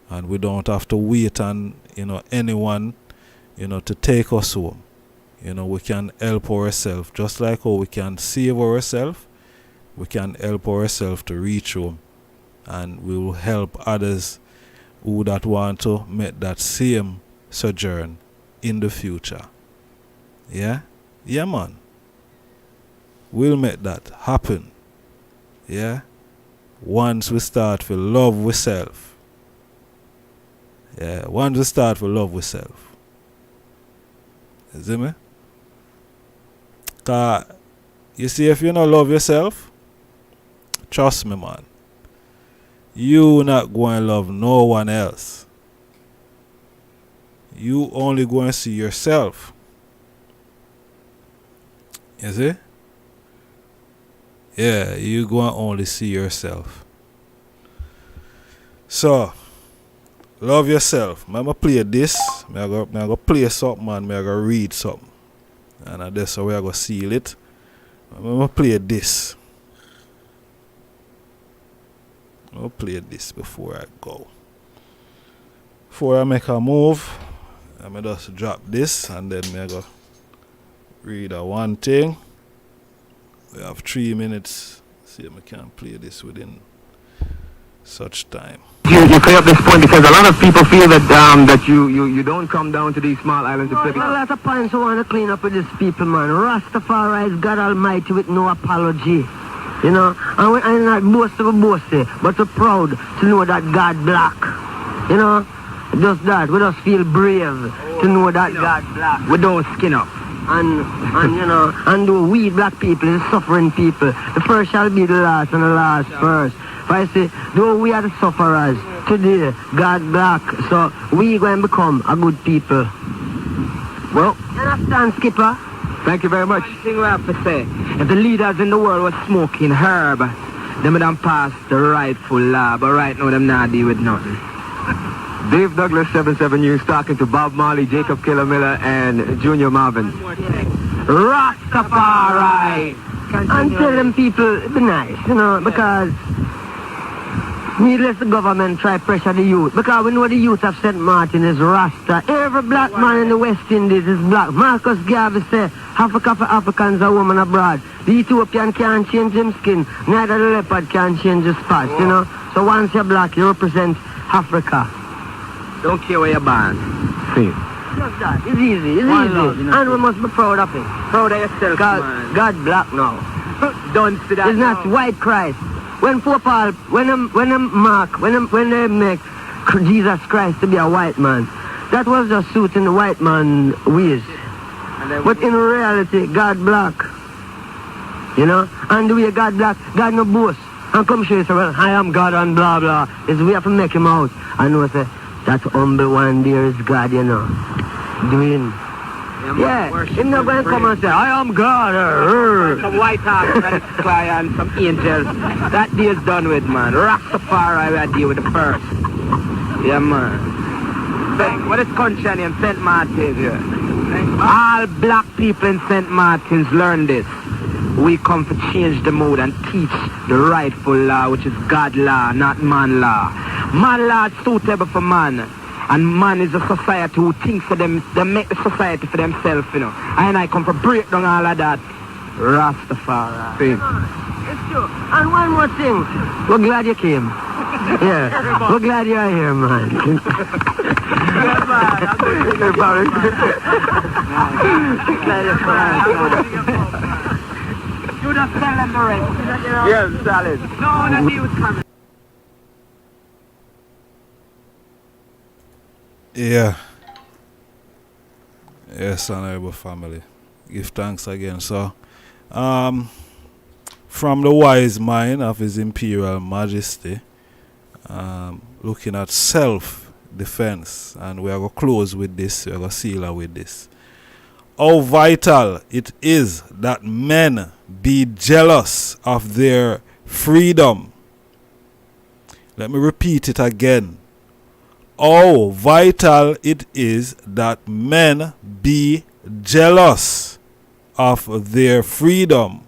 and we don't have to wait on, you know, anyone, you know, to take us home. You know, we can help ourselves, just like how we can save ourselves, we can help ourselves to reach home, and we will help others who that want to make that same sojourn in the future. Yeah? Yeah, man. We'll make that happen. Yeah? Once we start to love ourselves. Yeah, once we start to love ourselves. You see me? Cause you see, if you don't love yourself, trust me, man, you not going to love no one else. You only going to see yourself. You see? Yeah, you going to only see yourself. So, love yourself. I'm going to play this. I'm going to play something, and I'm going to read something. And that's how we're going to seal it. I'm going to play this. I'll play this before I go. Before I make a move, I'm going to just drop this, and then I'm going to read a one thing. We have 3 minutes. See if I can play this within such time.
You play up this point because a lot of people feel that that you don't come down to these small islands to play.
Well, that's a point who want to clean up with these people, man. Rastafari is God Almighty with no apology. You know, and I'm not boasting, but we're proud to know that God black. You know, just that. We just feel brave to know that God black.
We don't skin up.
and you know, and though we black people is suffering people, the first shall be the last and the last first. But I say, though we are the sufferers, today, God black, so we going to become a good people. Well, you understand, Skipper?
Thank you very much.
One thing we have to say, if the leaders in the world were smoking herb, them would have passed the rightful law, but right now them not deal with nothing.
Dave Douglas, 77 News, talking to Bob Marley, Jacob Killer Miller, and Junior Marvin.
Rastafari! And tell them people, be nice, you know, because needless the government try pressure the youth, because we know the youth of St. Martin is Rasta. Every black man in the West Indies is black. Marcus Garvey say, Africa for Africans are women abroad. The Ethiopian can't change his skin, neither the leopard can change his spots, you know. So once you're black, you represent Africa.
Don't care where you're born. See.
Just that. It's easy. It's easy. And we must be proud of it.
Proud of yourself, man.
God black now.
Don't see that.
It's not white Christ. When they make Jesus Christ to be a white man, that was just suiting the white man ways. But in reality, God black. You know? And the way God black, God no boast. And come show you say, well, I am God and blah blah. Is we have to make him out. And we say, that humble one there is God, you know. Doing. Yeah, he's not going to come and say, I am God.
Some white arms and and some angels. That day is done with, man. Rastafari, we are deal with the first. Yeah, man. What is country name? St. Martin's here. All black people in St. Martin's learn this. We come to change the mood and teach the rightful law, which is God law, not man law. Man law is suitable for man. And man is a society who thinks for them, they make the society for themselves, you know. And I come to break down all of that. Rastafari.
It's true. And one more thing. We're glad you came. Yeah. We're glad you're here, man.
You just tell them the rest. Yes, solid. No, not you coming.
Yeah. Yes, honorable family. Give thanks again. So, from the wise mind of His Imperial Majesty, looking at self-defense, and we are going to close with this, we are going to seal her with this. How vital it is that men be jealous of their freedom. Let me repeat it again. How vital it is that men be jealous of their freedom.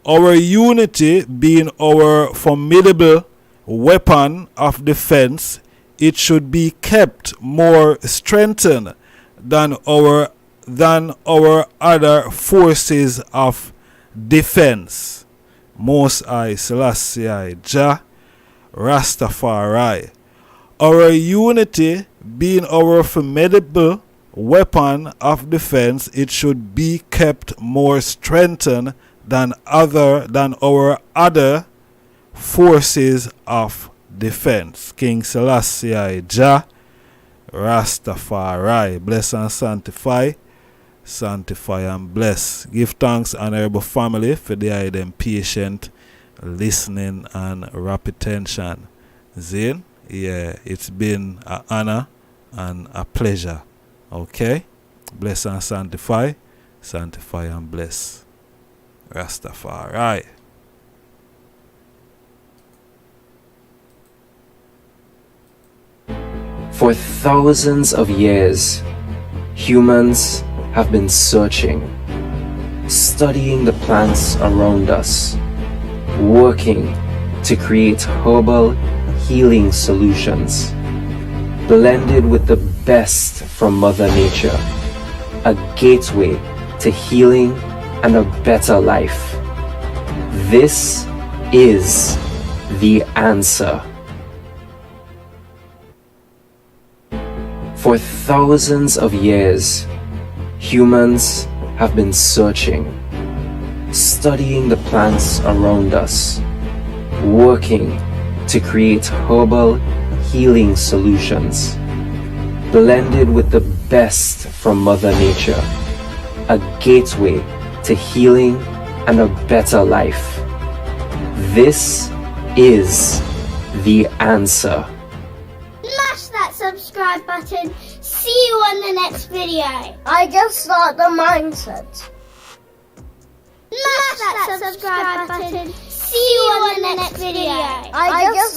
Our unity being our formidable weapon of defense, it should be kept more strengthened than our other forces of defense. Most High Selassie Jah Rastafari. Our unity being our formidable weapon of defense, it should be kept more strengthened than our other forces of defense. King Selassie Jah Rastafari. Bless and sanctify and bless. Give thanks, honorable family, for them patient listening and rapid attention. Zin? Yeah, it's been an honor and a pleasure. Okay? Bless and sanctify and bless. Rastafari.
For thousands of years, humans have been searching, studying the plants around us, working to create herbal healing solutions, blended with the best from Mother Nature, a gateway to healing and a better life. This is the answer. For thousands of years, humans have been searching, studying the plants around us, working to create herbal healing solutions, blended with the best from Mother Nature, a gateway to healing and a better life. This is the answer.
Smash that subscribe button. See you on the next video. I just start the mindset. Smash that subscribe button. See you on the next video. I just